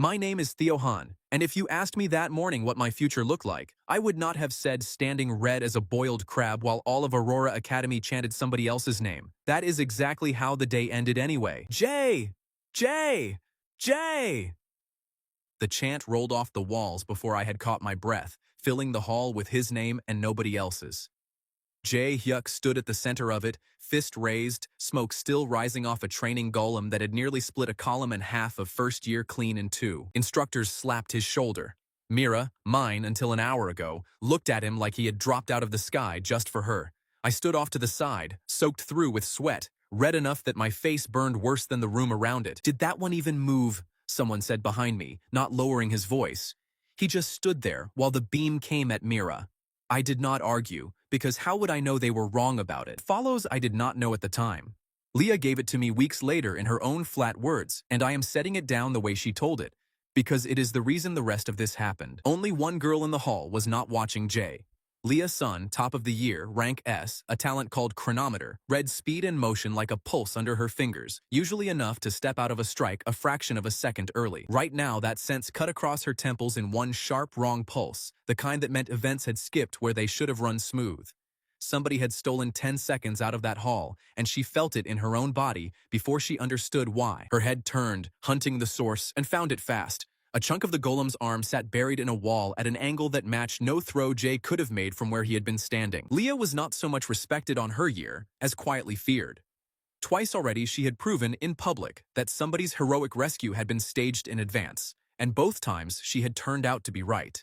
My name is Theo Han, and if you asked me that morning what my future looked like, I would not have said standing red as a boiled crab while all of Aurora Academy chanted somebody else's name. That is exactly how the day ended anyway. Jay! Jay! Jay! The chant rolled off the walls before I had caught my breath, filling the hall with his name and nobody else's. Jae Hyuk stood at the center of it, fist raised, smoke still rising off a training golem that had nearly split a column and half of first year clean in two. Instructors slapped his shoulder. Mira, mine until an hour ago, looked at him like he had dropped out of the sky just for her. I stood off to the side, soaked through with sweat, red enough that my face burned worse than the room around it. Did that one even move? Someone said behind me, not lowering his voice. He just stood there while the beam came at Mira. I did not argue, because how would I know they were wrong about it? Follows I did not know at the time. Leah gave it to me weeks later in her own flat words, and I am setting it down the way she told it, because it is the reason the rest of this happened. Only one girl in the hall was not watching Jay. Leah Sun, top of the year, rank S, a talent called Chronometer, read speed and motion like a pulse under her fingers, usually enough to step out of a strike a fraction of a second early. Right now, that sense cut across her temples in one sharp, wrong pulse, the kind that meant events had skipped where they should have run smooth. Somebody had stolen 10 seconds out of that hall, and she felt it in her own body before she understood why. Her head turned, hunting the source, and found it fast. A chunk of the golem's arm sat buried in a wall at an angle that matched no throw Jay could have made from where he had been standing. Leah was not so much respected on her year as quietly feared. Twice already she had proven in public that somebody's heroic rescue had been staged in advance, and both times she had turned out to be right.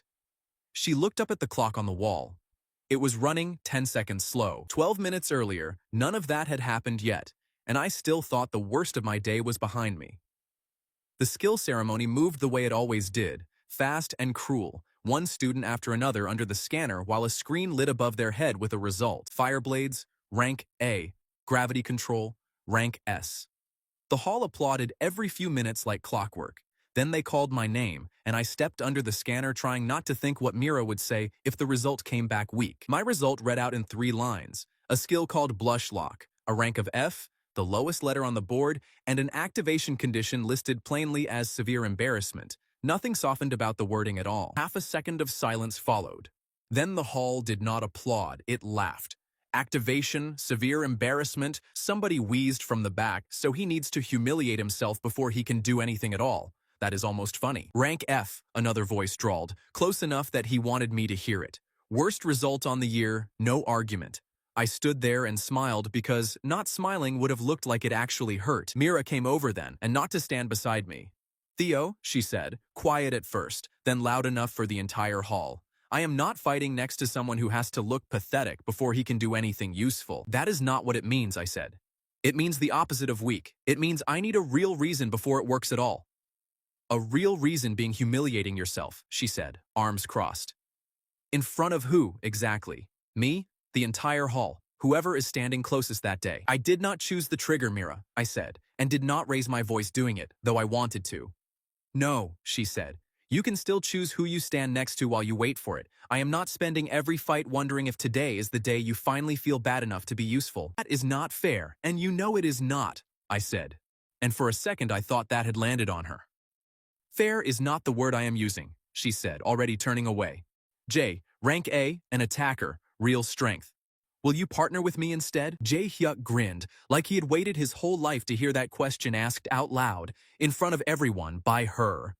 She looked up at the clock on the wall. It was running 10 seconds slow. 12 minutes earlier, none of that had happened yet, and I still thought the worst of my day was behind me. The skill ceremony moved the way it always did, fast and cruel, one student after another under the scanner while a screen lit above their head with a result. Fireblades, rank A, gravity control, rank S. The hall applauded every few minutes like clockwork. Then they called my name, and I stepped under the scanner trying not to think what Mira would say if the result came back weak. My result read out in 3 lines, a skill called Blush Lock, a rank of F, the lowest letter on the board, and an activation condition listed plainly as severe embarrassment. Nothing softened about the wording at all. Half a second of silence followed. Then the hall did not applaud, it laughed. Activation, severe embarrassment, somebody wheezed from the back, so he needs to humiliate himself before he can do anything at all. That is almost funny. Rank F, another voice drawled, close enough that he wanted me to hear it. Worst result on the year, no argument. I stood there and smiled because not smiling would have looked like it actually hurt. Mira came over then, and not to stand beside me. Theo, she said, quiet at first, then loud enough for the entire hall. I am not fighting next to someone who has to look pathetic before he can do anything useful. That is not what it means, I said. It means the opposite of weak. It means I need a real reason before it works at all. A real reason being humiliating yourself, she said, arms crossed. In front of who, exactly? Me? The entire hall, whoever is standing closest that day. I did not choose the trigger, Mira, I said, and did not raise my voice doing it, though I wanted to. No, she said. You can still choose who you stand next to while you wait for it. I am not spending every fight wondering if today is the day you finally feel bad enough to be useful. That is not fair, and you know it is not, I said. And for a second I thought that had landed on her. Fair is not the word I am using, she said, already turning away. Jay, rank A, an attacker. Real strength. Will you partner with me instead? Jae Hyuk grinned, like he had waited his whole life to hear that question asked out loud, in front of everyone, by her.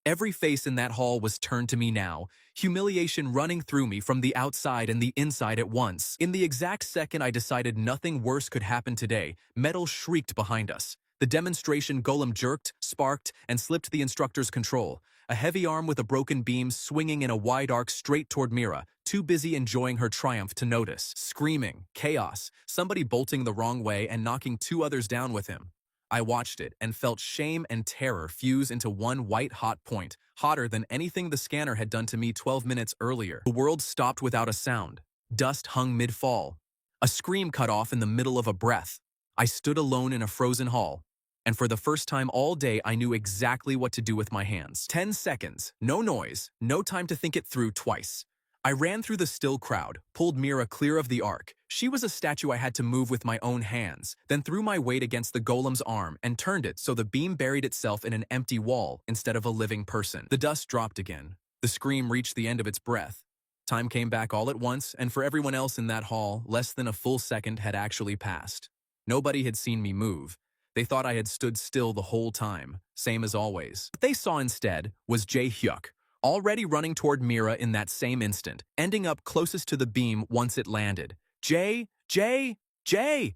Every face in that hall was turned to me now, humiliation running through me from the outside and the inside at once. In the exact second I decided nothing worse could happen today, metal shrieked behind us. The demonstration golem jerked, sparked, and slipped the instructor's control. A heavy arm with a broken beam swinging in a wide arc straight toward Mira, too busy enjoying her triumph to notice. Screaming, chaos, somebody bolting the wrong way and knocking 2 others down with him. I watched it and felt shame and terror fuse into one white-hot point, hotter than anything the scanner had done to me 12 minutes earlier. The world stopped without a sound. Dust hung mid-fall. A scream cut off in the middle of a breath. I stood alone in a frozen hall. And for the first time all day, I knew exactly what to do with my hands. 10 seconds, no noise, no time to think it through twice. I ran through the still crowd, pulled Mira clear of the arc. She was a statue I had to move with my own hands, then threw my weight against the golem's arm and turned it so the beam buried itself in an empty wall instead of a living person. The dust dropped again. The scream reached the end of its breath. Time came back all at once, and for everyone else in that hall, less than a full second had actually passed. Nobody had seen me move. They thought I had stood still the whole time, same as always. What they saw instead was Jae-hyuk, already running toward Mira in that same instant, ending up closest to the beam once it landed. Jay! Jay! Jay!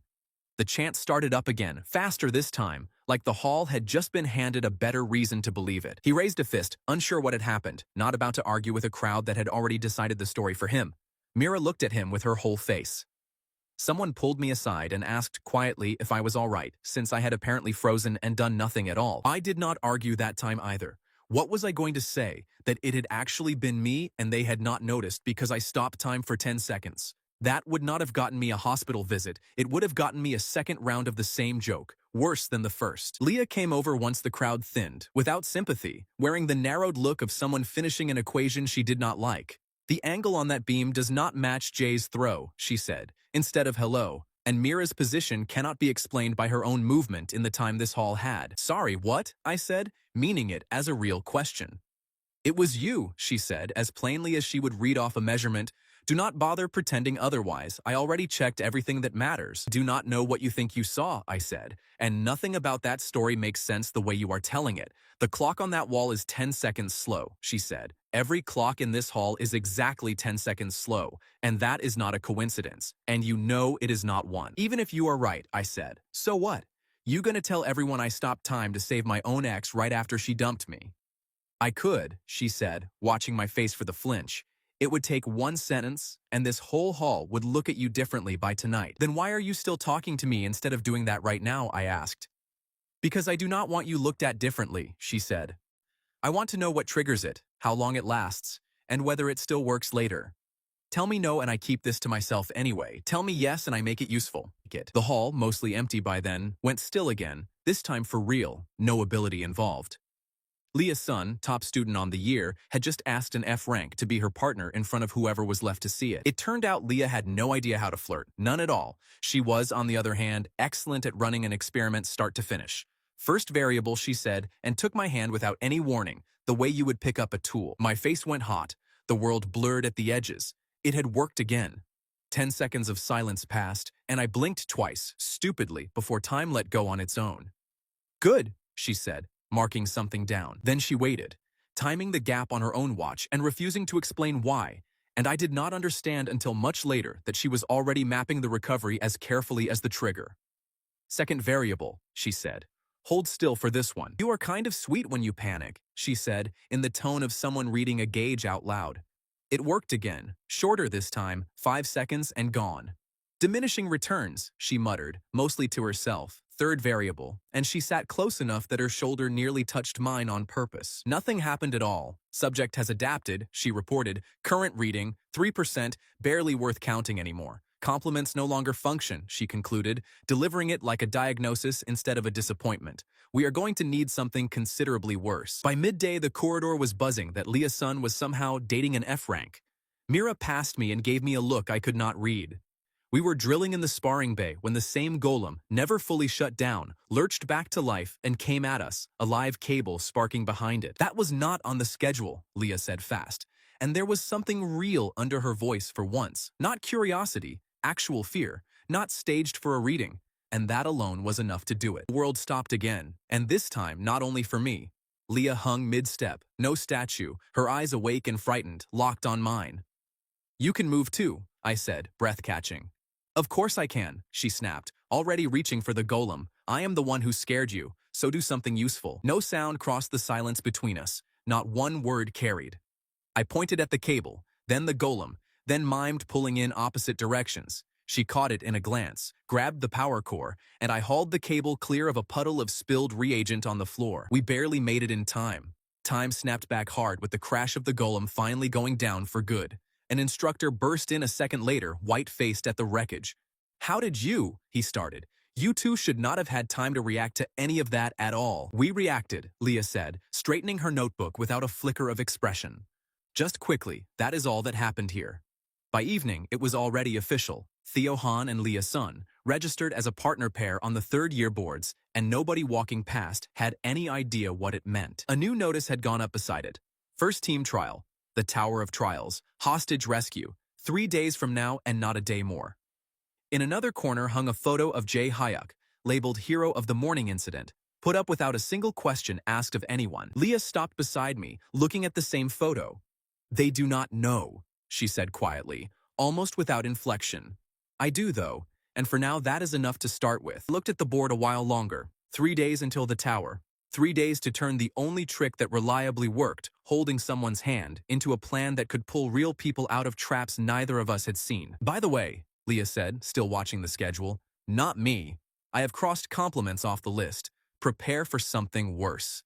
The chant started up again, faster this time, like the hall had just been handed a better reason to believe it. He raised a fist, unsure what had happened, not about to argue with a crowd that had already decided the story for him. Mira looked at him with her whole face. Someone pulled me aside and asked quietly if I was all right, since I had apparently frozen and done nothing at all. I did not argue that time either. What was I going to say? That it had actually been me and they had not noticed because I stopped time for 10 seconds. That would not have gotten me a hospital visit. It would have gotten me a second round of the same joke, worse than the first. Leah came over once the crowd thinned, without sympathy, wearing the narrowed look of someone finishing an equation she did not like. The angle on that beam does not match Jay's throw, she said, instead of hello, and Mira's position cannot be explained by her own movement in the time this hall had. Sorry, what? I said, meaning it as a real question. It was you, she said, as plainly as she would read off a measurement. Do not bother pretending otherwise. I already checked everything that matters. Do not know what you think you saw, I said, and nothing about that story makes sense the way you are telling it. The clock on that wall is 10 seconds slow, she said. Every clock in this hall is exactly 10 seconds slow, and that is not a coincidence, and you know it is not one. Even if you are right, I said. So what? You gonna tell everyone I stopped time to save my own ex right after she dumped me? I could, she said, watching my face for the flinch. It would take one sentence, and this whole hall would look at you differently by tonight. Then why are you still talking to me instead of doing that right now, I asked. Because I do not want you looked at differently, she said. I want to know what triggers it, how long it lasts, and whether it still works later. Tell me no and I keep this to myself anyway. Tell me yes and I make it useful. The hall, mostly empty by then, went still again, this time for real, no ability involved. Leah's son, top student on the year, had just asked an F rank to be her partner in front of whoever was left to see it. It turned out Leah had no idea how to flirt, none at all. She was, on the other hand, excellent at running an experiment start to finish. First variable, she said, and took my hand without any warning, the way you would pick up a tool. My face went hot, the world blurred at the edges. It had worked again. 10 seconds of silence passed, and I blinked twice, stupidly, before time let go on its own. Good, she said, marking something down. Then she waited, timing the gap on her own watch and refusing to explain why, and I did not understand until much later that she was already mapping the recovery as carefully as the trigger. Second variable, she said. Hold still for this one. You are kind of sweet when you panic, she said, in the tone of someone reading a gauge out loud. It worked again, shorter this time, 5 seconds and gone. Diminishing returns, she muttered, mostly to herself. Third variable, and she sat close enough that her shoulder nearly touched mine on purpose. Nothing happened at all. Subject has adapted, she reported. Current reading, 3%, barely worth counting anymore. Compliments no longer function, she concluded, delivering it like a diagnosis instead of a disappointment. We are going to need something considerably worse. By midday, the corridor was buzzing that Leah's son was somehow dating an F rank. Mira passed me and gave me a look I could not read. We were drilling in the sparring bay when the same golem, never fully shut down, lurched back to life and came at us, a live cable sparking behind it. That was not on the schedule, Leah said fast, and there was something real under her voice for once. Not curiosity, actual fear, not staged for a reading, and that alone was enough to do it. The world stopped again, and this time not only for me. Leah hung mid-step, no statue, her eyes awake and frightened, locked on mine. You can move too, I said, breath-catching. Of course I can, she snapped, already reaching for the golem. I am the one who scared you, so do something useful. No sound crossed the silence between us, not one word carried. I pointed at the cable, then the golem, then mimed pulling in opposite directions. She caught it in a glance, grabbed the power core, and I hauled the cable clear of a puddle of spilled reagent on the floor. We barely made it in time. Time snapped back hard with the crash of the golem finally going down for good. An instructor burst in a second later, white-faced at the wreckage. How did you? He started. You two should not have had time to react to any of that at all. We reacted, Leah said, straightening her notebook without a flicker of expression. Just quickly, that is all that happened here. By evening, it was already official. Theo Han and Leah Sun registered as a partner pair on the third-year boards, and nobody walking past had any idea what it meant. A new notice had gone up beside it. First team trial, the Tower of Trials, hostage rescue, 3 days from now and not a day more. In another corner hung a photo of Jae Hyuk, labeled Hero of the Morning Incident, put up without a single question asked of anyone. Leah stopped beside me, looking at the same photo. "They do not know," she said quietly, almost without inflection. "I do, though, and for now that is enough to start with." I looked at the board a while longer. 3 days until the tower. 3 days to turn the only trick that reliably worked, holding someone's hand, into a plan that could pull real people out of traps neither of us had seen. "By the way," Leah said, still watching the schedule, "not me. I have crossed compliments off the list. Prepare for something worse."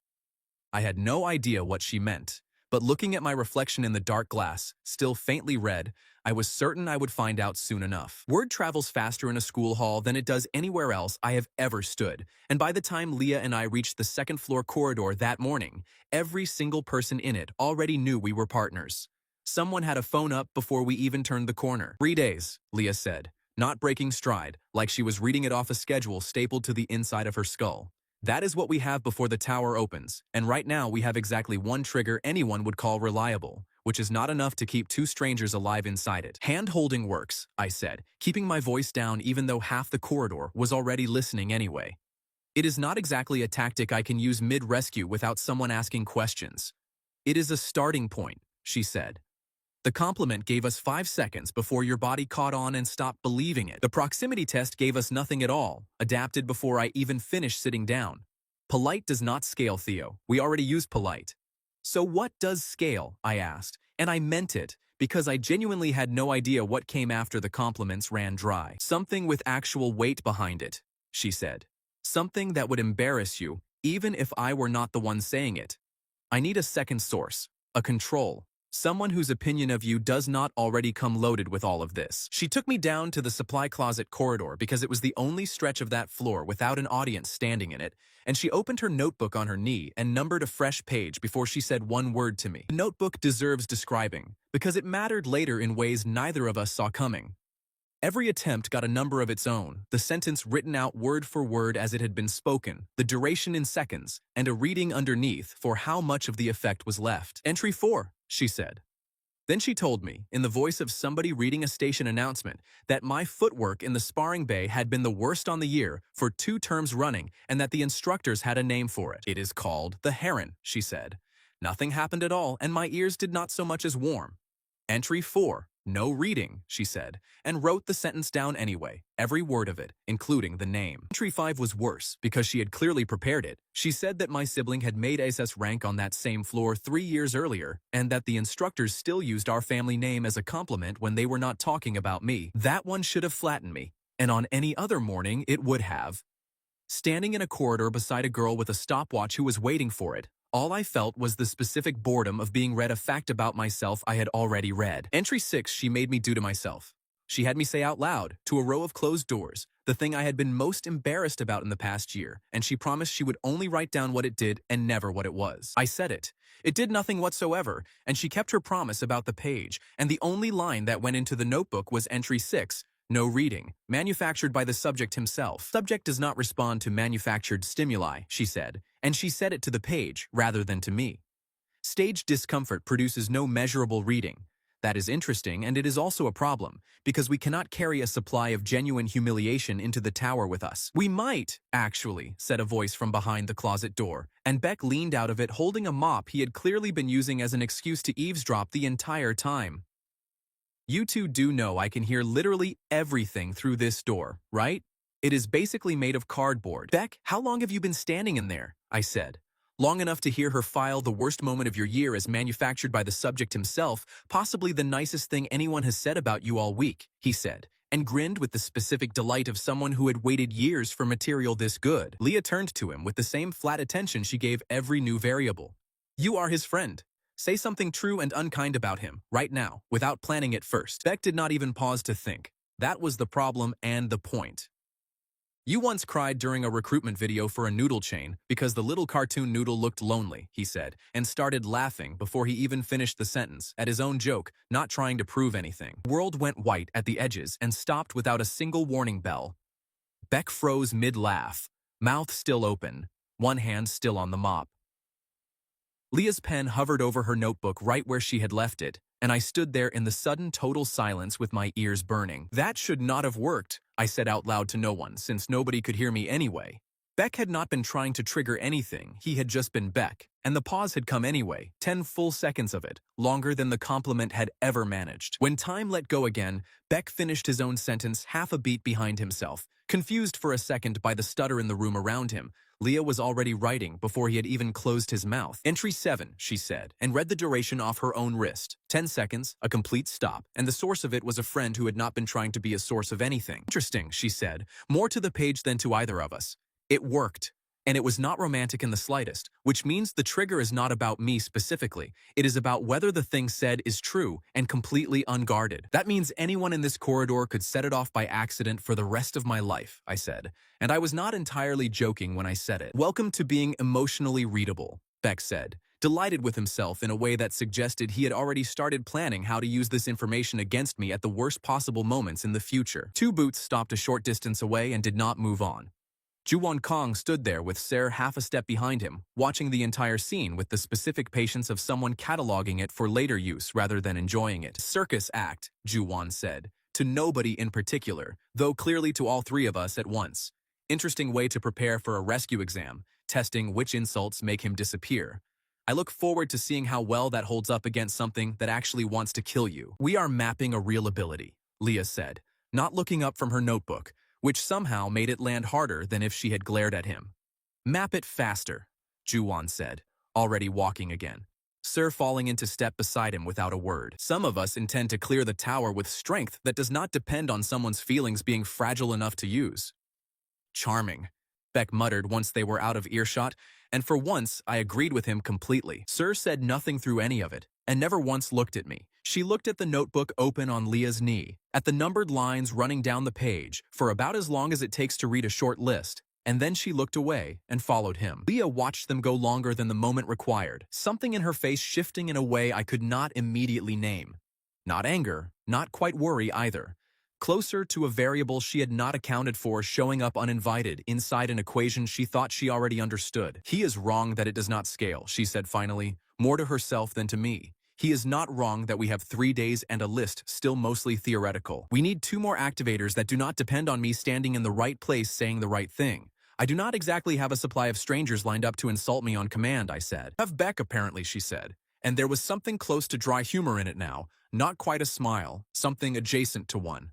I had no idea what she meant, but looking at my reflection in the dark glass, still faintly red, I was certain I would find out soon enough. Word travels faster in a school hall than it does anywhere else I have ever stood, and by the time Leah and I reached the second-floor corridor that morning, every single person in it already knew we were partners. Someone had a phone up before we even turned the corner. 3 days, Leah said, not breaking stride, like she was reading it off a schedule stapled to the inside of her skull. "That is what we have before the tower opens, and right now we have exactly one trigger anyone would call reliable, which is not enough to keep 2 strangers alive inside it." "Hand-holding works," I said, keeping my voice down even though half the corridor was already listening anyway. "It is not exactly a tactic I can use mid-rescue without someone asking questions." "It is a starting point," she said. "The compliment gave us 5 seconds before your body caught on and stopped believing it. The proximity test gave us nothing at all, adapted before I even finished sitting down. Polite does not scale, Theo. We already use polite." "So what does scale?" I asked, and I meant it, because I genuinely had no idea what came after the compliments ran dry. "Something with actual weight behind it," she said. "Something that would embarrass you, even if I were not the one saying it. I need a second source, a control. Someone whose opinion of you does not already come loaded with all of this." She took me down to the supply closet corridor because it was the only stretch of that floor without an audience standing in it, and she opened her notebook on her knee and numbered a fresh page before she said one word to me. The notebook deserves describing, because it mattered later in ways neither of us saw coming. Every attempt got a number of its own, the sentence written out word for word as it had been spoken, the duration in seconds, and a reading underneath for how much of the effect was left. "Entry 4, she said. Then she told me, in the voice of somebody reading a station announcement, that my footwork in the sparring bay had been the worst on the year for 2 terms running and that the instructors had a name for it. "It is called the Heron," she said. Nothing happened at all, and my ears did not so much as warm. "Entry 4, no reading," she said, and wrote the sentence down anyway, every word of it, including the name. Entry 5 was worse, because she had clearly prepared it. She said that my sibling had made SS rank on that same floor 3 years earlier, and that the instructors still used our family name as a compliment when they were not talking about me. That one should have flattened me, and on any other morning it would have. Standing in a corridor beside a girl with a stopwatch who was waiting for it, all I felt was the specific boredom of being read a fact about myself I had already read. Entry 6 she made me do to myself. She had me say out loud, to a row of closed doors, the thing I had been most embarrassed about in the past year, and she promised she would only write down what it did and never what it was. I said it. It did nothing whatsoever, and she kept her promise about the page, and the only line that went into the notebook was entry 6, no reading, manufactured by the subject himself. "Subject does not respond to manufactured stimuli," she said, and she said it to the page rather than to me. "Stage discomfort produces no measurable reading. That is interesting, and it is also a problem, because we cannot carry a supply of genuine humiliation into the tower with us." "We might, actually," said a voice from behind the closet door, and Beck leaned out of it holding a mop he had clearly been using as an excuse to eavesdrop the entire time. "You two do know I can hear literally everything through this door, right? It is basically made of cardboard." "Beck, how long have you been standing in there?" I said. "Long enough to hear her file the worst moment of your year as manufactured by the subject himself, possibly the nicest thing anyone has said about you all week," he said, and grinned with the specific delight of someone who had waited years for material this good. Leah turned to him with the same flat attention she gave every new variable. "You are his friend. Say something true and unkind about him, right now, without planning it first." Beck did not even pause to think. That was the problem and the point. You once cried during a recruitment video for a noodle chain because the little cartoon noodle looked lonely, he said, and started laughing before he even finished the sentence, at his own joke, not trying to prove anything. The world went white at the edges and stopped without a single warning bell. Beck froze mid-laugh, mouth still open, one hand still on the mop. Leah's pen hovered over her notebook right where she had left it, and I stood there in the sudden total silence with my ears burning. That should not have worked, I said out loud to no one, since nobody could hear me anyway. Beck had not been trying to trigger anything, he had just been Beck, and the pause had come anyway, 10 full seconds of it, longer than the compliment had ever managed. When time let go again, Beck finished his own sentence half a beat behind himself, confused for a second by the stutter in the room around him. Leah was already writing before he had even closed his mouth. Entry 7, she said, and read the duration off her own wrist. 10 seconds, a complete stop, and the source of it was a friend who had not been trying to be a source of anything. Interesting, she said, more to the page than to either of us. It worked. And it was not romantic in the slightest, which means the trigger is not about me specifically. It is about whether the thing said is true and completely unguarded. That means anyone in this corridor could set it off by accident for the rest of my life, I said. And I was not entirely joking when I said it. Welcome to being emotionally readable, Beck said, delighted with himself in a way that suggested he had already started planning how to use this information against me at the worst possible moments in the future. Two boots stopped a short distance away and did not move on. Juwon Kong stood there with Ser half a step behind him, watching the entire scene with the specific patience of someone cataloging it for later use rather than enjoying it. Circus act, Juwon said, to nobody in particular, though clearly to all three of us at once. Interesting way to prepare for a rescue exam, testing which insults make him disappear. I look forward to seeing how well that holds up against something that actually wants to kill you. We are mapping a real ability, Leah said, not looking up from her notebook, which somehow made it land harder than if she had glared at him. Map it faster, Juwon said, already walking again. Ser falling into step beside him without a word. Some of us intend to clear the tower with strength that does not depend on someone's feelings being fragile enough to use. Charming, Beck muttered once they were out of earshot, and for once I agreed with him completely. Ser said nothing through any of it, and never once looked at me. She looked at the notebook open on Leah's knee, at the numbered lines running down the page, for about as long as it takes to read a short list, and then she looked away and followed him. Leah watched them go longer than the moment required, something in her face shifting in a way I could not immediately name. Not anger, not quite worry either. Closer to a variable she had not accounted for showing up uninvited inside an equation she thought she already understood. He is wrong that it does not scale, she said finally, more to herself than to me. He is not wrong that we have 3 days and a list still mostly theoretical. We need 2 more activators that do not depend on me standing in the right place saying the right thing. I do not exactly have a supply of strangers lined up to insult me on command, I said. Have Beck, apparently, she said. And there was something close to dry humor in it now, not quite a smile, something adjacent to one.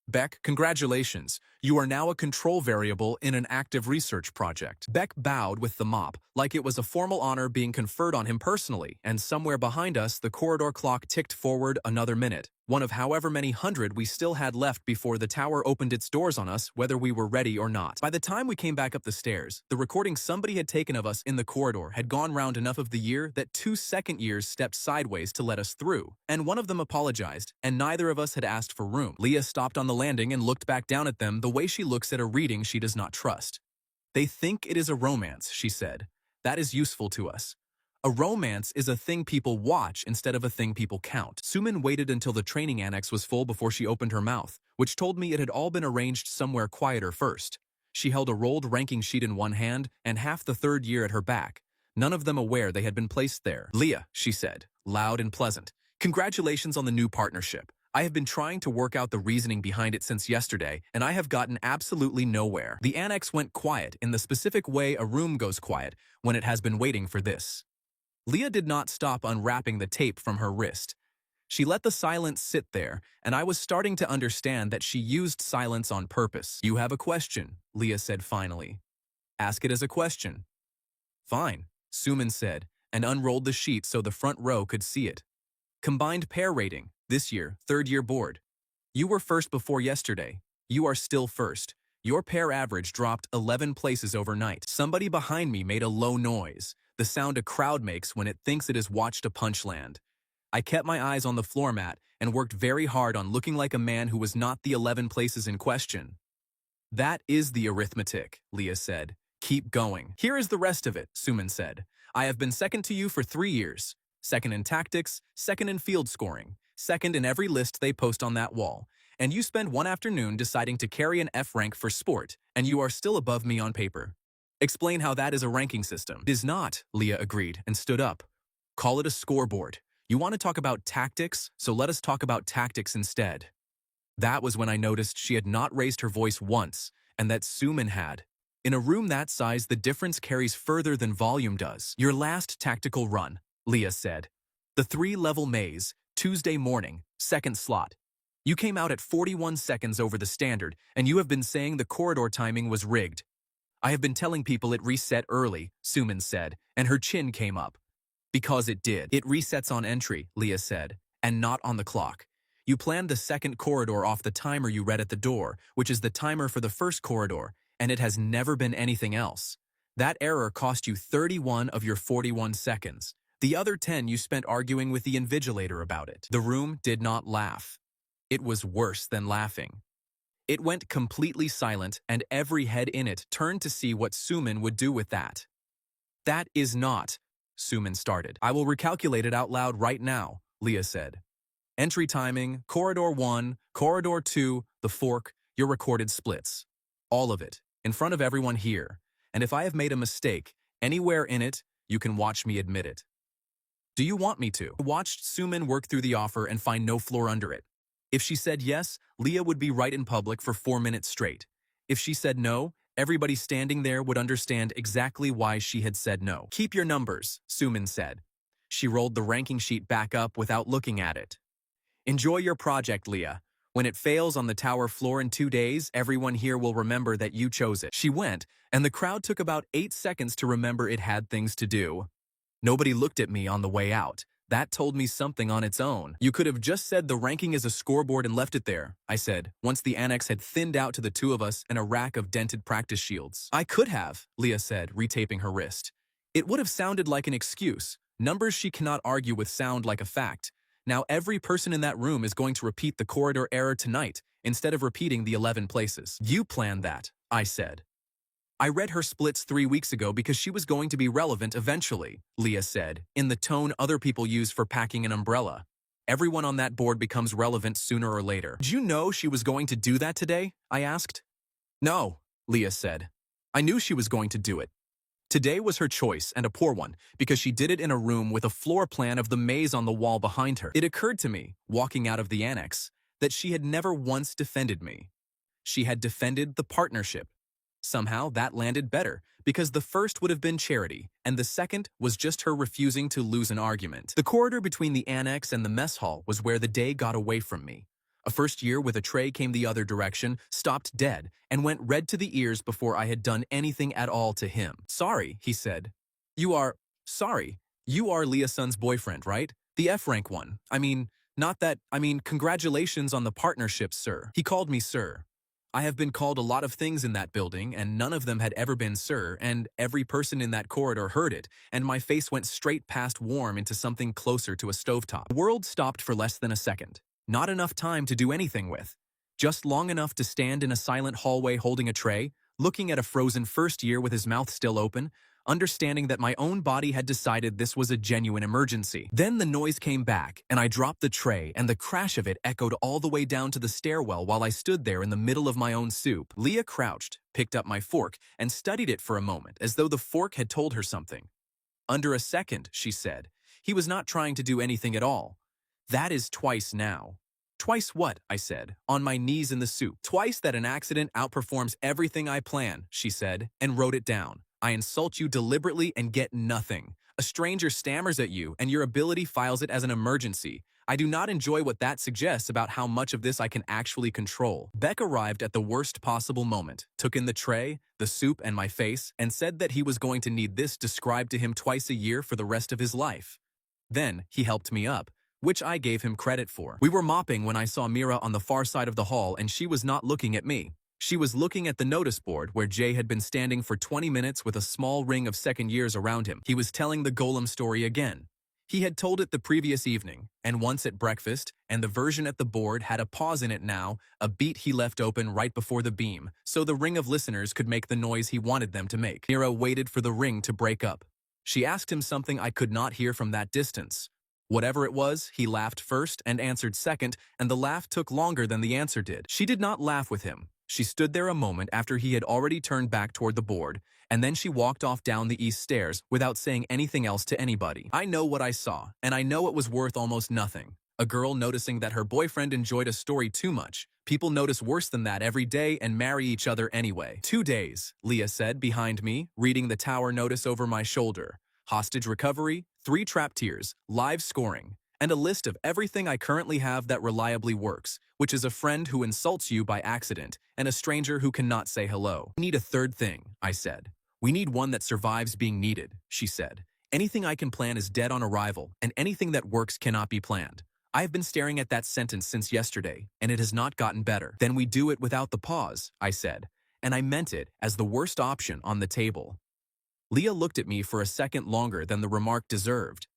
Beck, congratulations. You are now a control variable in an active research project. Beck bowed with the mop, like it was a formal honor being conferred on him personally, and somewhere behind us the corridor clock ticked forward another minute, one of however many hundred we still had left before the tower opened its doors on us, whether we were ready or not. By the time we came back up the stairs, the recording somebody had taken of us in the corridor had gone round enough of the year that 2 second years stepped sideways to let us through, and one of them apologized, and neither of us had asked for room. Leah stopped on the landing and looked back down at them the way she looks at a reading she does not trust. They think it is a romance, she said. That is useful to us. A romance is a thing people watch instead of a thing people count. Sumin waited until the training annex was full before she opened her mouth, which told me it had all been arranged somewhere quieter first. She held a rolled ranking sheet in one hand and half the 3rd year at her back, none of them aware they had been placed there. Leah, she said, loud and pleasant, congratulations on the new partnership. I have been trying to work out the reasoning behind it since yesterday, and I have gotten absolutely nowhere. The annex went quiet in the specific way a room goes quiet when it has been waiting for this. Leah did not stop unwrapping the tape from her wrist. She let the silence sit there, and I was starting to understand that she used silence on purpose. You have a question, Leah said finally. Ask it as a question. Fine, Sumin said, and unrolled the sheet so the front row could see it. Combined pair rating, this year, 3rd year board. You were first before yesterday. You are still first. Your pair average dropped 11 places overnight. Somebody behind me made a low noise, the sound a crowd makes when it thinks it has watched a punch land. I kept my eyes on the floor mat and worked very hard on looking like a man who was not the 11 places in question. That is the arithmetic, Leah said. Keep going. Here is the rest of it, Suman said. I have been second to you for 3 years. Second in tactics, second in field scoring, second in every list they post on that wall. And you spend one afternoon deciding to carry an F rank for sport, and you are still above me on paper. Explain how that is a ranking system. It is not, Leah agreed and stood up. Call it a scoreboard. You want to talk about tactics, so let us talk about tactics instead. That was when I noticed she had not raised her voice once, and that Suman had. In a room that size, the difference carries further than volume does. Your last tactical run, Leah said. The 3-level maze, Tuesday morning, second slot. You came out at 41 seconds over the standard, and you have been saying the corridor timing was rigged. I have been telling people it reset early, Suman said, and her chin came up. Because it did. It resets on entry, Leah said, and not on the clock. You planned the second corridor off the timer you read at the door, which is the timer for the first corridor, and it has never been anything else. That error cost you 31 of your 41 seconds. The other 10 you spent arguing with the invigilator about it. The room did not laugh. It was worse than laughing. It went completely silent, and every head in it turned to see what Suman would do with that. That is not, Suman started. I will recalculate it out loud right now, Leah said. Entry timing, Corridor 1, Corridor 2, the fork, your recorded splits. All of it, in front of everyone here. And if I have made a mistake, anywhere in it, you can watch me admit it. Do you want me to? I watched Suman work through the offer and find no floor under it. If she said yes, Leah would be right in public for 4 minutes straight. If she said no, everybody standing there would understand exactly why she had said no. Keep your numbers, Suman said. She rolled the ranking sheet back up without looking at it. Enjoy your project, Leah. When it fails on the tower floor in 2 days, everyone here will remember that you chose it. She went, and the crowd took about 8 seconds to remember it had things to do. Nobody looked at me on the way out. That told me something on its own. You could have just said the ranking is a scoreboard and left it there, I said, once the annex had thinned out to the 2 of us and a rack of dented practice shields. I could have, Leah said, retaping her wrist. It would have sounded like an excuse. Numbers she cannot argue with sound like a fact. Now every person in that room is going to repeat the corridor error tonight, instead of repeating the 11 places. You planned that, I said. I read her splits 3 weeks ago because she was going to be relevant eventually, Leah said, in the tone other people use for packing an umbrella. Everyone on that board becomes relevant sooner or later. Did you know she was going to do that today? I asked. No, Leah said. I knew she was going to do it. Today was her choice, and a poor one, because she did it in a room with a floor plan of the maze on the wall behind her. It occurred to me, walking out of the annex, that she had never once defended me. She had defended the partnership. Somehow that landed better, because the first would have been charity, and the second was just her refusing to lose an argument. The corridor between the annex and the mess hall was where the day got away from me. A first year with a tray came the other direction, stopped dead, and went red to the ears before I had done anything at all to him. Sorry, he said. Sorry. You are Leah Sun's boyfriend, right? The F-rank one. Congratulations on the partnership, sir. He called me sir. I have been called a lot of things in that building, and none of them had ever been sir, and every person in that corridor heard it, and my face went straight past warm into something closer to a stovetop. The world stopped for less than a second. Not enough time to do anything with. Just long enough to stand in a silent hallway holding a tray, looking at a frozen first year with his mouth still open, understanding that my own body had decided this was a genuine emergency. Then the noise came back, and I dropped the tray, and the crash of it echoed all the way down to the stairwell while I stood there in the middle of my own soup. Leah crouched, picked up my fork, and studied it for a moment, as though the fork had told her something. Under a second, she said. He was not trying to do anything at all. That is twice now. Twice what? I said, on my knees in the soup. Twice that an accident outperforms everything I plan, she said, and wrote it down. I insult you deliberately and get nothing. A stranger stammers at you, and your ability files it as an emergency. I do not enjoy what that suggests about how much of this I can actually control. Beck arrived at the worst possible moment, took in the tray, the soup, and my face, and said that he was going to need this described to him twice a year for the rest of his life. Then he helped me up, which I gave him credit for. We were mopping when I saw Mira on the far side of the hall, and she was not looking at me. She was looking at the notice board where Jay had been standing for 20 minutes with a small ring of second years around him. He was telling the golem story again. He had told it the previous evening, and once at breakfast, and the version at the board had a pause in it now, a beat he left open right before the beam, so the ring of listeners could make the noise he wanted them to make. Mira waited for the ring to break up. She asked him something I could not hear from that distance. Whatever it was, he laughed first and answered second, and the laugh took longer than the answer did. She did not laugh with him. She stood there a moment after he had already turned back toward the board, and then she walked off down the east stairs without saying anything else to anybody. I know what I saw, and I know it was worth almost nothing. A girl noticing that her boyfriend enjoyed a story too much. People notice worse than that every day and marry each other anyway. 2 days, Leah said behind me, reading the tower notice over my shoulder. Hostage recovery, 3 trap tiers, live scoring, and a list of everything I currently have that reliably works, which is a friend who insults you by accident and a stranger who cannot say hello. We need a third thing, I said. We need one that survives being needed, she said. Anything I can plan is dead on arrival, and anything that works cannot be planned. I have been staring at that sentence since yesterday, and it has not gotten better. Then we do it without the pause, I said, and I meant it as the worst option on the table. Leah looked at me for a second longer than the remark deserved.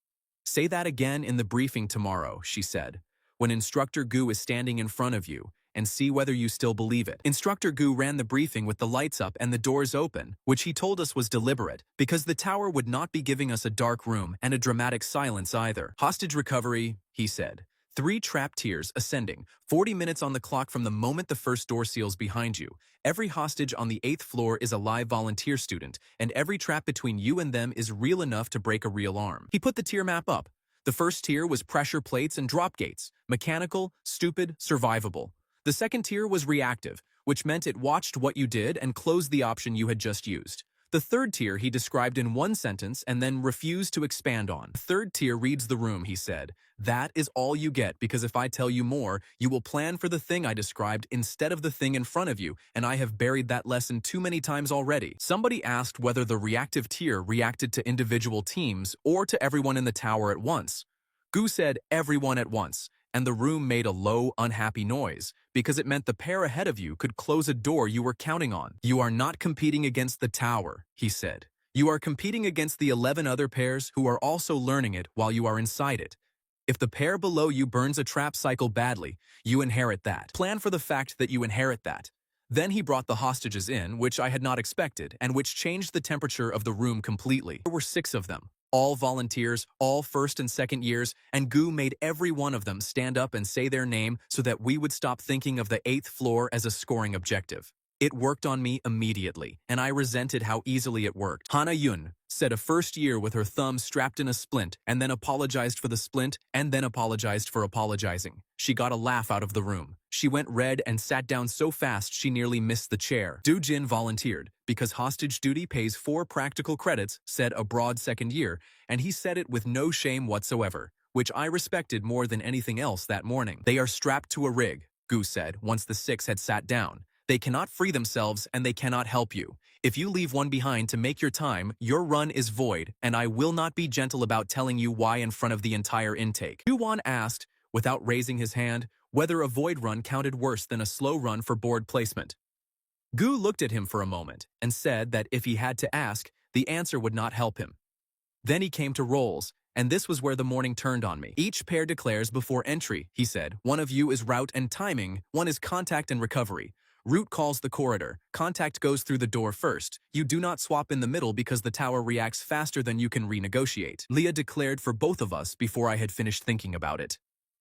Say that again in the briefing tomorrow, she said, when Instructor Gu is standing in front of you, and see whether you still believe it. Instructor Gu ran the briefing with the lights up and the doors open, which he told us was deliberate, because the tower would not be giving us a dark room and a dramatic silence either. Hostage recovery, he said. 3 trap tiers ascending, 40 minutes on the clock from the moment the first door seals behind you. Every hostage on the 8th floor is a live volunteer student, and every trap between you and them is real enough to break a real arm. He put the tier map up. The first tier was pressure plates and drop gates, mechanical, stupid, survivable. The second tier was reactive, which meant it watched what you did and closed the option you had just used. The third tier he described in one sentence and then refused to expand on. The third tier reads the room, he said. That is all you get, because if I tell you more, you will plan for the thing I described instead of the thing in front of you, and I have buried that lesson too many times already. Somebody asked whether the reactive tier reacted to individual teams or to everyone in the tower at once. Gu said everyone at once, and the room made a low, unhappy noise, because it meant the pair ahead of you could close a door you were counting on. You are not competing against the tower, he said. You are competing against the 11 other pairs who are also learning it while you are inside it. If the pair below you burns a trap cycle badly, you inherit that. Plan for the fact that you inherit that. Then he brought the hostages in, which I had not expected, and which changed the temperature of the room completely. There were 6 of them. All volunteers, all first and second years, and Gu made every one of them stand up and say their name so that we would stop thinking of the 8th floor as a scoring objective. It worked on me immediately, and I resented how easily it worked. Hana Yun said a first year with her thumb strapped in a splint, and then apologized for the splint, and then apologized for apologizing. She got a laugh out of the room. She went red and sat down so fast she nearly missed the chair. Du Jin volunteered, because hostage duty pays 4 practical credits, said a broad second year, and he said it with no shame whatsoever, which I respected more than anything else that morning. They are strapped to a rig, Gu said once the 6 had sat down. They cannot free themselves and they cannot help you. If you leave one behind to make your time, your run is void, and I will not be gentle about telling you why in front of the entire intake. Yuan asked, without raising his hand, whether a void run counted worse than a slow run for board placement. Gu looked at him for a moment and said that if he had to ask, the answer would not help him. Then he came to rolls, and this was where the morning turned on me. Each pair declares before entry, he said. One of you is route and timing, one is contact and recovery. Route calls the corridor. Contact goes through the door first. You do not swap in the middle because the tower reacts faster than you can renegotiate. Leah declared for both of us before I had finished thinking about it.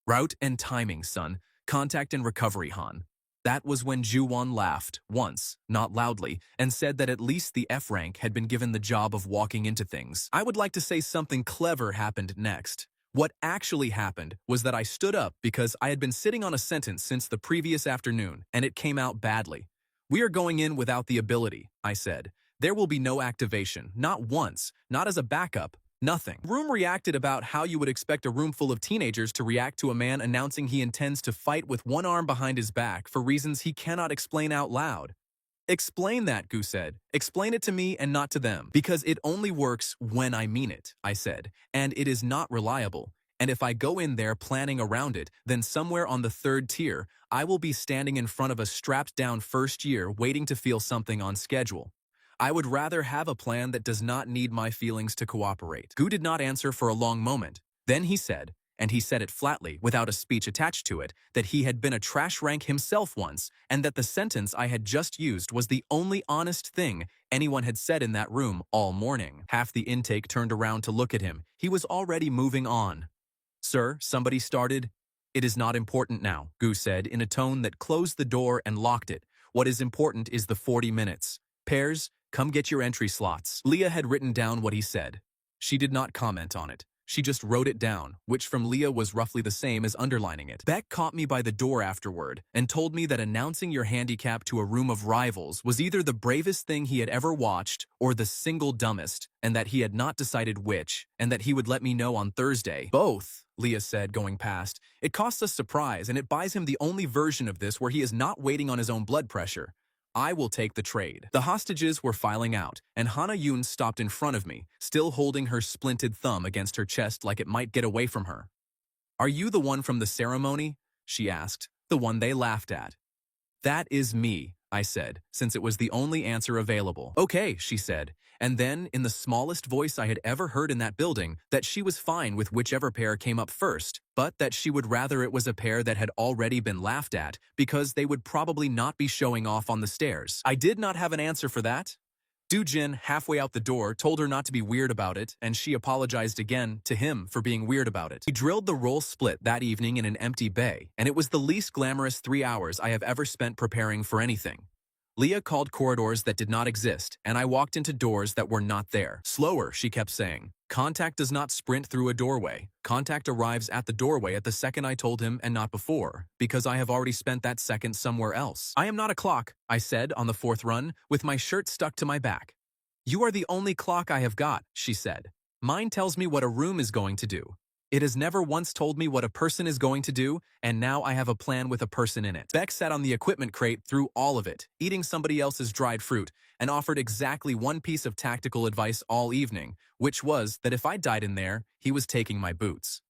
Route and timing, son. Contact and recovery, Han. That was when Ju-won laughed, once, not loudly, and said that at least the F rank had been given the job of walking into things. I would like to say something clever happened next. What actually happened was that I stood up because I had been sitting on a sentence since the previous afternoon, and it came out badly. We are going in without the ability, I said. There will be no activation, not once, not as a backup, nothing. The room reacted about how you would expect a room full of teenagers to react to a man announcing he intends to fight with one arm behind his back for reasons he cannot explain out loud. Explain that, Gu said. Explain it to me and not to them. Because it only works when I mean it, I said, and it is not reliable. And if I go in there planning around it, then somewhere on the 3rd tier, I will be standing in front of a strapped-down first year waiting to feel something on schedule. I would rather have a plan that does not need my feelings to cooperate. Gu did not answer for a long moment. Then he said, and he said it flatly, without a speech attached to it, that he had been a trash rank himself once, and that the sentence I had just used was the only honest thing anyone had said in that room all morning. Half the intake turned around to look at him. He was already moving on. "Sir," somebody started. "It is not important now," Gu said in a tone that closed the door and locked it. "What is important is the 40 minutes. Pairs, come get your entry slots." Leah had written down what he said. She did not comment on it. She just wrote it down, which from Leah was roughly the same as underlining it. Beck caught me by the door afterward and told me that announcing your handicap to a room of rivals was either the bravest thing he had ever watched or the single dumbest, and that he had not decided which, and that he would let me know on Thursday. "Both," Leah said, going past. "It costs us surprise, and it buys him the only version of this where he is not waiting on his own blood pressure. I will take the trade." The hostages were filing out, and Hana Yoon stopped in front of me, still holding her splinted thumb against her chest like it might get away from her. "Are you the one from the ceremony?" she asked. "The one they laughed at." "That is me," I said, since it was the only answer available. "Okay," she said, and then, in the smallest voice I had ever heard in that building, that she was fine with whichever pair came up first, but that she would rather it was a pair that had already been laughed at, because they would probably not be showing off on the stairs. I did not have an answer for that. Doo-jin, halfway out the door, told her not to be weird about it, and she apologized again to him for being weird about it. We drilled the roll split that evening in an empty bay, and it was the least glamorous 3 hours I have ever spent preparing for anything. Leah called corridors that did not exist, and I walked into doors that were not there. "Slower," she kept saying. "Contact does not sprint through a doorway. Contact arrives at the doorway at the second I told him and not before, because I have already spent that second somewhere else." "I am not a clock," I said on the 4th run, with my shirt stuck to my back. "You are the only clock I have got," she said. "Mine tells me what a room is going to do. It has never once told me what a person is going to do, and now I have a plan with a person in it." Beck sat on the equipment crate through all of it, eating somebody else's dried fruit, and offered exactly one piece of tactical advice all evening, which was that if I died in there, he was taking my boots.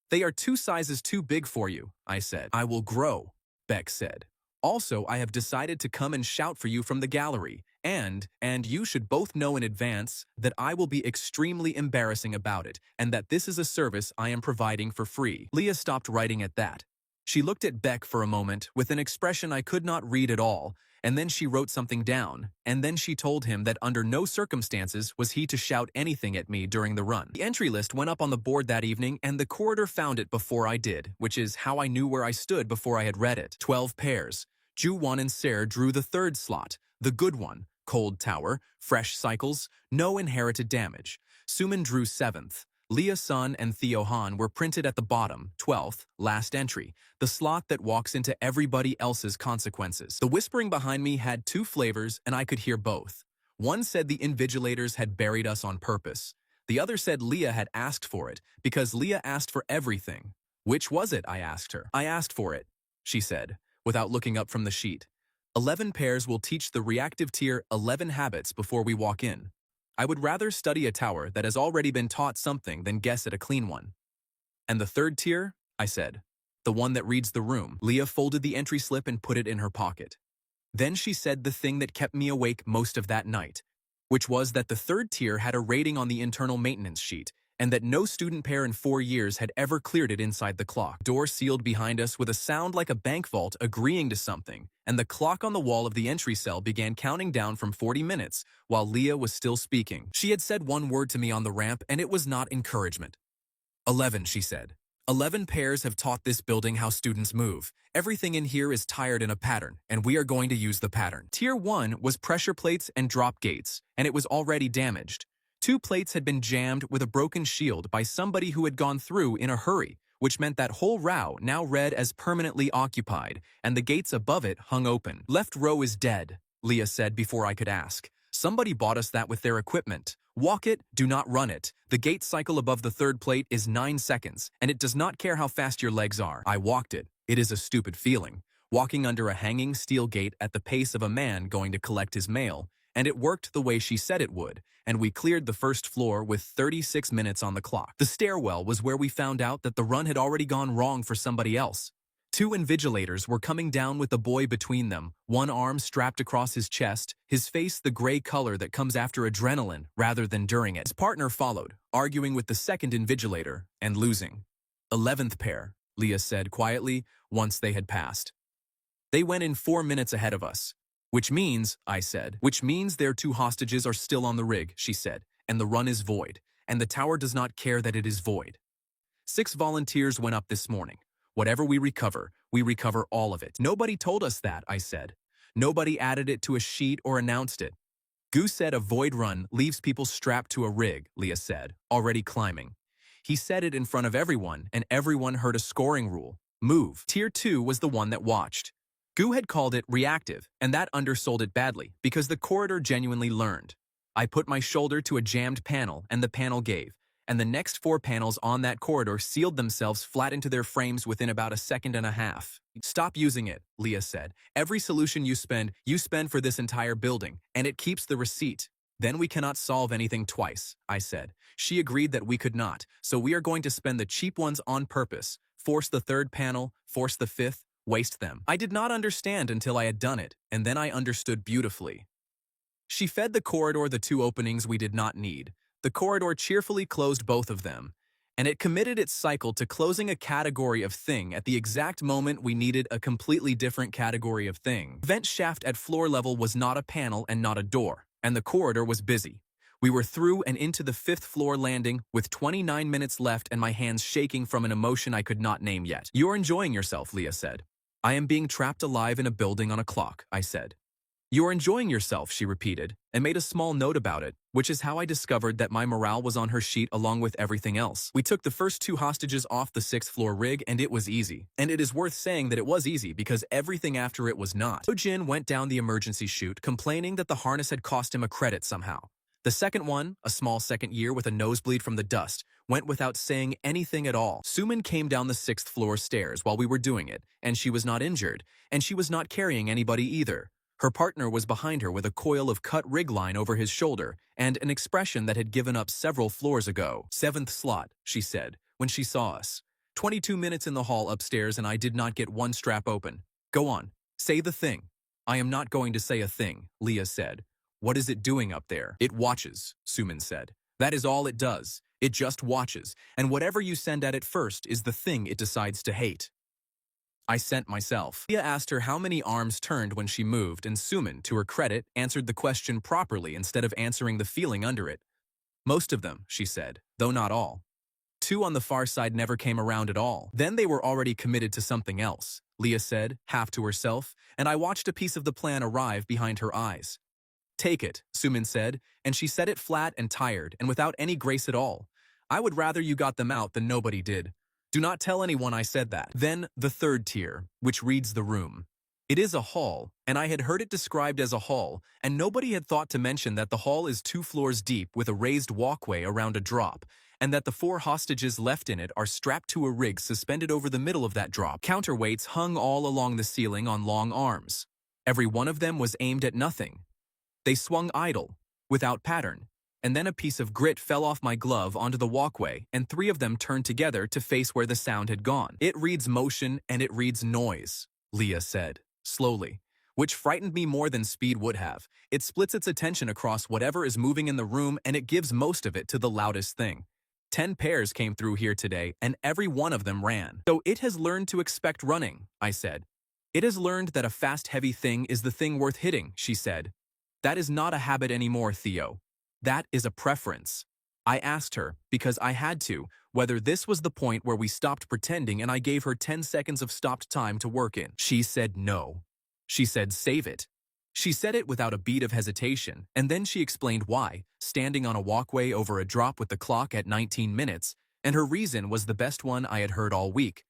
"They are 2 sizes too big for you," I said. "I will grow," Beck said. "Also, I have decided to come and shout for you from the gallery, and you should both know in advance that I will be extremely embarrassing about it, and that this is a service I am providing for free." Leah stopped writing at that. She looked at Beck for a moment with an expression I could not read at all, and then she wrote something down, and then she told him that under no circumstances was he to shout anything at me during the run. The entry list went up on the board that evening, and the corridor found it before I did, which is how I knew where I stood before I had read it. 12 pairs. Ju-won and Ser drew the 3rd slot, the good one, cold tower, fresh cycles, no inherited damage. Sumin drew 7th. Leah Sun and Theo Han were printed at the bottom, 12th, last entry, the slot that walks into everybody else's consequences. The whispering behind me had 2 flavors, and I could hear both. One said the invigilators had buried us on purpose. The other said Leah had asked for it, because Leah asked for everything. "Which was it?" I asked her. "I asked for it," she said, without looking up from the sheet. 11 pairs will teach the reactive tier 11 habits before we walk in. I would rather study a tower that has already been taught something than guess at a clean one." "And the 3rd tier?" I said. "The one that reads the room." Leah folded the entry slip and put it in her pocket. Then she said the thing that kept me awake most of that night, which was that the 3rd tier had a rating on the internal maintenance sheet, and that no student pair in 4 years had ever cleared it inside the clock. Door sealed behind us with a sound like a bank vault agreeing to something, and the clock on the wall of the entry cell began counting down from 40 minutes, while Leah was still speaking. She had said one word to me on the ramp, and it was not encouragement. 11, she said. 11 pairs have taught this building how students move. Everything in here is tired in a pattern, and we are going to use the pattern. Tier 1 was pressure plates and drop gates, and it was already damaged. 2 plates had been jammed with a broken shield by somebody who had gone through in a hurry, which meant that whole row now read as permanently occupied, and the gates above it hung open. "Left row is dead," Leah said before I could ask. "Somebody bought us that with their equipment. Walk it, do not run it. The gate cycle above the 3rd plate is 9 seconds, and it does not care how fast your legs are." I walked it. It is a stupid feeling, walking under a hanging steel gate at the pace of a man going to collect his mail, and it worked the way she said it would, and we cleared the 1st floor with 36 minutes on the clock. The stairwell was where we found out that the run had already gone wrong for somebody else. Two invigilators were coming down with the boy between them, one arm strapped across his chest, his face the gray color that comes after adrenaline rather than during it. His partner followed, arguing with the second invigilator and losing. 11th pair, Leah said quietly once they had passed. They went in 4 minutes ahead of us. Which means, I said, which means their 2 hostages are still on the rig, she said, and the run is void, and the tower does not care that it is void. 6 volunteers went up this morning. Whatever we recover all of it. Nobody told us that, I said. Nobody added it to a sheet or announced it. Gu said a void run leaves people strapped to a rig, Leah said, already climbing. He said it in front of everyone, and everyone heard a scoring rule. Move. Tier 2 was the one that watched. Gu had called it reactive, and that undersold it badly, because the corridor genuinely learned. I put my shoulder to a jammed panel, and the panel gave, and the next 4 panels on that corridor sealed themselves flat into their frames within about a second and a half. Stop using it, Leah said. Every solution you spend for this entire building, and it keeps the receipt. Then we cannot solve anything twice, I said. She agreed that we could not, so we are going to spend the cheap ones on purpose. Force the 3rd panel, force the 5th, waste them. I did not understand until I had done it, and then I understood beautifully. She fed the corridor the 2 openings we did not need. The corridor cheerfully closed both of them, and it committed its cycle to closing a category of thing at the exact moment we needed a completely different category of thing. The vent shaft at floor level was not a panel and not a door, and the corridor was busy. We were through and into the 5th floor landing with 29 minutes left and my hands shaking from an emotion I could not name yet. You're enjoying yourself, Leah said. I am being trapped alive in a building on a clock, I said. You're enjoying yourself, she repeated, and made a small note about it, which is how I discovered that my morale was on her sheet along with everything else. We took the first 2 hostages off the 6th floor rig and it was easy. And it is worth saying that it was easy because everything after it was not. Jin went down the emergency chute complaining that the harness had cost him a credit somehow. The second one, a small second year with a nosebleed from the dust, went without saying anything at all. Suman came down the 6th floor stairs while we were doing it, and she was not injured, and she was not carrying anybody either. Her partner was behind her with a coil of cut rig line over his shoulder and an expression that had given up several floors ago. 7th slot, she said, when she saw us. 22 minutes in the hall upstairs and I did not get one strap open. Go on, say the thing. I am not going to say a thing, Leah said. What is it doing up there? It watches, Suman said. That is all it does. It just watches, and whatever you send at it first is the thing it decides to hate. I sent myself. Leah asked her how many arms turned when she moved, and Suman, to her credit, answered the question properly instead of answering the feeling under it. Most of them, she said, though not all. 2 on the far side never came around at all. Then they were already committed to something else, Leah said, half to herself, and I watched a piece of the plan arrive behind her eyes. Take it, Suman said, and she said it flat and tired and without any grace at all. I would rather you got them out than nobody did. Do not tell anyone I said that. Then the 3rd tier, which reads the room. It is a hall, and I had heard it described as a hall, and nobody had thought to mention that the hall is 2 floors deep with a raised walkway around a drop, and that the 4 hostages left in it are strapped to a rig suspended over the middle of that drop. Counterweights hung all along the ceiling on long arms. Every one of them was aimed at nothing. They swung idle, without pattern. And then a piece of grit fell off my glove onto the walkway, and 3 of them turned together to face where the sound had gone. It reads motion and it reads noise, Leah said, slowly, which frightened me more than speed would have. It splits its attention across whatever is moving in the room and it gives most of it to the loudest thing. 10 pairs came through here today, and every one of them ran. So it has learned to expect running, I said. It has learned that a fast, heavy thing is the thing worth hitting, she said. That is not a habit anymore, Theo. That is a preference. I asked her, because I had to, whether this was the point where we stopped pretending and I gave her 10 seconds of stopped time to work in. She said no. She said save it. She said it without a beat of hesitation, and then she explained why, standing on a walkway over a drop with the clock at 19 minutes, and her reason was the best one I had heard all week.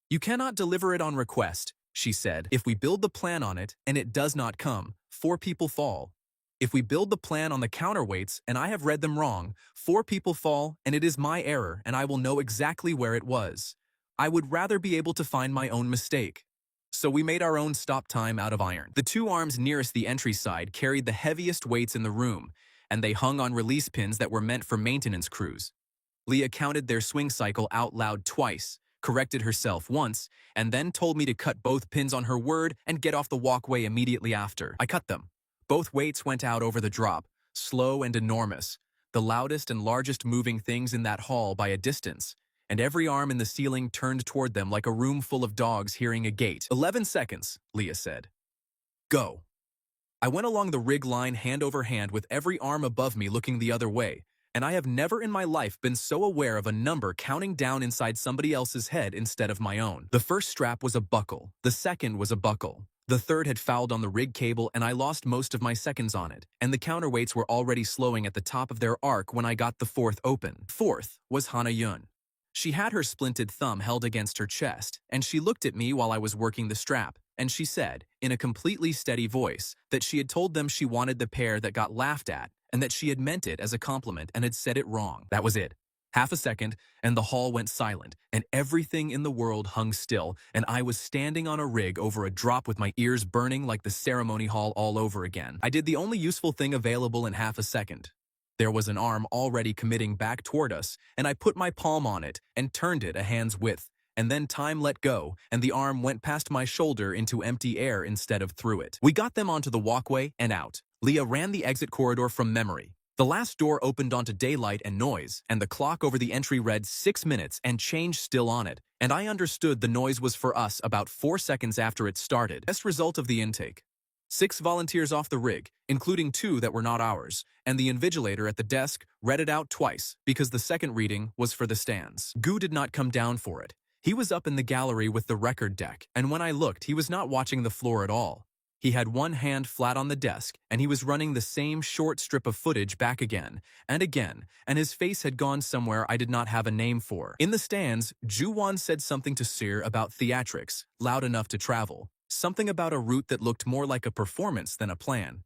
You cannot deliver it on request, she said. If we build the plan on it and it does not come, 4 people fall. If we build the plan on the counterweights and I have read them wrong, 4 people fall and it is my error and I will know exactly where it was. I would rather be able to find my own mistake. So we made our own stop time out of iron. The 2 arms nearest the entry side carried the heaviest weights in the room, and they hung on release pins that were meant for maintenance crews. Leah counted their swing cycle out loud twice, corrected herself once, and then told me to cut both pins on her word and get off the walkway immediately after. I cut them. Both weights went out over the drop, slow and enormous, the loudest and largest moving things in that hall by a distance, and every arm in the ceiling turned toward them like a room full of dogs hearing a gate. 11 seconds, Leah said. Go. I went along the rig line hand over hand with every arm above me looking the other way, and I have never in my life been so aware of a number counting down inside somebody else's head instead of my own. The first strap was a buckle, the second was a buckle. The third had fouled on the rig cable and I lost most of my seconds on it, and the counterweights were already slowing at the top of their arc when I got the fourth open. Fourth was Hana Yun. She had her splinted thumb held against her chest, and she looked at me while I was working the strap, and she said, in a completely steady voice, that she had told them she wanted the pair that got laughed at, and that she had meant it as a compliment and had said it wrong. That was it. Half a second, and the hall went silent, and everything in the world hung still, and I was standing on a rig over a drop with my ears burning like the ceremony hall all over again. I did the only useful thing available in half a second. There was an arm already committing back toward us, and I put my palm on it and turned it a hand's width, and then time let go, and the arm went past my shoulder into empty air instead of through it. We got them onto the walkway and out. Leah ran the exit corridor from memory. The last door opened onto daylight and noise, and the clock over the entry read 6 minutes and change still on it, and I understood the noise was for us about 4 seconds after it started. Best result of the intake. 6 volunteers off the rig, including 2 that were not ours, and the invigilator at the desk read it out twice because the second reading was for the stands. Gu did not come down for it. He was up in the gallery with the record deck, and when I looked, he was not watching the floor at all. He had one hand flat on the desk, and he was running the same short strip of footage back again, and his face had gone somewhere I did not have a name for. In the stands, Juwan said something to Sir about theatrics, loud enough to travel. Something about a route that looked more like a performance than a plan.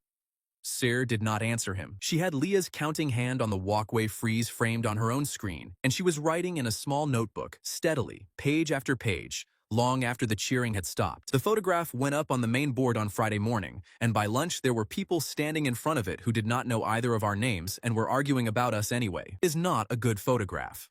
Sir did not answer him. She had Leah's counting hand on the walkway frieze framed on her own screen, and she was writing in a small notebook, steadily, page after page, long after the cheering had stopped. The photograph went up on the main board on Friday morning, and by lunch there were people standing in front of it who did not know either of our names and were arguing about us anyway. It is not a good photograph.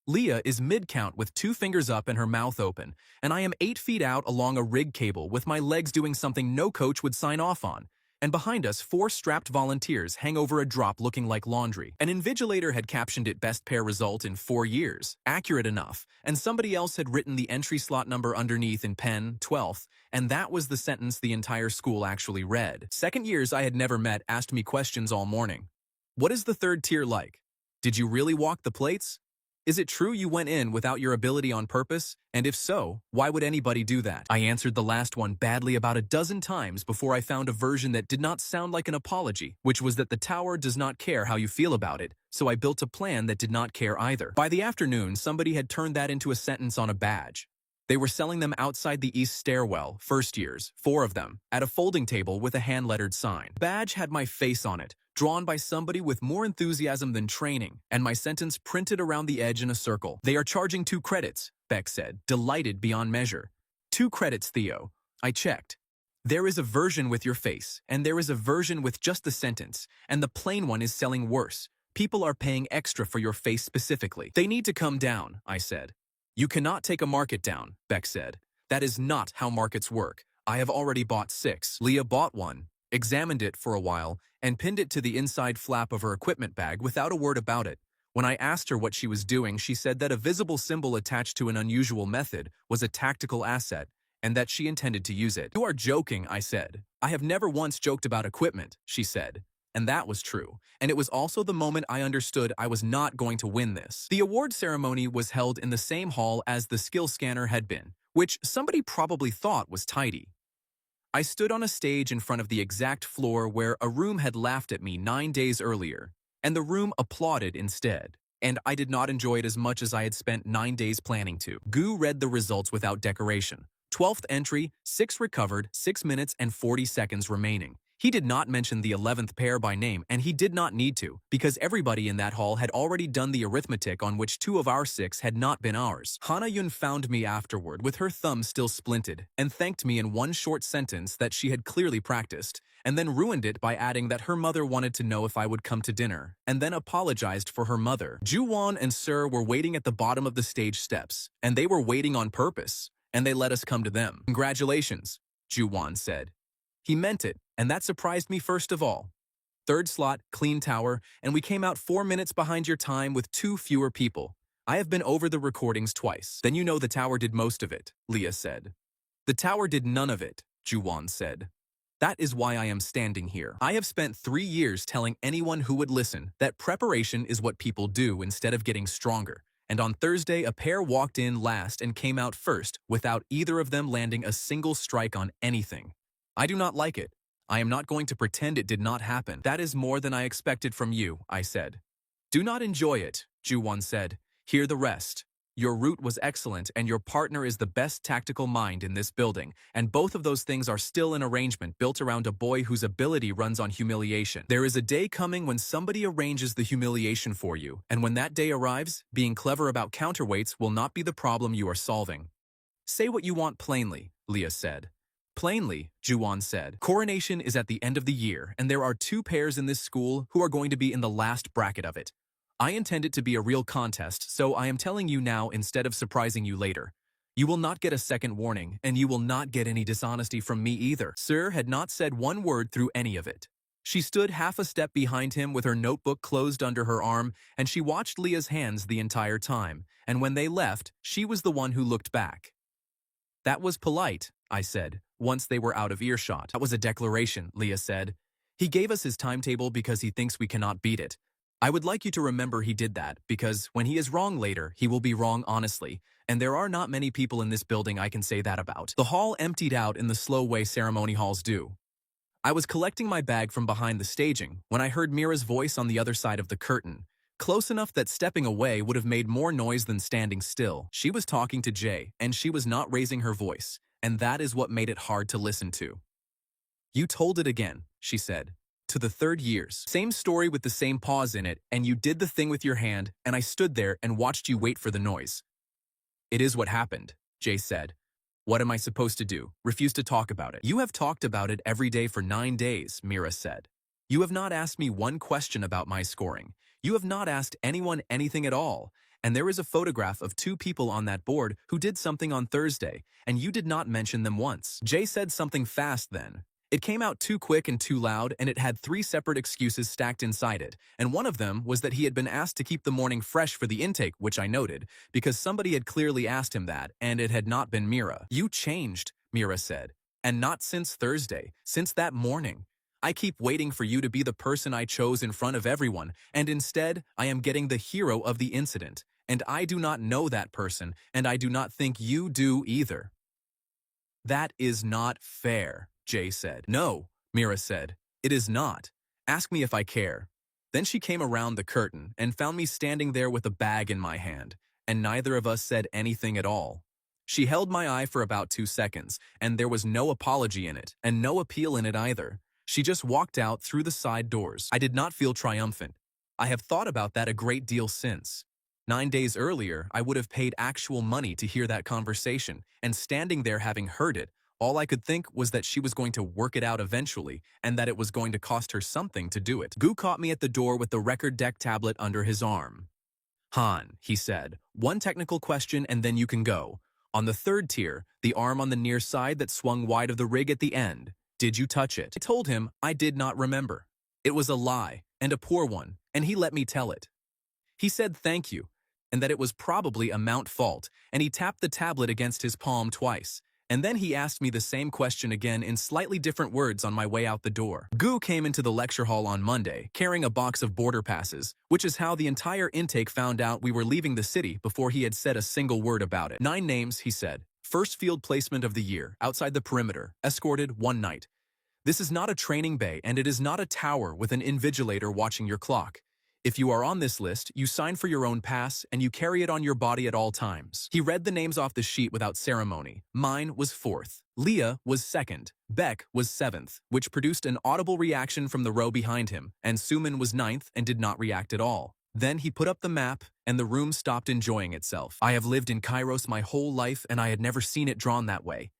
Leah is mid-count with 2 fingers up and her mouth open, and I am 8 feet out along a rig cable with my legs doing something no coach would sign off on, and behind us 4 strapped volunteers hang over a drop looking like laundry. An invigilator had captioned it best pair result in 4 years, accurate enough, and somebody else had written the entry slot number underneath in pen, 12th, and that was the sentence the entire school actually read. Second years I had never met asked me questions all morning. What is the third tier like? Did you really walk the plates? Is it true you went in without your ability on purpose? And if so, why would anybody do that? I answered the last one badly about a dozen times before I found a version that did not sound like an apology, which was that the tower does not care how you feel about it, so I built a plan that did not care either. By the afternoon, somebody had turned that into a sentence on a badge. They were selling them outside the east stairwell, first years, 4 of them, at a folding table with a hand-lettered sign. The badge had my face on it, drawn by somebody with more enthusiasm than training, and my sentence printed around the edge in a circle. They are charging 2 credits, Beck said, delighted beyond measure. 2 credits, Theo. I checked. There is a version with your face, and there is a version with just the sentence, and the plain one is selling worse. People are paying extra for your face specifically. They need to come down, I said. You cannot take a market down, Beck said. That is not how markets work. I have already bought 6. Leah bought one, examined it for a while, and pinned it to the inside flap of her equipment bag without a word about it. When I asked her what she was doing, she said that a visible symbol attached to an unusual method was a tactical asset, and that she intended to use it. You are joking, I said. I have never once joked about equipment, she said. And that was true, and it was also the moment I understood I was not going to win this. The award ceremony was held in the same hall as the skill scanner had been, which somebody probably thought was tidy. I stood on a stage in front of the exact floor where a room had laughed at me 9 days earlier, and the room applauded instead, and I did not enjoy it as much as I had spent 9 days planning to. Gu read the results without decoration. 12th entry, 6 recovered, 6 minutes and 40 seconds remaining. He did not mention the 11th pair by name, and he did not need to, because everybody in that hall had already done the arithmetic on which 2 of our 6 had not been ours. Hana Yun found me afterward with her thumb still splinted, and thanked me in one short sentence that she had clearly practiced, and then ruined it by adding that her mother wanted to know if I would come to dinner, and then apologized for her mother. Juwon and Sir were waiting at the bottom of the stage steps, and they were waiting on purpose, and they let us come to them. Congratulations, Juwon said. He meant it, and that surprised me first of all. Third slot, clean tower, and we came out 4 minutes behind your time with 2 fewer people. I have been over the recordings twice. Then you know the tower did most of it, Leah said. The tower did none of it, Juwon said. That is why I am standing here. I have spent 3 years telling anyone who would listen that preparation is what people do instead of getting stronger. And on Thursday, a pair walked in last and came out first without either of them landing a single strike on anything. I do not like it. I am not going to pretend it did not happen. That is more than I expected from you, I said. Do not enjoy it, Juwon said. Hear the rest. Your route was excellent and your partner is the best tactical mind in this building, and both of those things are still an arrangement built around a boy whose ability runs on humiliation. There is a day coming when somebody arranges the humiliation for you, and when that day arrives, being clever about counterweights will not be the problem you are solving. Say what you want plainly, Leah said. Plainly, Juwon said. Coronation is at the end of the year, and there are 2 pairs in this school who are going to be in the last bracket of it. I intend it to be a real contest, so I am telling you now instead of surprising you later. You will not get a second warning, and you will not get any dishonesty from me either. Sir had not said one word through any of it. She stood half a step behind him with her notebook closed under her arm, and she watched Leah's hands the entire time, and when they left, she was the one who looked back. That was polite, I said, once they were out of earshot. That was a declaration, Leah said. He gave us his timetable because he thinks we cannot beat it. I would like you to remember he did that, because when he is wrong later, he will be wrong honestly, and there are not many people in this building I can say that about. The hall emptied out in the slow way ceremony halls do. I was collecting my bag from behind the staging when I heard Mira's voice on the other side of the curtain, close enough that stepping away would have made more noise than standing still. She was talking to Jay, and she was not raising her voice, and that is what made it hard to listen to. You told it again, she said. To the 3rd years. Same story with the same pause in it, and you did the thing with your hand, and I stood there and watched you wait for the noise. It is what happened, Jay said. What am I supposed to do? Refuse to talk about it. You have talked about it every day for 9 days, Mira said. You have not asked me one question about my scoring. You have not asked anyone anything at all. And there is a photograph of 2 people on that board who did something on Thursday, and you did not mention them once. Jay said something fast then. It came out too quick and too loud, and it had 3 separate excuses stacked inside it, and one of them was that he had been asked to keep the morning fresh for the intake, which I noted, because somebody had clearly asked him that, and it had not been Mira. You changed, Mira said, and not since Thursday, since that morning. I keep waiting for you to be the person I chose in front of everyone, and instead, I am getting the hero of the incident, and I do not know that person, and I do not think you do either. That is not fair, Jay said. No, Mira said. It is not. Ask me if I care. Then she came around the curtain and found me standing there with a bag in my hand, and neither of us said anything at all. She held my eye for about 2 seconds, and there was no apology in it, and no appeal in it either. She just walked out through the side doors. I did not feel triumphant. I have thought about that a great deal since. 9 days earlier, I would have paid actual money to hear that conversation, and standing there having heard it, all I could think was that she was going to work it out eventually, and that it was going to cost her something to do it. Gu caught me at the door with the record deck tablet under his arm. Han, he said, 1 technical question and then you can go. On the 3rd tier, the arm on the near side that swung wide of the rig at the end. Did you touch it? I told him I did not remember. It was a lie, and a poor one, and he let me tell it. He said thank you, and that it was probably a mount fault, and he tapped the tablet against his palm twice. And then he asked me the same question again in slightly different words on my way out the door. Gu came into the lecture hall on Monday, carrying a box of border passes, which is how the entire intake found out we were leaving the city before he had said a single word about it. 9 names, he said. First field placement of the year, outside the perimeter, escorted 1 night. This is not a training bay, and it is not a tower with an invigilator watching your clock. If you are on this list, you sign for your own pass, and you carry it on your body at all times. He read the names off the sheet without ceremony. Mine was 4th. Leah was 2nd. Beck was 7th, which produced an audible reaction from the row behind him, and Suman was 9th and did not react at all. Then he put up the map, and the room stopped enjoying itself. I have lived in Kairos my whole life, and I had never seen it drawn that way.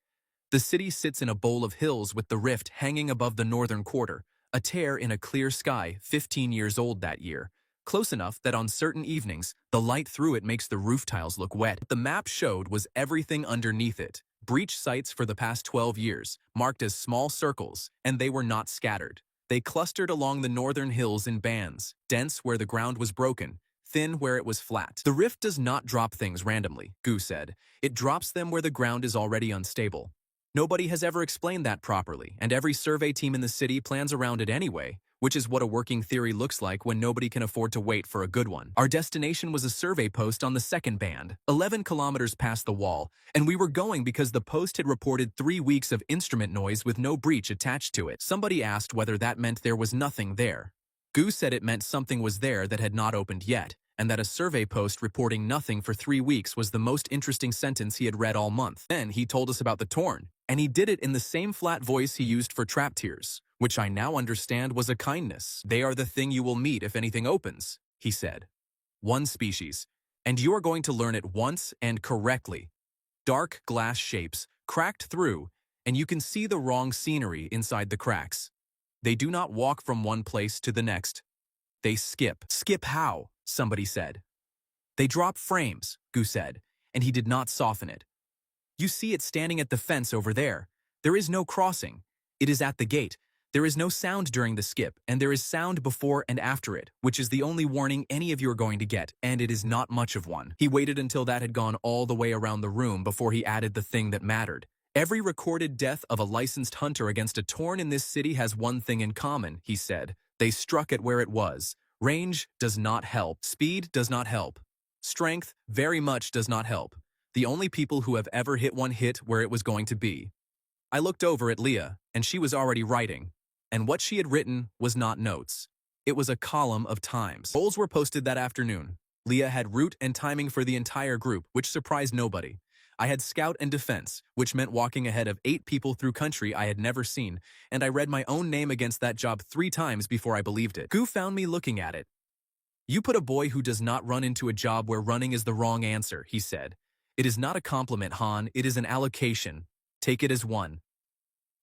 The city sits in a bowl of hills with the rift hanging above the northern quarter, a tear in a clear sky 15 years old that year, close enough that on certain evenings, the light through it makes the roof tiles look wet. What the map showed was everything underneath it, breach sites for the past 12 years, marked as small circles, and they were not scattered. They clustered along the northern hills in bands, dense where the ground was broken, thin where it was flat. The rift does not drop things randomly, Gu said. It drops them where the ground is already unstable. Nobody has ever explained that properly, and every survey team in the city plans around it anyway, which is what a working theory looks like when nobody can afford to wait for a good one. Our destination was a survey post on the second band, 11 kilometers past the wall, and we were going because the post had reported 3 weeks of instrument noise with no breach attached to it. Somebody asked whether that meant there was nothing there. Gu said it meant something was there that had not opened yet, and that a survey post reporting nothing for 3 weeks was the most interesting sentence he had read all month. Then he told us about the Torn, and he did it in the same flat voice he used for trap tears, which I now understand was a kindness. They are the thing you will meet if anything opens, he said. One species, and you are going to learn it once and correctly. Dark glass shapes, cracked through, and you can see the wrong scenery inside the cracks. They do not walk from one place to the next. They skip. Skip how? Somebody said. They drop frames, Gu said, and he did not soften it. You see it standing at the fence over there. There is no crossing. It is at the gate. There is no sound during the skip, and there is sound before and after it, which is the only warning any of you are going to get, and it is not much of one. He waited until that had gone all the way around the room before he added the thing that mattered. Every recorded death of a licensed hunter against a Torn in this city has one thing in common, he said. They struck it where it was. Range does not help. Speed does not help. Strength very much does not help. The only people who have ever hit one hit where it was going to be. I looked over at Leah, and she was already writing. And what she had written was not notes. It was a column of times. Goals were posted that afternoon. Leah had route and timing for the entire group, which surprised nobody. I had scout and defense, which meant walking ahead of 8 people through country I had never seen, and I read my own name against that job 3 times before I believed it. Gu found me looking at it. You put a boy who does not run into a job where running is the wrong answer, he said. It is not a compliment, Han, it is an allocation. Take it as one.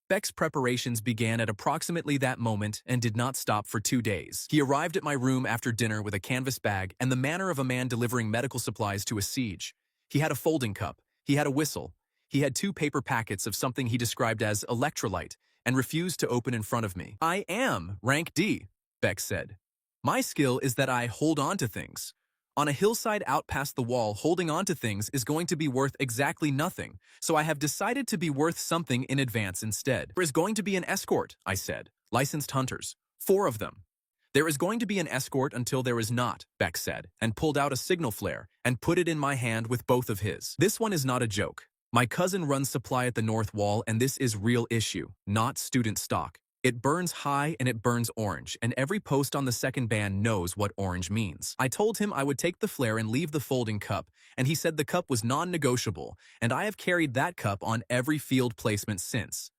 Beck's preparations began at approximately that moment and did not stop for 2 days. He arrived at my room after dinner with a canvas bag and the manner of a man delivering medical supplies to a siege. He had a folding cup. He had a whistle. He had 2 paper packets of something he described as electrolyte and refused to open in front of me. I am rank D, Beck said. My skill is that I hold on to things. On a hillside out past the wall, holding on to things is going to be worth exactly nothing, so I have decided to be worth something in advance instead. There is going to be an escort, I said. Licensed hunters. 4 of them. There is going to be an escort until there is not, Beck said, and pulled out a signal flare and put it in my hand with both of his. This one is not a joke. My cousin runs supply at the North Wall, and this is real issue, not student stock. It burns high and it burns orange, and every post on the second band knows what orange means. I told him I would take the flare and leave the folding cup, and he said the cup was non-negotiable, and I have carried that cup on every field placement since.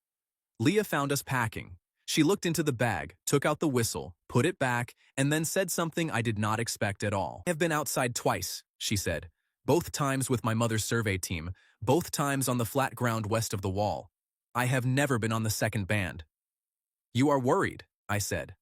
Leah found us packing. She looked into the bag, took out the whistle, put it back, and then said something I did not expect at all. I have been outside twice, she said. Both times with my mother's survey team, both times on the flat ground west of the wall. I have never been on the second band. You are worried, I said.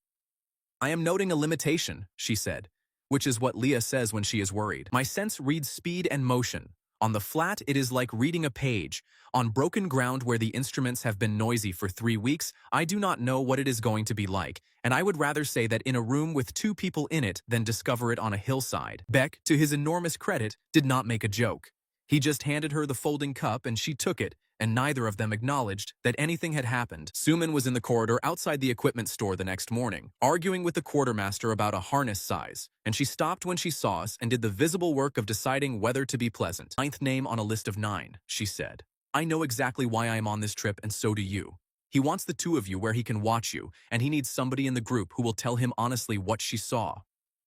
I am noting a limitation, she said, which is what Leah says when she is worried. My sense reads speed and motion. On the flat, it is like reading a page. On broken ground where the instruments have been noisy for 3 weeks, I do not know what it is going to be like, and I would rather say that in a room with 2 people in it than discover it on a hillside. Beck, to his enormous credit, did not make a joke. He just handed her the folding cup and she took it, and neither of them acknowledged that anything had happened. Suman was in the corridor outside the equipment store the next morning, arguing with the quartermaster about a harness size, and she stopped when she saw us and did the visible work of deciding whether to be pleasant. 9th name on a list of 9, she said. I know exactly why I am on this trip, and so do you. He wants the 2 of you where he can watch you, and he needs somebody in the group who will tell him honestly what she saw.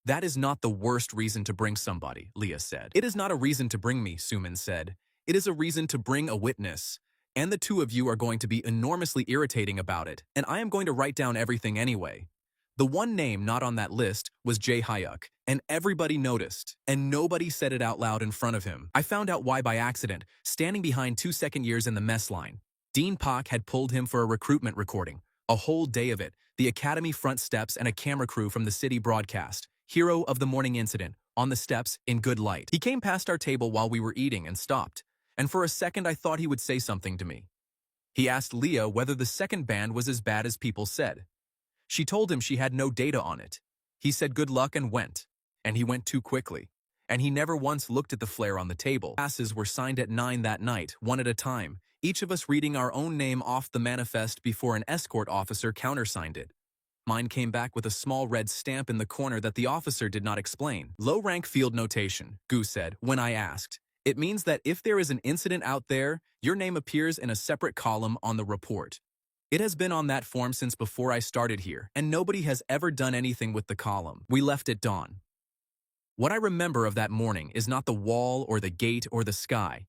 That is not the worst reason to bring somebody, Leah said. It is not a reason to bring me, Suman said. It is a reason to bring a witness. And the 2 of you are going to be enormously irritating about it, and I am going to write down everything anyway. The one name not on that list was Jay Hayuk, and everybody noticed, and nobody said it out loud in front of him. I found out why by accident, standing behind 2 second years in the mess line. Dean Pak had pulled him for a recruitment recording. A whole day of it, the academy front steps and a camera crew from the city broadcast. Hero of the morning incident, on the steps, in good light. He came past our table while we were eating and stopped, and for a second I thought he would say something to me. He asked Leah whether the second band was as bad as people said. She told him she had no data on it. He said good luck and went. And he went too quickly. And he never once looked at the flare on the table. Passes were signed at 9 that night, one at a time, each of us reading our own name off the manifest before an escort officer countersigned it. Mine came back with a small red stamp in the corner that the officer did not explain. Low-rank field notation, Gu said, when I asked. It means that if there is an incident out there, your name appears in a separate column on the report. It has been on that form since before I started here, and nobody has ever done anything with the column. We left at dawn. What I remember of that morning is not the wall or the gate or the sky.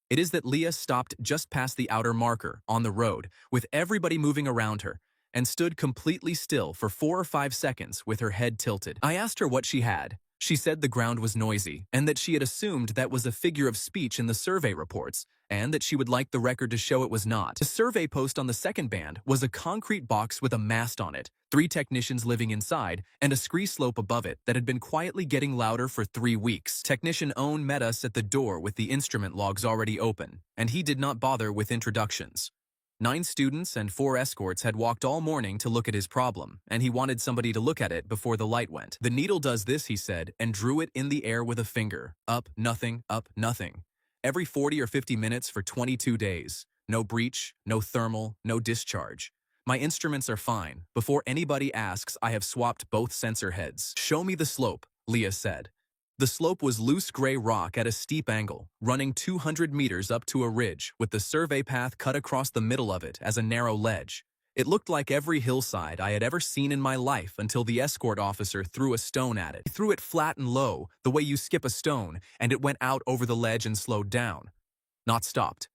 It is that Leah stopped just past the outer marker, on the road, with everybody moving around her, and stood completely still for 4 or 5 seconds with her head tilted. I asked her what she had. She said the ground was noisy, and that she had assumed that was a figure of speech in the survey reports, and that she would like the record to show it was not. The survey post on the second band was a concrete box with a mast on it, 3 technicians living inside, and a scree slope above it that had been quietly getting louder for 3 weeks. Technician Owen met us at the door with the instrument logs already open, and he did not bother with introductions. 9 students and 4 escorts had walked all morning to look at his problem, and he wanted somebody to look at it before the light went. The needle does this, he said, and drew it in the air with a finger. Up, nothing, every 40 or 50 minutes for 22 days. No breach, no thermal, no discharge. My instruments are fine. Before anybody asks, I have swapped both sensor heads. Show me the slope, Leah said. The slope was loose gray rock at a steep angle, running 200 meters up to a ridge, with the survey path cut across the middle of it as a narrow ledge. It looked like every hillside I had ever seen in my life until the escort officer threw a stone at it. He threw it flat and low, the way you skip a stone, and it went out over the ledge and slowed down. Not stopped.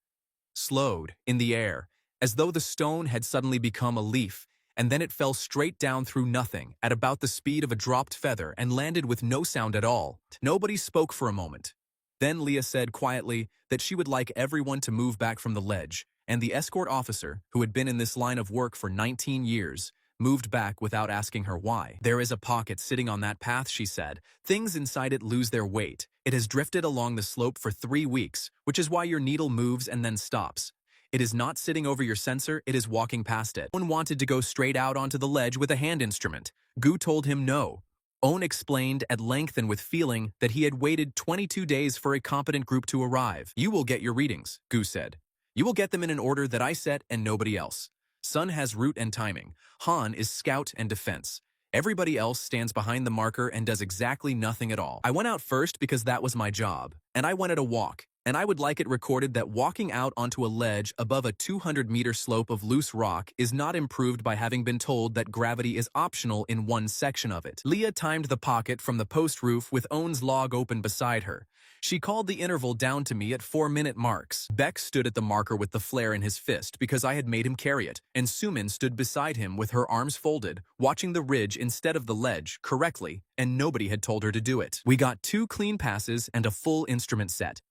Slowed, in the air, as though the stone had suddenly become a leaf, and then it fell straight down through nothing, at about the speed of a dropped feather, and landed with no sound at all. Nobody spoke for a moment. Then Leah said quietly that she would like everyone to move back from the ledge, and the escort officer, who had been in this line of work for 19 years, moved back without asking her why. There is a pocket sitting on that path, she said. Things inside it lose their weight. It has drifted along the slope for 3 weeks, which is why your needle moves and then stops. It is not sitting over your sensor, it is walking past it. Owen wanted to go straight out onto the ledge with a hand instrument. Gu told him no. Owen explained at length and with feeling that he had waited 22 days for a competent group to arrive. You will get your readings, Gu said. You will get them in an order that I set and nobody else. Sun has route and timing. Han is scout and defense. Everybody else stands behind the marker and does exactly nothing at all. I went out first because that was my job, and I went at a walk. And I would like it recorded that walking out onto a ledge above a 200-meter slope of loose rock is not improved by having been told that gravity is optional in one section of it. Leah timed the pocket from the post roof with Owen's log open beside her. She called the interval down to me at 4-minute marks. Beck stood at the marker with the flare in his fist because I had made him carry it, and Sumin stood beside him with her arms folded, watching the ridge instead of the ledge, correctly, and nobody had told her to do it. We got 2 clean passes and a full instrument set.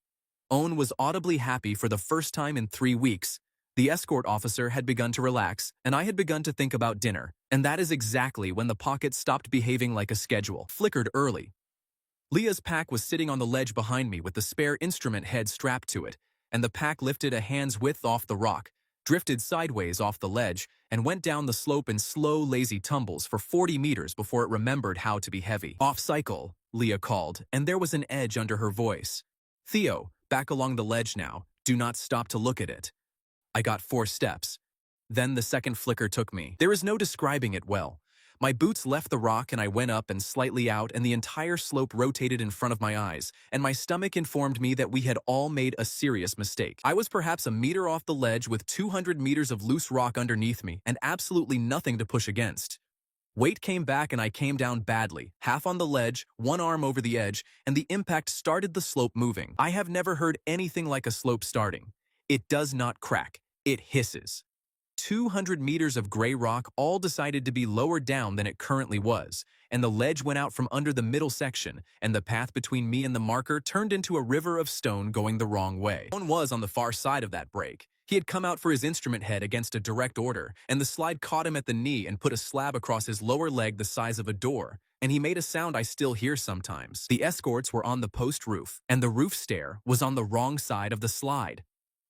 Owen was audibly happy for the first time in 3 weeks. The escort officer had begun to relax, and I had begun to think about dinner, and that is exactly when the pocket stopped behaving like a schedule. Flickered early. Leah's pack was sitting on the ledge behind me with the spare instrument head strapped to it, and the pack lifted a hand's width off the rock, drifted sideways off the ledge, and went down the slope in slow, lazy tumbles for 40 meters before it remembered how to be heavy. Off cycle, Leah called, and there was an edge under her voice. Theo, back along the ledge now. Do not stop to look at it. I got 4 steps. Then the second flicker took me. There is no describing it well. My boots left the rock and I went up and slightly out, and the entire slope rotated in front of my eyes, and my stomach informed me that we had all made a serious mistake. I was perhaps a meter off the ledge with 200 meters of loose rock underneath me and absolutely nothing to push against. Weight came back and I came down badly, half on the ledge, one arm over the edge, and the impact started the slope moving. I have never heard anything like a slope starting. It does not crack. It hisses. 200 meters of gray rock all decided to be lower down than it currently was, and the ledge went out from under the middle section, and the path between me and the marker turned into a river of stone going the wrong way. One was on the far side of that break. He had come out for his instrument head against a direct order, and the slide caught him at the knee and put a slab across his lower leg the size of a door, and he made a sound I still hear sometimes. The escorts were on the post roof, and the roof stair was on the wrong side of the slide.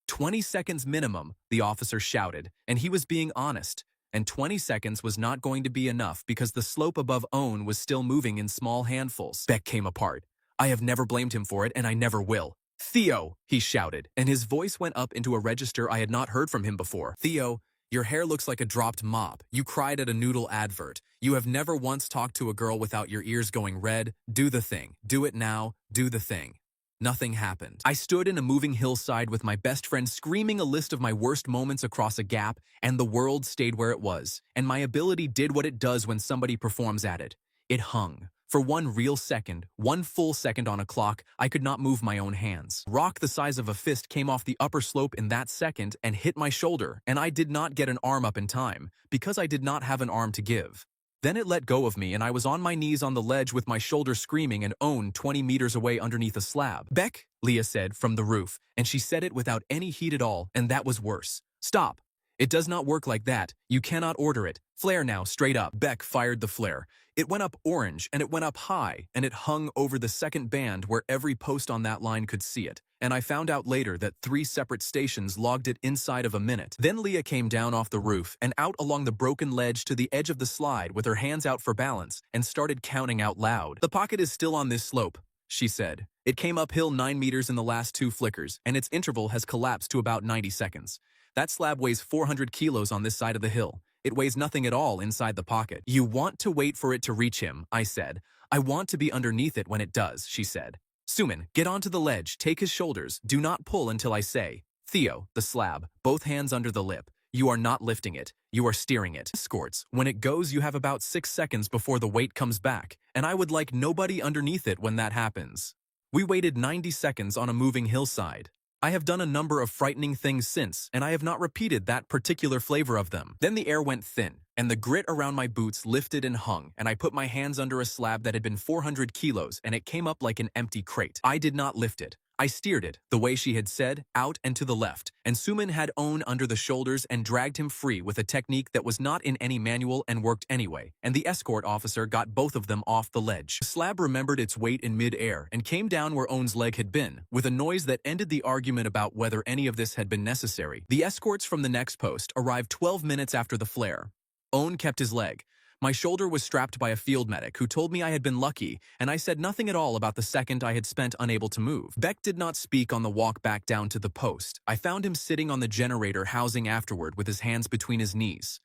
20 seconds minimum, the officer shouted, and he was being honest. And 20 seconds was not going to be enough because the slope above Owen was still moving in small handfuls. Beck came apart. I have never blamed him for it, and I never will. Theo, he shouted, and his voice went up into a register I had not heard from him before. Theo, your hair looks like a dropped mop. You cried at a noodle advert. You have never once talked to a girl without your ears going red. Do the thing. Do it now. Do the thing. Nothing happened. I stood in a moving hillside with my best friend screaming a list of my worst moments across a gap, and the world stayed where it was, and my ability did what it does when somebody performs at it. It hung. For one real second, one full second on a clock, I could not move my own hands. Rock the size of a fist came off the upper slope in that second and hit my shoulder, and I did not get an arm up in time, because I did not have an arm to give. Then it let go of me, and I was on my knees on the ledge with my shoulder screaming and Owen 20 meters away underneath a slab. Beck, Leah said from the roof, and she said it without any heat at all, and that was worse. Stop. It does not work like that. You cannot order it. Flare now, straight up. Beck fired the flare. It went up orange, and it went up high, and it hung over the second band where every post on that line could see it. And I found out later that 3 separate stations logged it inside of a minute. Then Leah came down off the roof and out along the broken ledge to the edge of the slide with her hands out for balance and started counting out loud. The pocket is still on this slope, she said. It came uphill 9 meters in the last 2 flickers, and its interval has collapsed to about 90 seconds. That slab weighs 400 kilos on this side of the hill. It weighs nothing at all inside the pocket. You want to wait for it to reach him, I said. I want to be underneath it when it does, she said. Suman, get onto the ledge, take his shoulders, do not pull until I say. Theo, the slab, both hands under the lip. You are not lifting it, you are steering it. Escorts, when it goes you have about 6 seconds before the weight comes back, and I would like nobody underneath it when that happens. We waited 90 seconds on a moving hillside. I have done a number of frightening things since, and I have not repeated that particular flavor of them. Then the air went thin, and the grit around my boots lifted and hung, and I put my hands under a slab that had been 400 kilos, and it came up like an empty crate. I did not lift it. I steered it, the way she had said, out and to the left, and Suman had Owen under the shoulders and dragged him free with a technique that was not in any manual and worked anyway, and the escort officer got both of them off the ledge. The slab remembered its weight in mid-air and came down where Owen's leg had been, with a noise that ended the argument about whether any of this had been necessary. The escorts from the next post arrived 12 minutes after the flare. Owen kept his leg. My shoulder was strapped by a field medic who told me I had been lucky, and I said nothing at all about the second I had spent unable to move. Beck did not speak on the walk back down to the post. I found him sitting on the generator housing afterward with his hands between his knees.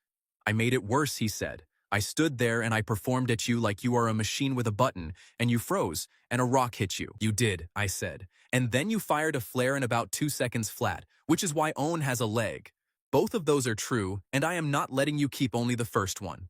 I made it worse, he said. I stood there and I performed at you like you are a machine with a button, and you froze, and a rock hit you. You did, I said. And then you fired a flare in about 2 seconds flat, which is why Owen has a leg. Both of those are true, and I am not letting you keep only the first one.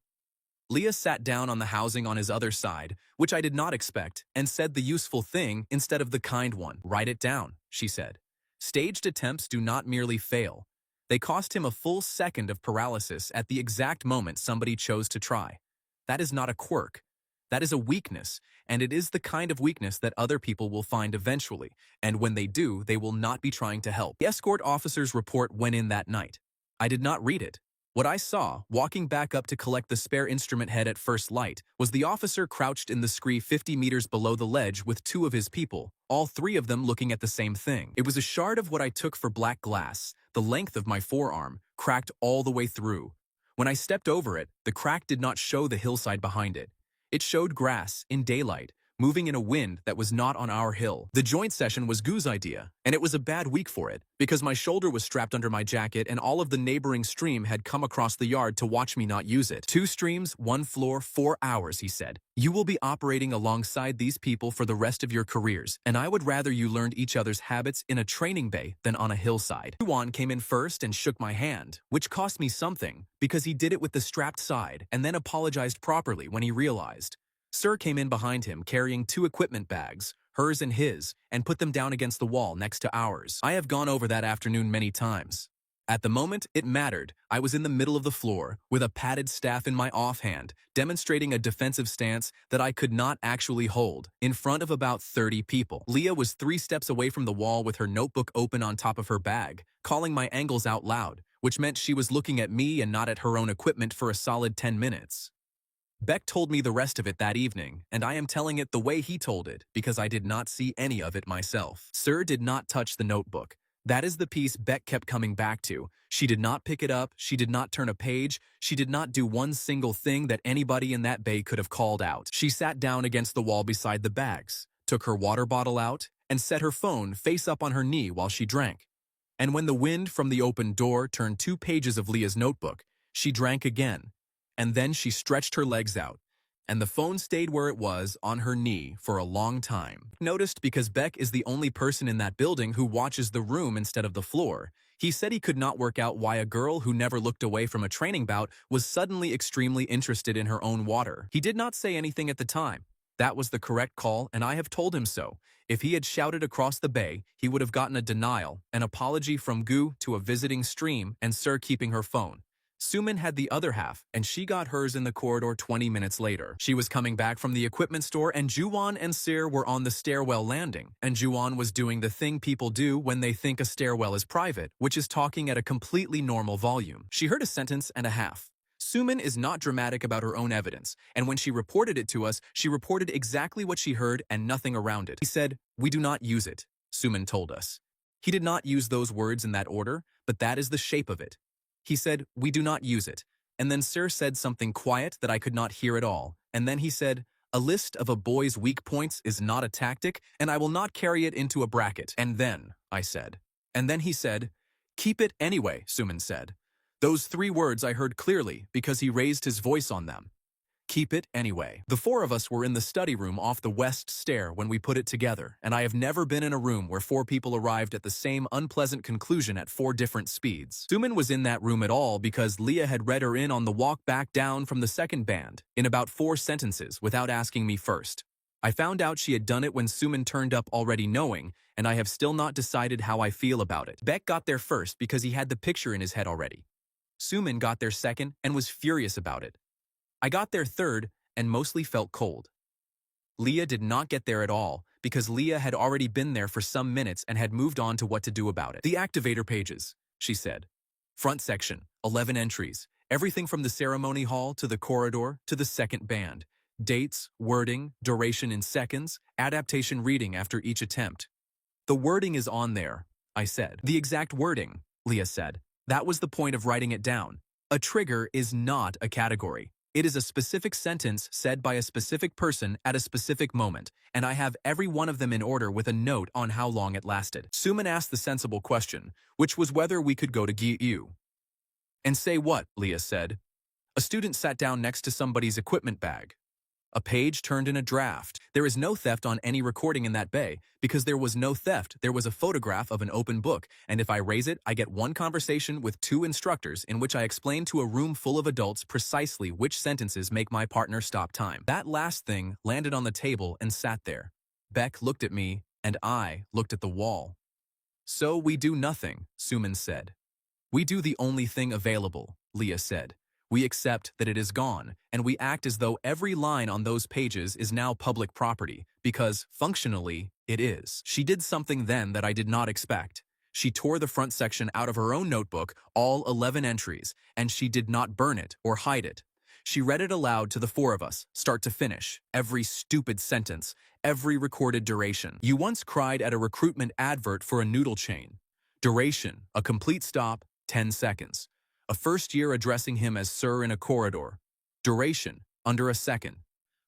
Leah sat down on the housing on his other side, which I did not expect, and said the useful thing instead of the kind one. Write it down, she said. Staged attempts do not merely fail. They cost him a full second of paralysis at the exact moment somebody chose to try. That is not a quirk. That is a weakness, and it is the kind of weakness that other people will find eventually, and when they do, they will not be trying to help. The escort officer's report went in that night. I did not read it. What I saw, walking back up to collect the spare instrument head at first light, was the officer crouched in the scree 50 meters below the ledge with 2 of his people, all 3 of them looking at the same thing. It was a shard of what I took for black glass, the length of my forearm, cracked all the way through. When I stepped over it, the crack did not show the hillside behind it. It showed grass, in daylight, moving in a wind that was not on our hill. The joint session was Goo's idea, and it was a bad week for it, because my shoulder was strapped under my jacket and all of the neighboring stream had come across the yard to watch me not use it. 2 streams, 1 floor, 4 hours, he said. You will be operating alongside these people for the rest of your careers, and I would rather you learned each other's habits in a training bay than on a hillside. Yuan came in first and shook my hand, which cost me something, because he did it with the strapped side and then apologized properly when he realized. Sir came in behind him carrying 2 equipment bags, hers and his, and put them down against the wall next to ours. I have gone over that afternoon many times. At the moment, it mattered. I was in the middle of the floor, with a padded staff in my offhand, demonstrating a defensive stance that I could not actually hold, in front of about 30 people. Leah was 3 steps away from the wall with her notebook open on top of her bag, calling my angles out loud, which meant she was looking at me and not at her own equipment for a solid 10 minutes. Beck told me the rest of it that evening, and I am telling it the way he told it, because I did not see any of it myself. Sir did not touch the notebook. That is the piece Beck kept coming back to. She did not pick it up, she did not turn a page, she did not do one single thing that anybody in that bay could have called out. She sat down against the wall beside the bags, took her water bottle out, and set her phone face up on her knee while she drank. And when the wind from the open door turned 2 pages of Leah's notebook, she drank again. And then she stretched her legs out, and the phone stayed where it was on her knee for a long time. Noticed because Beck is the only person in that building who watches the room instead of the floor. He said he could not work out why a girl who never looked away from a training bout was suddenly extremely interested in her own water. He did not say anything at the time. That was the correct call, and I have told him so. If he had shouted across the bay, he would have gotten a denial, an apology from Gu to a visiting stream, and Sir keeping her phone. Sumin had the other half, and she got hers in the corridor 20 minutes later. She was coming back from the equipment store, and Juwon and Sir were on the stairwell landing, and Juwon was doing the thing people do when they think a stairwell is private, which is talking at a completely normal volume. She heard a sentence and a half. Sumin is not dramatic about her own evidence, and when she reported it to us, she reported exactly what she heard and nothing around it. He said, "We do not use it," Sumin told us. He did not use those words in that order, but that is the shape of it. He said, "We do not use it," and then Sir said something quiet that I could not hear at all, and then he said, "A list of a boy's weak points is not a tactic, and I will not carry it into a bracket." And then, I said. And then he said, "Keep it anyway," Sumin said. Those 3 words I heard clearly because he raised his voice on them. Keep it anyway. The 4 of us were in the study room off the west stair when we put it together, and I have never been in a room where 4 people arrived at the same unpleasant conclusion at 4 different speeds. Sumin was in that room at all because Leah had read her in on the walk back down from the second band, in about 4 sentences, without asking me first. I found out she had done it when Sumin turned up already knowing, and I have still not decided how I feel about it. Beck got there first because he had the picture in his head already. Sumin got there second and was furious about it. I got there third and mostly felt cold. Leah did not get there at all because Leah had already been there for some minutes and had moved on to what to do about it. The activator pages, she said. Front section, 11 entries, everything from the ceremony hall to the corridor to the second band. Dates, wording, duration in seconds, adaptation reading after each attempt. The wording is on there, I said. The exact wording, Leah said. That was the point of writing it down. A trigger is not a category. It is a specific sentence said by a specific person at a specific moment, and I have every one of them in order with a note on how long it lasted. Sumin asked the sensible question, which was whether we could go to GU. And say what, Leah said. A student sat down next to somebody's equipment bag. A page turned in a draft. There is no theft on any recording in that bay. Because there was no theft, there was a photograph of an open book, and if I raise it, I get 1 conversation with 2 instructors in which I explain to a room full of adults precisely which sentences make my partner stop time. That last thing landed on the table and sat there. Beck looked at me, and I looked at the wall. So we do nothing, Sumin said. We do the only thing available, Leah said. We accept that it is gone, and we act as though every line on those pages is now public property, because, functionally, it is. She did something then that I did not expect. She tore the front section out of her own notebook, all 11 entries, and she did not burn it or hide it. She read it aloud to the 4 of us, start to finish, every stupid sentence, every recorded duration. You once cried at a recruitment advert for a noodle chain. Duration, a complete stop, 10 seconds. A first year addressing him as Sir in a corridor. Duration, under a second.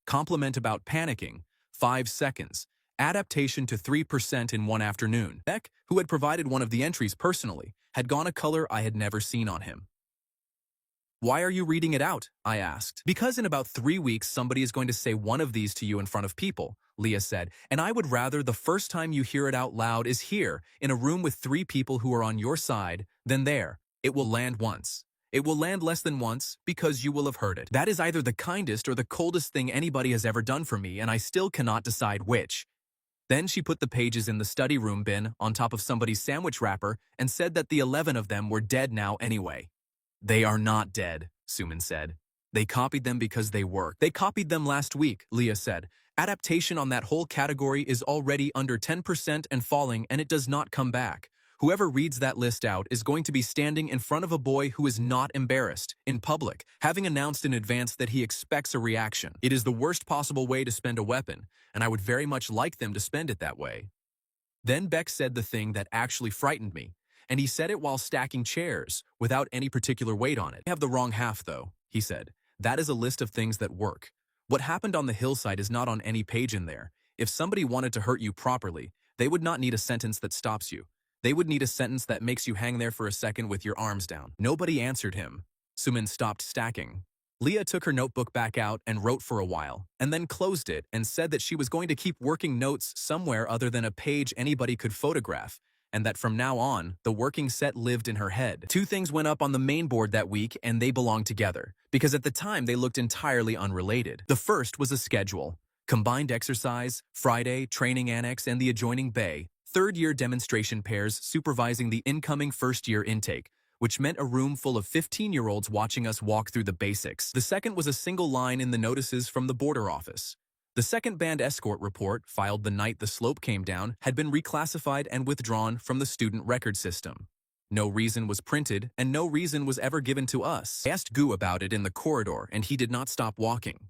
Compliment about panicking, 5 seconds. Adaptation to 3% in 1 afternoon. Beck, who had provided one of the entries personally, had gone a color I had never seen on him. Why are you reading it out? I asked. Because in about 3 weeks somebody is going to say one of these to you in front of people, Leah said, and I would rather the first time you hear it out loud is here, in a room with 3 people who are on your side, than there. It will land once. It will land less than once because you will have heard it. That is either the kindest or the coldest thing anybody has ever done for me, and I still cannot decide which. Then she put the pages in the study room bin on top of somebody's sandwich wrapper and said that the 11 of them were dead now anyway. They are not dead, Suman said. They copied them because they work. They copied them last week, Leah said. Adaptation on that whole category is already under 10% and falling, and it does not come back. Whoever reads that list out is going to be standing in front of a boy who is not embarrassed, in public, having announced in advance that he expects a reaction. It is the worst possible way to spend a weapon, and I would very much like them to spend it that way. Then Beck said the thing that actually frightened me, and he said it while stacking chairs, without any particular weight on it. "You have the wrong half, though," he said. "That is a list of things that work. What happened on the hillside is not on any page in there. If somebody wanted to hurt you properly, they would not need a sentence that stops you. They would need a sentence that makes you hang there for a second with your arms down." Nobody answered him. Suman stopped stacking. Leah took her notebook back out and wrote for a while, and then closed it and said that she was going to keep working notes somewhere other than a page anybody could photograph, and that from now on, the working set lived in her head. Two things went up on the main board that week, and they belonged together, because at the time they looked entirely unrelated. The first was a schedule. Combined exercise, Friday, training annex, and the adjoining bay. Third-year demonstration pairs supervising the incoming first-year intake, which meant a room full of 15-year-olds watching us walk through the basics. The second was a single line in the notices from the border office. The second band escort report, filed the night the slope came down, had been reclassified and withdrawn from the student record system. No reason was printed, and no reason was ever given to us. I asked Gu about it in the corridor, and he did not stop walking.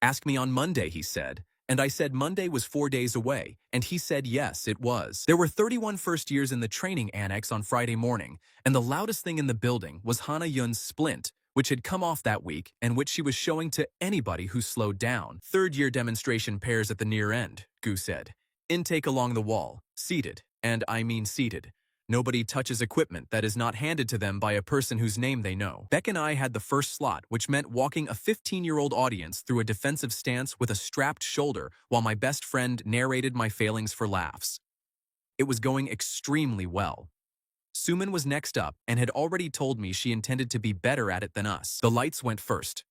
"Ask me on Monday," he said. And I said Monday was 4 days away, and he said yes, it was. There were 31 first years in the training annex on Friday morning, and the loudest thing in the building was Hana Yun's splint, which had come off that week and which she was showing to anybody who slowed down. "Third-year demonstration pairs at the near end," Gu said. "Intake along the wall, seated, and I mean seated. Nobody touches equipment that is not handed to them by a person whose name they know." Beck and I had the first slot, which meant walking a 15-year-old audience through a defensive stance with a strapped shoulder while my best friend narrated my failings for laughs. It was going extremely well. Suman was next up and had already told me she intended to be better at it than us. The lights went first.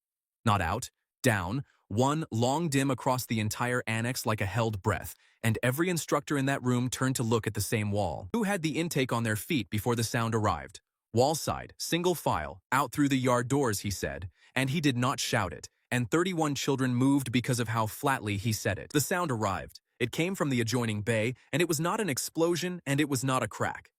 Not out, down, one long dim across the entire annex like a held breath, and every instructor in that room turned to look at the same wall. Who had the intake on their feet before the sound arrived? "Wall side, single file, out through the yard doors," he said, and he did not shout it, and 31 children moved because of how flatly he said it. The sound arrived. It came from the adjoining bay, and it was not an explosion, and it was not a crack.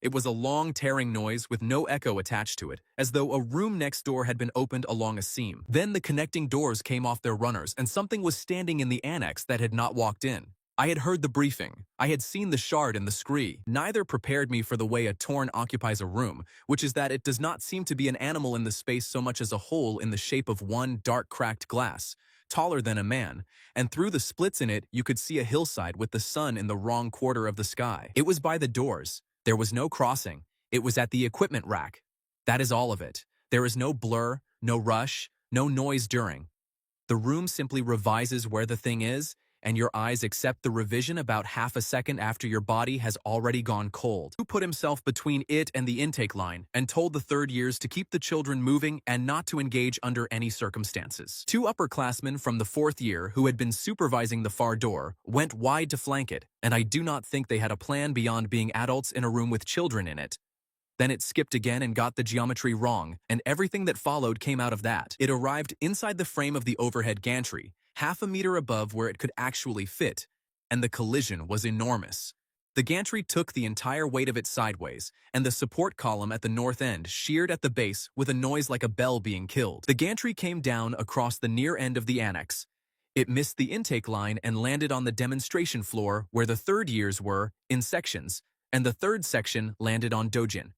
It was a long, tearing noise with no echo attached to it, as though a room next door had been opened along a seam. Then the connecting doors came off their runners, and something was standing in the annex that had not walked in. I had heard the briefing. I had seen the shard and the scree. Neither prepared me for the way a torn occupies a room, which is that it does not seem to be an animal in the space so much as a hole in the shape of one dark cracked glass, taller than a man, and through the splits in it you could see a hillside with the sun in the wrong quarter of the sky. It was by the doors. There was no crossing. It was at the equipment rack. That is all of it. There is no blur, no rush, no noise during. The room simply revises where the thing is, and your eyes accept the revision about half a second after your body has already gone cold. Who put himself between it and the intake line and told the third years to keep the children moving and not to engage under any circumstances. Two upperclassmen from the fourth year who had been supervising the far door went wide to flank it, and I do not think they had a plan beyond being adults in a room with children in it. Then it skipped again and got the geometry wrong, and everything that followed came out of that. It arrived inside the frame of the overhead gantry, half a meter above where it could actually fit, and the collision was enormous. The gantry took the entire weight of it sideways, and the support column at the north end sheared at the base with a noise like a bell being killed. The gantry came down across the near end of the annex. It missed the intake line and landed on the demonstration floor where the third years were, in sections, and the third section landed on Dojin.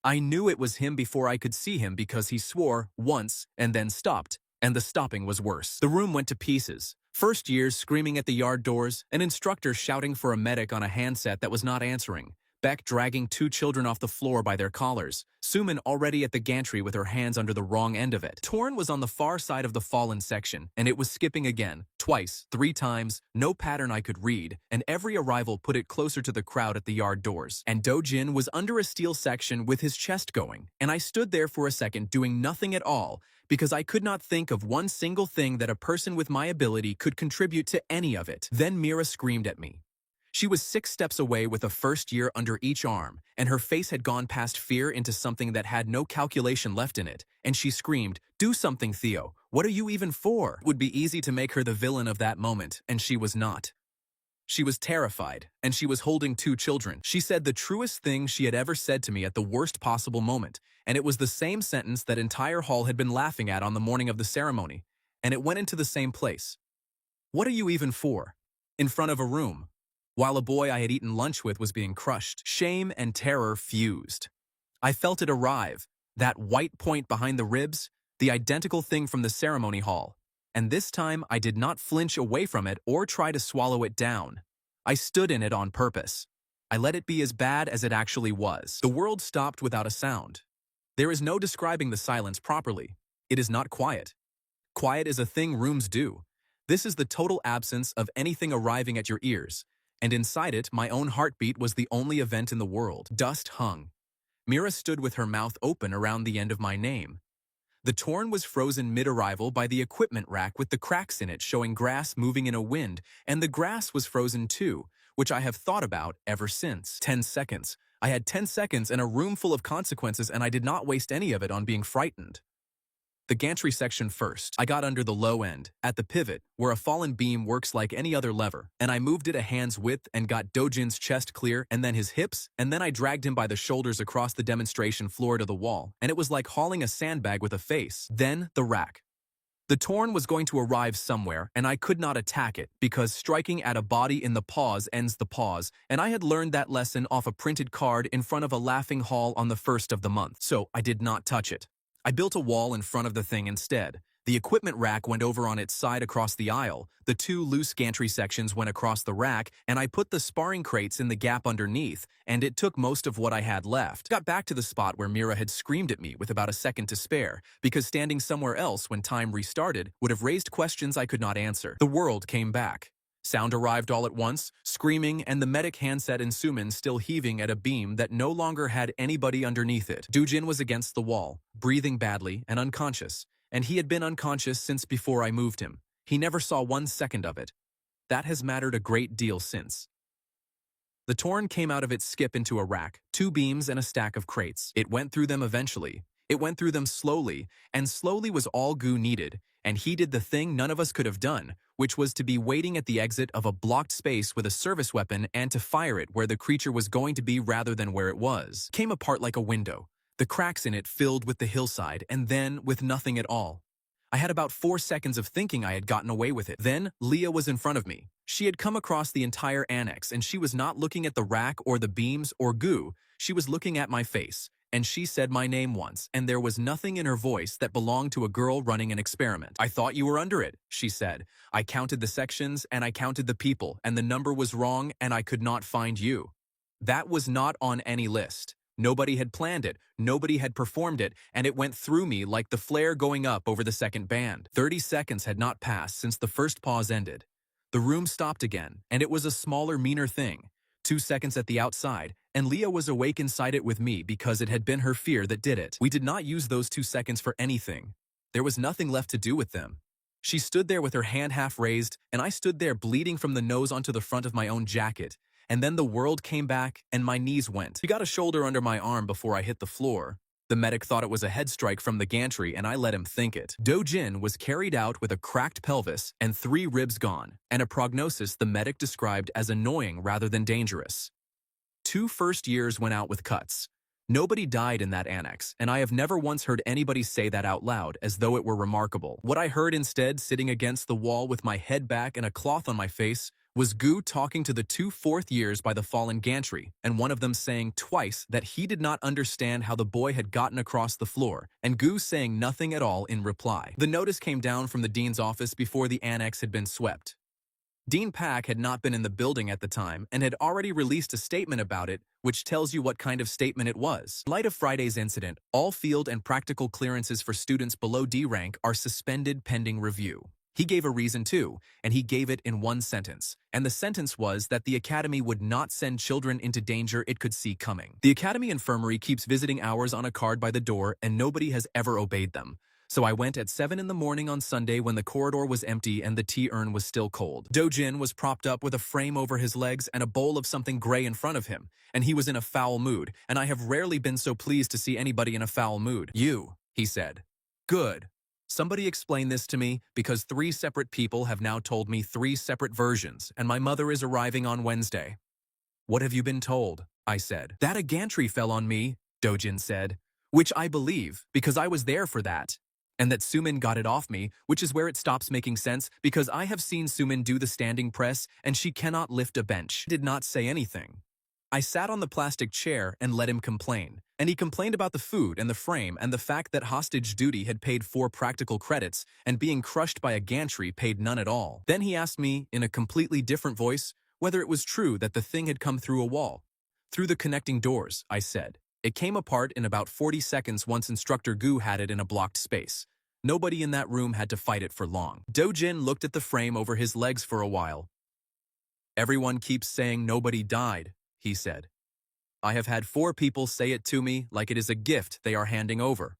I knew it was him before I could see him because he swore once and then stopped, and the stopping was worse. The room went to pieces. First years screaming at the yard doors, an instructor shouting for a medic on a handset that was not answering, Beck dragging two children off the floor by their collars, Suman already at the gantry with her hands under the wrong end of it. Torn was on the far side of the fallen section, and it was skipping again, twice, 3 times, no pattern I could read, and every arrival put it closer to the crowd at the yard doors. And Dojin was under a steel section with his chest going, and I stood there for a second doing nothing at all, because I could not think of one single thing that a person with my ability could contribute to any of it. Then Mira screamed at me. She was 6 steps away with a first year under each arm, and her face had gone past fear into something that had no calculation left in it, and she screamed, "Do something, Theo. What are you even for?" It would be easy to make her the villain of that moment, and she was not. She was terrified, and she was holding 2 children. She said the truest thing she had ever said to me at the worst possible moment, and it was the same sentence that entire hall had been laughing at on the morning of the ceremony, and it went into the same place. "What are you even for?" In front of a room, while a boy I had eaten lunch with was being crushed. Shame and terror fused. I felt it arrive, that white point behind the ribs, the identical thing from the ceremony hall. And this time I did not flinch away from it or try to swallow it down. I stood in it on purpose. I let it be as bad as it actually was. The world stopped without a sound. There is no describing the silence properly. It is not quiet. Quiet is a thing rooms do. This is the total absence of anything arriving at your ears. And inside it, my own heartbeat was the only event in the world. Dust hung. Mira stood with her mouth open around the end of my name. The Torn was frozen mid-arrival by the equipment rack with the cracks in it showing grass moving in a wind, and the grass was frozen too, which I have thought about ever since. 10 seconds. I had 10 seconds and a room full of consequences, and I did not waste any of it on being frightened. The gantry section first. I got under the low end, at the pivot, where a fallen beam works like any other lever, and I moved it a hand's width and got Dojin's chest clear, and then his hips, and then I dragged him by the shoulders across the demonstration floor to the wall, and it was like hauling a sandbag with a face. Then the rack. The Torn was going to arrive somewhere, and I could not attack it, because striking at a body in the pause ends the pause, and I had learned that lesson off a printed card in front of a laughing hall on the 1st of the month, so I did not touch it. I built a wall in front of the thing instead. The equipment rack went over on its side across the aisle, the 2 loose gantry sections went across the rack, and I put the sparring crates in the gap underneath, and it took most of what I had left. Got back to the spot where Mira had screamed at me with about a second to spare, because standing somewhere else when time restarted would have raised questions I could not answer. The world came back. Sound arrived all at once, screaming, and the medic handset and Suman still heaving at a beam that no longer had anybody underneath it. Dojin was against the wall, breathing badly and unconscious, and he had been unconscious since before I moved him. He never saw 1 second of it. That has mattered a great deal since. The Torn came out of its skip into a rack, 2 beams and a stack of crates. It went through them eventually. It went through them slowly, and slowly was all Goo needed, and he did the thing none of us could have done, which was to be waiting at the exit of a blocked space with a service weapon and to fire it where the creature was going to be rather than where it was. Came apart like a window, the cracks in it filled with the hillside, and then with nothing at all. I had about 4 seconds of thinking I had gotten away with it. Then, Leah was in front of me. She had come across the entire annex, and she was not looking at the rack or the beams or Goo, she was looking at my face. And she said my name once, and there was nothing in her voice that belonged to a girl running an experiment. "I thought you were under it," she said. "I counted the sections, and I counted the people, and the number was wrong, and I could not find you." That was not on any list. Nobody had planned it, nobody had performed it, and it went through me like the flare going up over the second band. 30 seconds had not passed since the first pause ended. The room stopped again, and it was a smaller, meaner thing. 2 seconds at the outside, and Leah was awake inside it with me because it had been her fear that did it. We did not use those 2 seconds for anything. There was nothing left to do with them. She stood there with her hand half raised, and I stood there bleeding from the nose onto the front of my own jacket. And then the world came back, and my knees went. She got a shoulder under my arm before I hit the floor. The medic thought it was a head strike from the gantry, and I let him think it. Dojin was carried out with a cracked pelvis and 3 ribs gone, and a prognosis the medic described as annoying rather than dangerous. 2 first years went out with cuts. Nobody died in that annex, and I have never once heard anybody say that out loud as though it were remarkable. What I heard instead, sitting against the wall with my head back and a cloth on my face, was Goo talking to the 2 fourth years by the fallen gantry, and one of them saying twice that he did not understand how the boy had gotten across the floor, and Goo saying nothing at all in reply. The notice came down from the dean's office before the annex had been swept. Dean Pack had not been in the building at the time and had already released a statement about it, which tells you what kind of statement it was. In light of Friday's incident, all field and practical clearances for students below D rank are suspended pending review. He gave a reason too, and he gave it in one sentence. And the sentence was that the Academy would not send children into danger it could see coming. The Academy infirmary keeps visiting hours on a card by the door, and nobody has ever obeyed them. So I went at 7 in the morning on Sunday when the corridor was empty and the tea urn was still cold. Dojin was propped up with a frame over his legs and a bowl of something gray in front of him, and he was in a foul mood, and I have rarely been so pleased to see anybody in a foul mood. "You," he said. "Good. Somebody explain this to me, because 3 separate people have now told me 3 separate versions, and my mother is arriving on Wednesday." "What have you been told?" I said. "That a gantry fell on me," Dojin said, "which I believe, because I was there for that. And that Sumin got it off me, which is where it stops making sense, because I have seen Sumin do the standing press, and she cannot lift a bench." I did not say anything. I sat on the plastic chair and let him complain. And he complained about the food and the frame and the fact that hostage duty had paid 4 practical credits and being crushed by a gantry paid none at all. Then he asked me, in a completely different voice, whether it was true that the thing had come through a wall. "Through the connecting doors," I said. "It came apart in about 40 seconds once Instructor Gu had it in a blocked space. Nobody in that room had to fight it for long." Dojin looked at the frame over his legs for a while. "Everyone keeps saying nobody died," he said. "I have had 4 people say it to me like it is a gift they are handing over.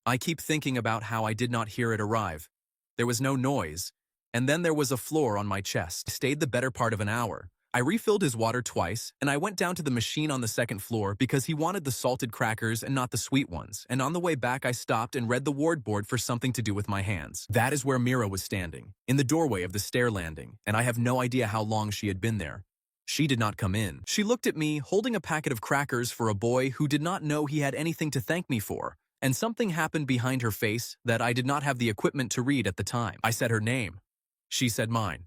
I keep thinking about how I did not hear it arrive. There was no noise, and then there was a floor on my chest." I stayed the better part of an hour. I refilled his water twice, and I went down to the machine on the 2nd floor because he wanted the salted crackers and not the sweet ones, and on the way back I stopped and read the ward board for something to do with my hands. That is where Mira was standing, in the doorway of the stair landing, and I have no idea how long she had been there. She did not come in. She looked at me, holding a packet of crackers for a boy who did not know he had anything to thank me for, and something happened behind her face that I did not have the equipment to read at the time. I said her name. She said mine.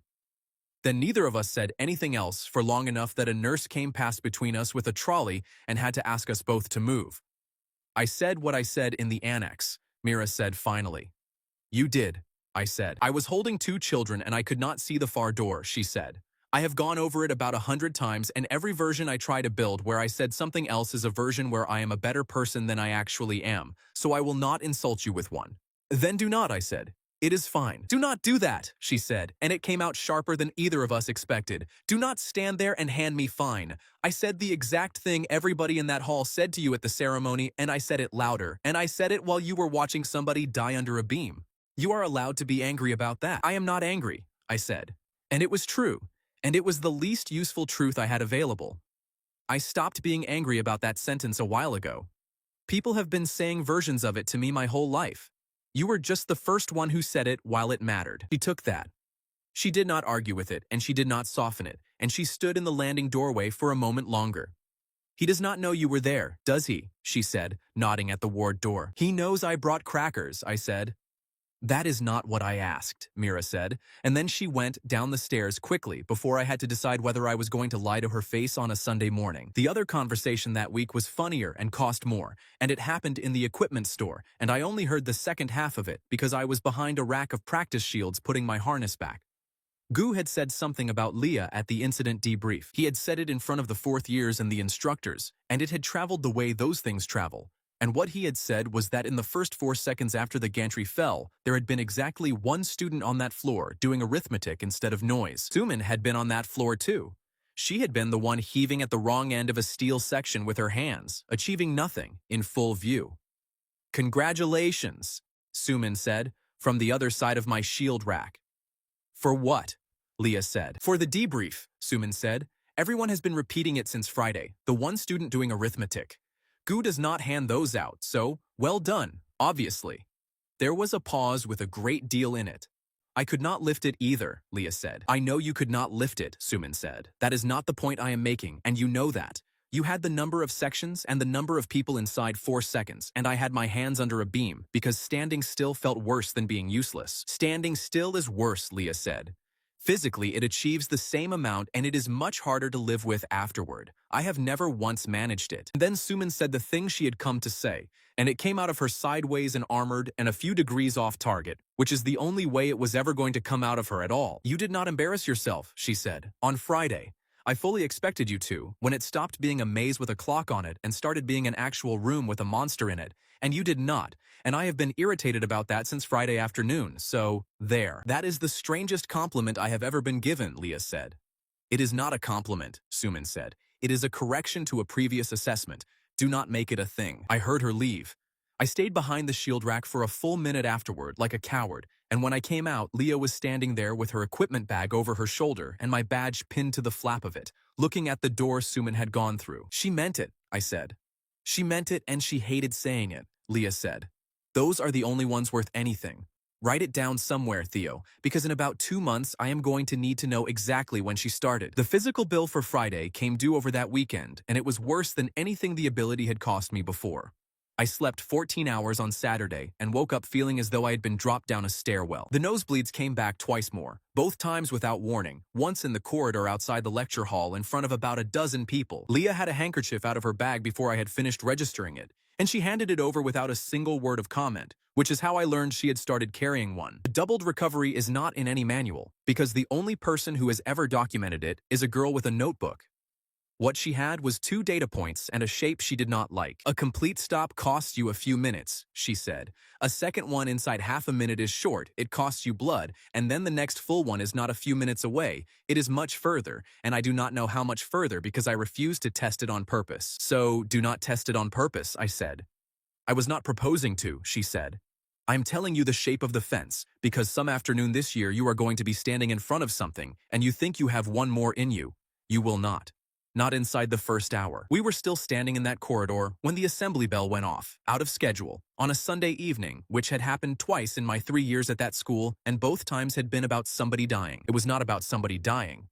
Then neither of us said anything else for long enough that a nurse came past between us with a trolley and had to ask us both to move. "I said what I said in the annex," Mira said finally. "You did," I said. "I was holding 2 children and I could not see the far door," she said. "I have gone over it about 100 times, and every version I try to build where I said something else is a version where I am a better person than I actually am, so I will not insult you with one." "Then do not," I said. "It is fine." "Do not do that," she said, and it came out sharper than either of us expected. "Do not stand there and hand me fine. I said the exact thing everybody in that hall said to you at the ceremony, and I said it louder, and I said it while you were watching somebody die under a beam. You are allowed to be angry about that." "I am not angry," I said. And it was true, and it was the least useful truth I had available. I stopped being angry about that sentence a while ago. People have been saying versions of it to me my whole life. You were just the first one who said it while it mattered. She took that. She did not argue with it, and she did not soften it, and she stood in the landing doorway for a moment longer. "He does not know you were there, does he?" she said, nodding at the ward door. "He knows I brought crackers," I said. "That is not what I asked," Mira said, and then she went down the stairs quickly before I had to decide whether I was going to lie to her face on a Sunday morning. The other conversation that week was funnier and cost more, and it happened in the equipment store, and I only heard the second half of it because I was behind a rack of practice shields putting my harness back. Gu had said something about Leah at the incident debrief. He had said it in front of the 4th years and the instructors, and it had traveled the way those things travel. And what he had said was that in the first 4 seconds after the gantry fell, there had been exactly 1 student on that floor doing arithmetic instead of noise. Sumin had been on that floor too. She had been the one heaving at the wrong end of a steel section with her hands, achieving nothing, in full view. "Congratulations," Sumin said, from the other side of my shield rack. "For what?" Leah said. "For the debrief," Sumin said. "Everyone has been repeating it since Friday, the 1 student doing arithmetic. Gu does not hand those out, so, well done, obviously." There was a pause with a great deal in it. "I could not lift it either," Leah said. "I know you could not lift it," Sumin said. "That is not the point I am making, and you know that. You had the number of sections and the number of people inside 4 seconds, and I had my hands under a beam, because standing still felt worse than being useless." "Standing still is worse," Leah said. "Physically, it achieves the same amount, and it is much harder to live with afterward. I have never once managed it. And then Suman said the thing she had come to say, and it came out of her sideways and armored and a few degrees off target, which is the only way it was ever going to come out of her at all. You did not embarrass yourself, she said, on Friday. I fully expected you to, when it stopped being a maze with a clock on it and started being an actual room with a monster in it, and you did not, and I have been irritated about that since Friday afternoon, so, there. That is the strangest compliment I have ever been given, Leah said. It is not a compliment, Suman said. It is a correction to a previous assessment. Do not make it a thing. I heard her leave. I stayed behind the shield rack for a full minute afterward, like a coward, and when I came out, Leah was standing there with her equipment bag over her shoulder and my badge pinned to the flap of it, looking at the door Suman had gone through. She meant it, I said. She meant it and she hated saying it, Leah said. Those are the only ones worth anything. Write it down somewhere, Theo, because in about 2 months I am going to need to know exactly when she started. The physical bill for Friday came due over that weekend, and it was worse than anything the ability had cost me before. I slept 14 hours on Saturday and woke up feeling as though I had been dropped down a stairwell. The nosebleeds came back twice more, both times without warning, once in the corridor outside the lecture hall in front of about a dozen people. Leah had a handkerchief out of her bag before I had finished registering it, and she handed it over without a single word of comment, which is how I learned she had started carrying one. The doubled recovery is not in any manual, because the only person who has ever documented it is a girl with a notebook. What she had was 2 data points and a shape she did not like. A complete stop costs you a few minutes, she said. A second one inside half a minute is short, it costs you blood, and then the next full one is not a few minutes away. It is much further, and I do not know how much further because I refuse to test it on purpose. So, do not test it on purpose, I said. I was not proposing to, she said. I'm telling you the shape of the fence, because some afternoon this year you are going to be standing in front of something, and you think you have one more in you. You will not. Not inside the first hour. We were still standing in that corridor when the assembly bell went off, out of schedule, on a Sunday evening, which had happened twice in my 3 years at that school, and both times had been about somebody dying. It was not about somebody dying.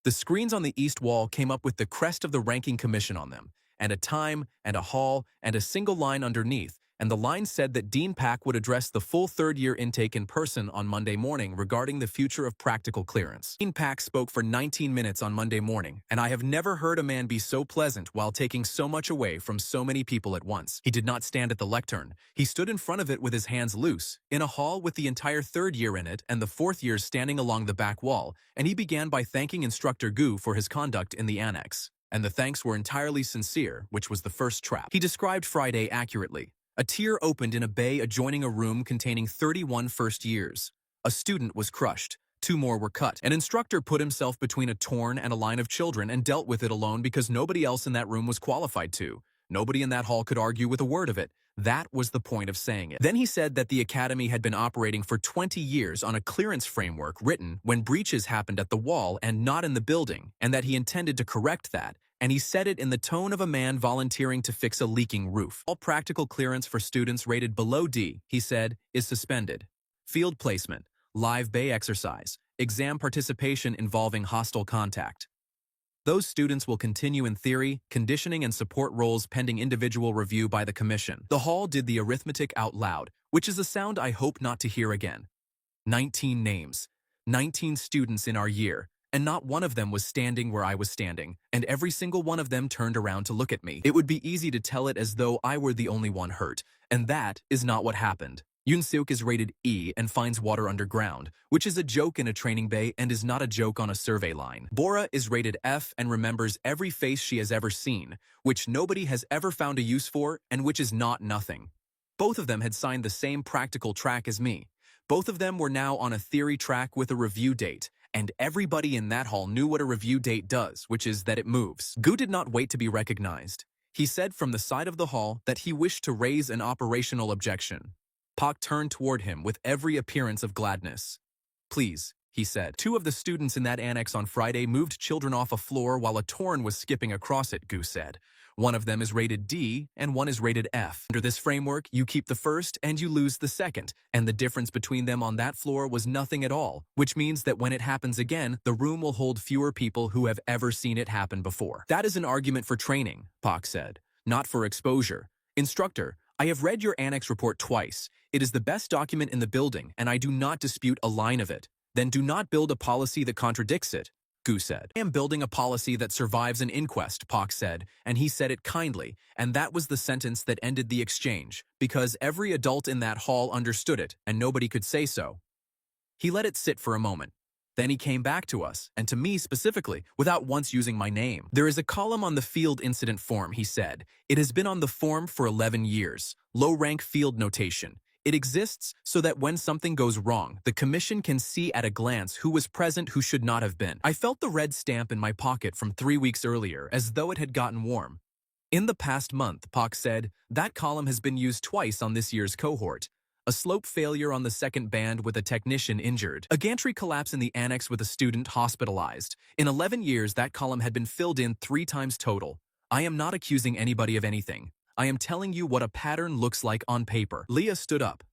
The screens on the east wall came up with the crest of the ranking commission on them, and a time, and a hall, and a single line underneath, and the line said that Dean Pack would address the full third-year intake in person on Monday morning regarding the future of practical clearance. Dean Pack spoke for 19 minutes on Monday morning, and I have never heard a man be so pleasant while taking so much away from so many people at once. He did not stand at the lectern. He stood in front of it with his hands loose, in a hall with the entire third year in it and the fourth year standing along the back wall, and he began by thanking Instructor Gu for his conduct in the annex. And the thanks were entirely sincere, which was the first trap. He described Friday accurately. A tier opened in a bay adjoining a room containing 31 first years. A student was crushed. 2 more were cut. An instructor put himself between a torn and a line of children and dealt with it alone because nobody else in that room was qualified to. Nobody in that hall could argue with a word of it. That was the point of saying it. Then he said that the academy had been operating for 20 years on a clearance framework written when breaches happened at the wall and not in the building, and that he intended to correct that. And he said it in the tone of a man volunteering to fix a leaking roof. All practical clearance for students rated below D, he said, is suspended. Field placement, live bay exercise, exam participation involving hostile contact. Those students will continue in theory, conditioning, and support roles pending individual review by the commission. The hall did the arithmetic out loud, which is a sound I hope not to hear again. 19 names. 19 students in our year. And not one of them was standing where I was standing, and every single one of them turned around to look at me. It would be easy to tell it as though I were the only one hurt, and that is not what happened. Yoon-seok is rated E and finds water underground, which is a joke in a training bay and is not a joke on a survey line. Bora is rated F and remembers every face she has ever seen, which nobody has ever found a use for and which is not nothing. Both of them had signed the same practical track as me. Both of them were now on a theory track with a review date, and everybody in that hall knew what a review date does, which is that it moves. Gu did not wait to be recognized. He said from the side of the hall that he wished to raise an operational objection. Pak turned toward him with every appearance of gladness. Please, he said. 2 of the students in that annex on Friday moved children off a floor while a torn was skipping across it, Gu said. One of them is rated D and one is rated F. Under this framework, you keep the first and you lose the second, and the difference between them on that floor was nothing at all, which means that when it happens again, the room will hold fewer people who have ever seen it happen before. That is an argument for training, Pak said, not for exposure. Instructor, I have read your annex report twice. It is the best document in the building, and I do not dispute a line of it. Then do not build a policy that contradicts it. Gu said. I am building a policy that survives an inquest, Pak said, and he said it kindly, and that was the sentence that ended the exchange, because every adult in that hall understood it, and nobody could say so. He let it sit for a moment. Then he came back to us, and to me specifically, without once using my name. There is a column on the field incident form, he said. It has been on the form for 11 years. Low-rank field notation. It exists so that when something goes wrong, the commission can see at a glance who was present who should not have been. I felt the red stamp in my pocket from 3 weeks earlier, as though it had gotten warm. In the past month, Pak said, that column has been used twice on this year's cohort. A slope failure on the second band with a technician injured. A gantry collapse in the annex with a student hospitalized. In 11 years, that column had been filled in 3 times total. I am not accusing anybody of anything. I am telling you what a pattern looks like on paper. Leah stood up.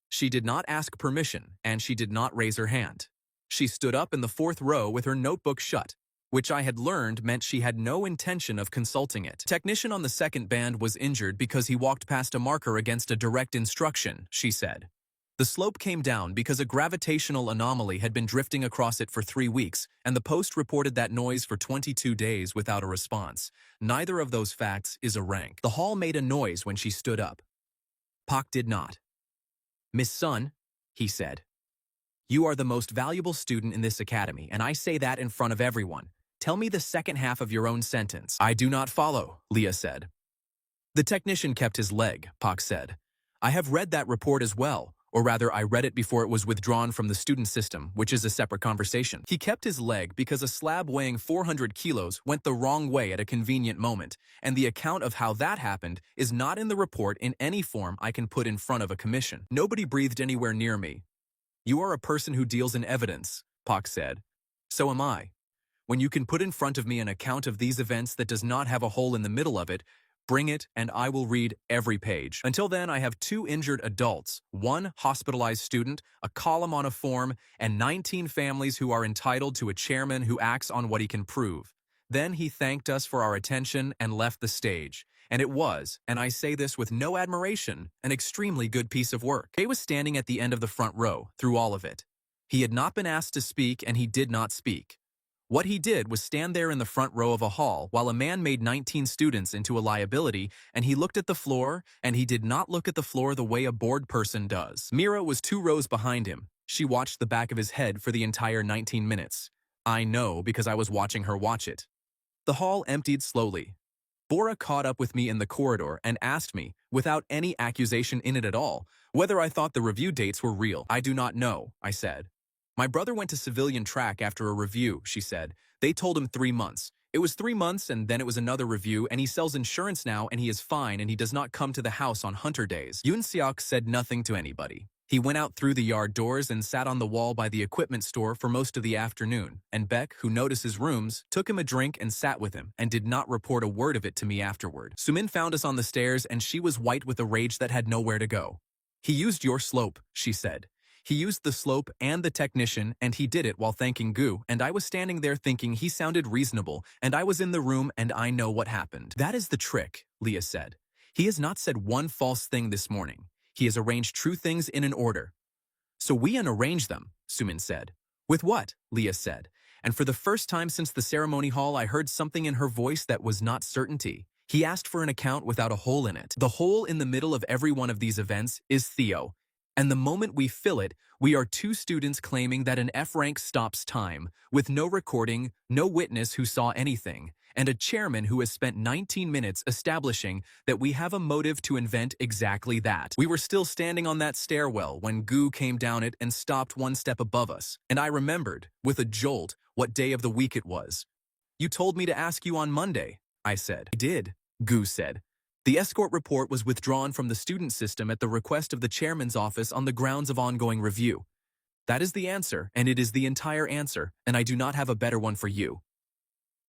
She did not ask permission, and she did not raise her hand. She stood up in the 4th row with her notebook shut, which I had learned meant she had no intention of consulting it. Technician on the second band was injured because he walked past a marker against a direct instruction, she said. The slope came down because a gravitational anomaly had been drifting across it for 3 weeks, and the Post reported that noise for 22 days without a response. Neither of those facts is a rank. The hall made a noise when she stood up. Pak did not. Miss Sun, he said, you are the most valuable student in this academy, and I say that in front of everyone. Tell me the second half of your own sentence. I do not follow, Leah said. The technician kept his leg, Pak said. I have read that report as well, or rather I read it before it was withdrawn from the student system, which is a separate conversation. He kept his leg because a slab weighing 400 kilos went the wrong way at a convenient moment, and the account of how that happened is not in the report in any form I can put in front of a commission. Nobody breathed anywhere near me. You are a person who deals in evidence, Pak said. So am I. When you can put in front of me an account of these events that does not have a hole in the middle of it, bring it and I will read every page. Until then, I have 2 injured adults, 1 hospitalized student, a column on a form, and 19 families who are entitled to a chairman who acts on what he can prove. Then he thanked us for our attention and left the stage. And it was, and I say this with no admiration, an extremely good piece of work. Kay was standing at the end of the front row through all of it. He had not been asked to speak, and he did not speak. What he did was stand there in the front row of a hall while a man made 19 students into a liability, and he looked at the floor, and he did not look at the floor the way a bored person does. Mira was 2 rows behind him. She watched the back of his head for the entire 19 minutes. I know because I was watching her watch it. The hall emptied slowly. Bora caught up with me in the corridor and asked me, without any accusation in it at all, whether I thought the review dates were real. I do not know, I said. My brother went to civilian track after a review, she said. They told him 3 months. It was 3 months and then it was another review, and he sells insurance now and he is fine and he does not come to the house on hunter days. Yoon Seok said nothing to anybody. He went out through the yard doors and sat on the wall by the equipment store for most of the afternoon, and Beck, who noticed his rooms, took him a drink and sat with him and did not report a word of it to me afterward. Sumin found us on the stairs and she was white with a rage that had nowhere to go. He used your slope, she said. He used the slope and the technician, and he did it while thanking Gu, and I was standing there thinking he sounded reasonable, and I was in the room and I know what happened. That is the trick, Leah said. He has not said one false thing this morning. He has arranged true things in an order. So we unarrange them, Sumin said. With what? Leah said. And for the first time since the ceremony hall, I heard something in her voice that was not certainty. He asked for an account without a hole in it. The hole in the middle of every one of these events is Theo. And the moment we fill it, we are 2 students claiming that an F rank stops time, with no recording, no witness who saw anything, and a chairman who has spent 19 minutes establishing that we have a motive to invent exactly that. We were still standing on that stairwell when Gu came down it and stopped 1 step above us, and I remembered, with a jolt, what day of the week it was. You told me to ask you on Monday, I said. I did, Gu said. The escort report was withdrawn from the student system at the request of the chairman's office on the grounds of ongoing review. That is the answer, and it is the entire answer, and I do not have a better one for you.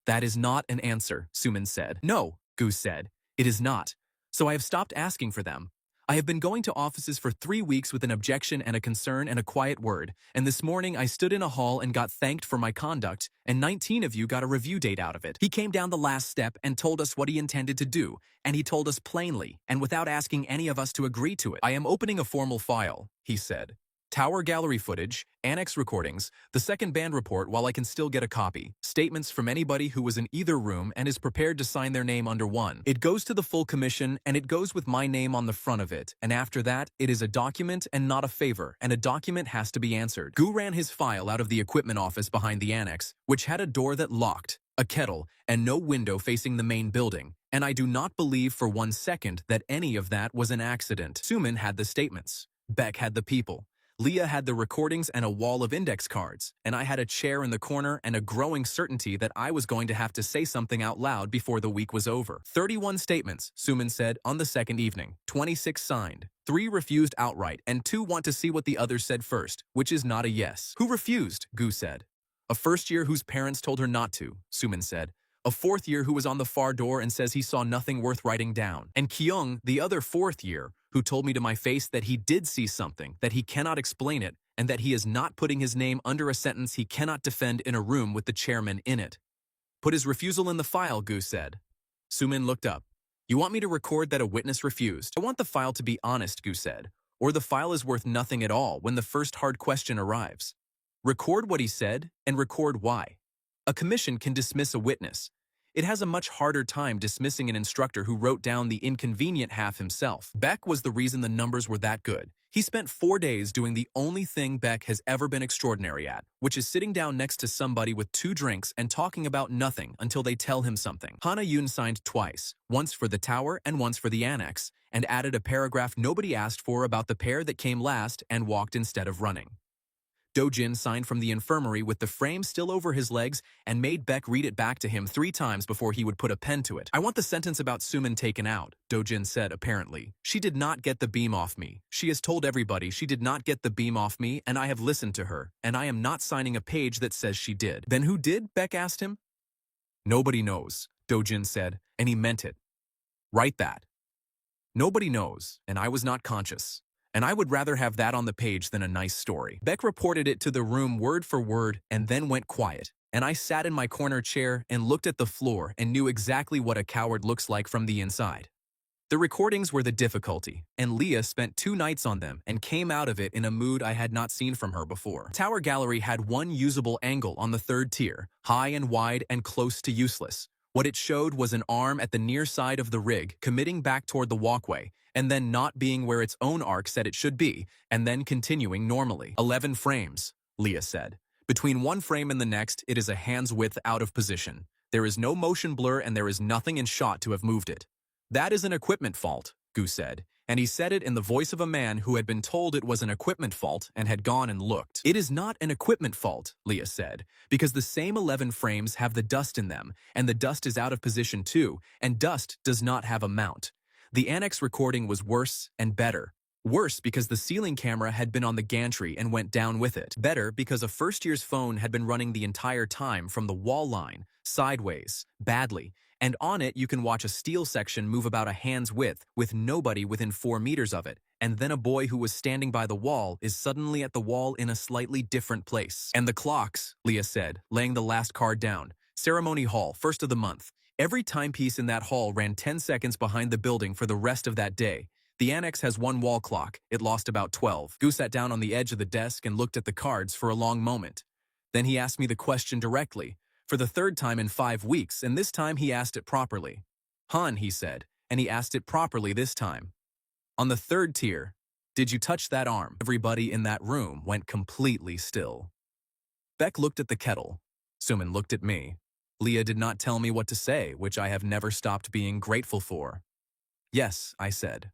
That is not an answer, Sumin said. No, Gu said. It is not. So I have stopped asking for them. I have been going to offices for 3 weeks with an objection and a concern and a quiet word, and this morning I stood in a hall and got thanked for my conduct, and 19 of you got a review date out of it. He came down the last step and told us what he intended to do, and he told us plainly, and without asking any of us to agree to it. I am opening a formal file, he said. Tower gallery footage, annex recordings, the second band report while I can still get a copy, statements from anybody who was in either room and is prepared to sign their name under one. It goes to the full commission and it goes with my name on the front of it, and after that, it is a document and not a favor, and a document has to be answered. Gu ran his file out of the equipment office behind the annex, which had a door that locked, a kettle, and no window facing the main building, and I do not believe for 1 second that any of that was an accident. Suman had the statements. Beck had the people. Leah had the recordings and a wall of index cards, and I had a chair in the corner and a growing certainty that I was going to have to say something out loud before the week was over. 31 statements, Suman said, on the second evening. 26 signed. 3 refused outright, and 2 want to see what the others said first, which is not a yes. Who refused? Gu said. A first year whose parents told her not to, Suman said. A fourth year who was on the far door and says he saw nothing worth writing down. And Kyung, the other fourth year, who told me to my face that he did see something, that he cannot explain it, and that he is not putting his name under a sentence he cannot defend in a room with the chairman in it. Put his refusal in the file, Gu said. Suman looked up. You want me to record that a witness refused? I want the file to be honest, Gu said, or the file is worth nothing at all when the first hard question arrives. Record what he said and record why. A commission can dismiss a witness. It has a much harder time dismissing an instructor who wrote down the inconvenient half himself. Beck was the reason the numbers were that good. He spent 4 days doing the only thing Beck has ever been extraordinary at, which is sitting down next to somebody with 2 drinks and talking about nothing until they tell him something. Hana Yoon signed twice, once for the tower and once for the annex, and added a paragraph nobody asked for about the pair that came last and walked instead of running. Do-jin signed from the infirmary with the frame still over his legs and made Beck read it back to him 3 times before he would put a pen to it. I want the sentence about Suman taken out, Do-jin said apparently. She did not get the beam off me. She has told everybody she did not get the beam off me, and I have listened to her, and I am not signing a page that says she did. Then who did? Beck asked him. Nobody knows, Do-jin said, and he meant it. Write that. Nobody knows, and I was not conscious. And I would rather have that on the page than a nice story. Beck reported it to the room word for word and then went quiet, and I sat in my corner chair and looked at the floor and knew exactly what a coward looks like from the inside. The recordings were the difficulty, and Leah spent 2 nights on them and came out of it in a mood I had not seen from her before. Tower Gallery had one usable angle on the 3rd tier, high and wide and close to useless. What it showed was an arm at the near side of the rig committing back toward the walkway, and then not being where its own arc said it should be, and then continuing normally. 11 frames, Leah said. Between one frame and the next, it is a hand's width out of position. There is no motion blur and there is nothing in shot to have moved it. That is an equipment fault, Gu said, and he said it in the voice of a man who had been told it was an equipment fault and had gone and looked. It is not an equipment fault, Leah said, because the same 11 frames have the dust in them, and the dust is out of position too, and dust does not have a mount. The annex recording was worse and better. Worse because the ceiling camera had been on the gantry and went down with it. Better because a first year's phone had been running the entire time from the wall line, sideways, badly, and on it you can watch a steel section move about a hand's width with nobody within 4 meters of it, and then a boy who was standing by the wall is suddenly at the wall in a slightly different place. And the clocks, Leah said, laying the last card down. Ceremony hall, 1st of the month. Every timepiece in that hall ran 10 seconds behind the building for the rest of that day. The annex has one wall clock. It lost about 12. Gu sat down on the edge of the desk and looked at the cards for a long moment. Then he asked me the question directly, for the 3rd time in 5 weeks, and this time he asked it properly. Han, he said, and he asked it properly this time. On the 3rd tier, did you touch that arm? Everybody in that room went completely still. Beck looked at the kettle. Suman looked at me. Leah did not tell me what to say, which I have never stopped being grateful for. Yes, I said.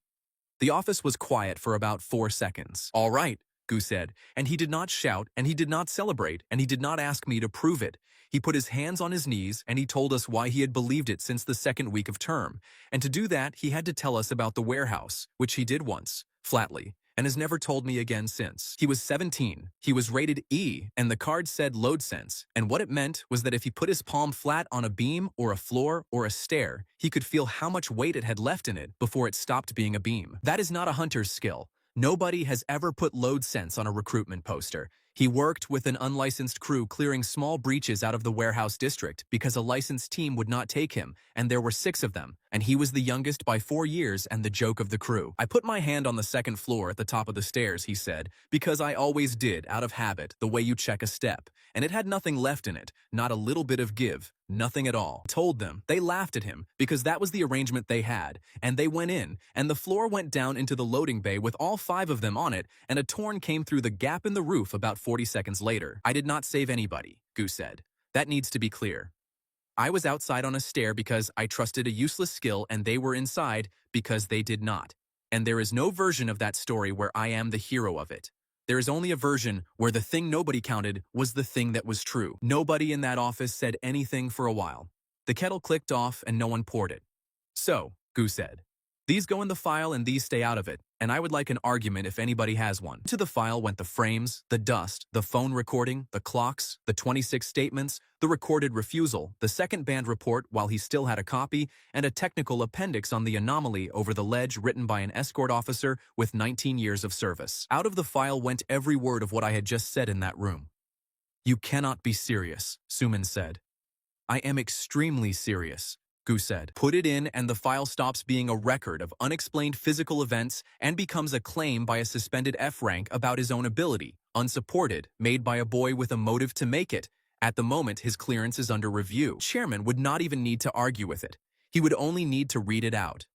The office was quiet for about 4 seconds. All right, Gu said, and he did not shout, and he did not celebrate, and he did not ask me to prove it. He put his hands on his knees, and he told us why he had believed it since the 2nd week of term. And to do that, he had to tell us about the warehouse, which he did once, flatly, and has never told me again since. He was 17, he was rated E, and the card said load sense, and what it meant was that if he put his palm flat on a beam or a floor or a stair, he could feel how much weight it had left in it before it stopped being a beam. That is not a hunter's skill. Nobody has ever put load sense on a recruitment poster. He worked with an unlicensed crew clearing small breaches out of the warehouse district because a licensed team would not take him, and there were 6 of them, and he was the youngest by 4 years and the joke of the crew. I put my hand on the second floor at the top of the stairs, he said, because I always did, out of habit, the way you check a step, and it had nothing left in it, not a little bit of give, nothing at all. Told them, they laughed at him, because that was the arrangement they had, and they went in, and the floor went down into the loading bay with all 5 of them on it, and a torn came through the gap in the roof about 40 seconds later. I did not save anybody, Gu said. That needs to be clear. I was outside on a stair because I trusted a useless skill and they were inside because they did not. And there is no version of that story where I am the hero of it. There is only a version where the thing nobody counted was the thing that was true. Nobody in that office said anything for a while. The kettle clicked off and no one poured it. So, Gu said, these go in the file and these stay out of it, and I would like an argument if anybody has one. To the file went the frames, the dust, the phone recording, the clocks, the 26 statements, the recorded refusal, the second band report while he still had a copy, and a technical appendix on the anomaly over the ledge written by an escort officer with 19 years of service. Out of the file went every word of what I had just said in that room. You cannot be serious, Suman said. I am extremely serious, Gu said. Put it in and the file stops being a record of unexplained physical events and becomes a claim by a suspended F rank about his own ability, unsupported, made by a boy with a motive to make it. At the moment, his clearance is under review. Chairman would not even need to argue with it. He would only need to read it out.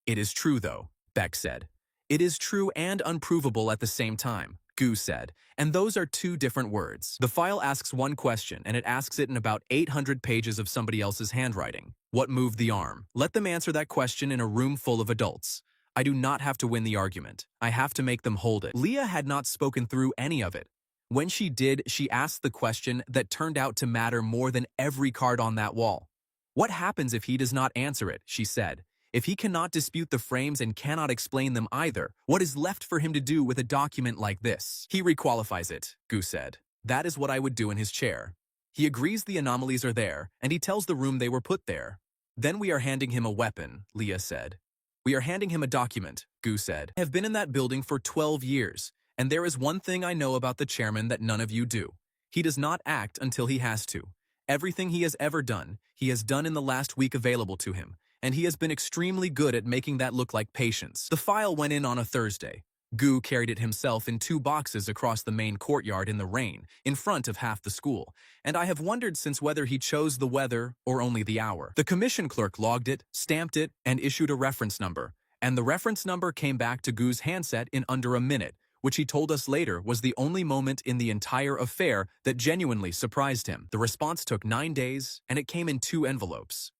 It is true, though, Beck said. It is true and unprovable at the same time, Gu said, and those are 2 different words. The file asks one question, and it asks it in about 800 pages of somebody else's handwriting. What moved the arm? Let them answer that question in a room full of adults. I do not have to win the argument. I have to make them hold it. Leah had not spoken through any of it. When she did, she asked the question that turned out to matter more than every card on that wall. What happens if he does not answer it, she said. If he cannot dispute the frames and cannot explain them either, what is left for him to do with a document like this? He requalifies it, Gu said. That is what I would do in his chair. He agrees the anomalies are there, and he tells the room they were put there. Then we are handing him a weapon, Leah said. We are handing him a document, Gu said. I have been in that building for 12 years, and there is one thing I know about the chairman that none of you do. He does not act until he has to. Everything he has ever done, he has done in the last week available to him, and he has been extremely good at making that look like patience. The file went in on a Thursday. Gu carried it himself in 2 boxes across the main courtyard in the rain, in front of half the school, and I have wondered since whether he chose the weather or only the hour. The commission clerk logged it, stamped it, and issued a reference number, and the reference number came back to Gu's handset in under a minute, which he told us later was the only moment in the entire affair that genuinely surprised him. The response took 9 days, and it came in 2 envelopes.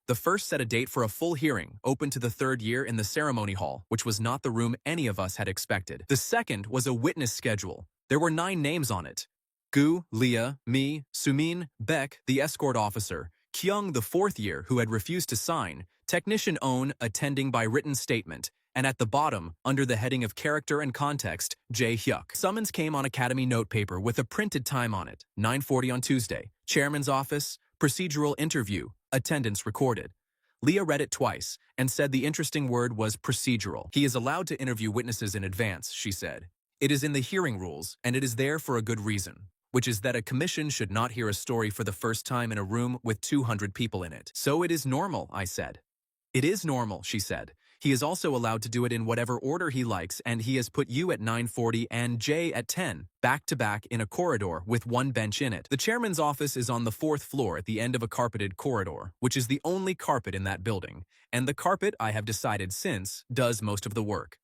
The first set a date for a full hearing, open to the 3rd year in the ceremony hall, which was not the room any of us had expected. The second was a witness schedule. There were 9 names on it. Gu, Leah, me, Sumin, Beck, the escort officer, Kyung, the 4th year, who had refused to sign, Technician On, attending by written statement, and at the bottom, under the heading of character and context, Jae Hyuk. Summons came on academy notepaper with a printed time on it, 9:40 on Tuesday. Chairman's office, procedural interview, attendance recorded. Leah read it twice and said the interesting word was procedural. He is allowed to interview witnesses in advance, she said. It is in the hearing rules, and it is there for a good reason, which is that a commission should not hear a story for the first time in a room with 200 people in it. So it is normal, I said. It is normal, she said. He is also allowed to do it in whatever order he likes, and he has put you at 9:40 and Jay at 10, back-to-back in a corridor with 1 bench in it. The chairman's office is on the 4th floor at the end of a carpeted corridor, which is the only carpet in that building, and the carpet, I have decided since, does most of the work.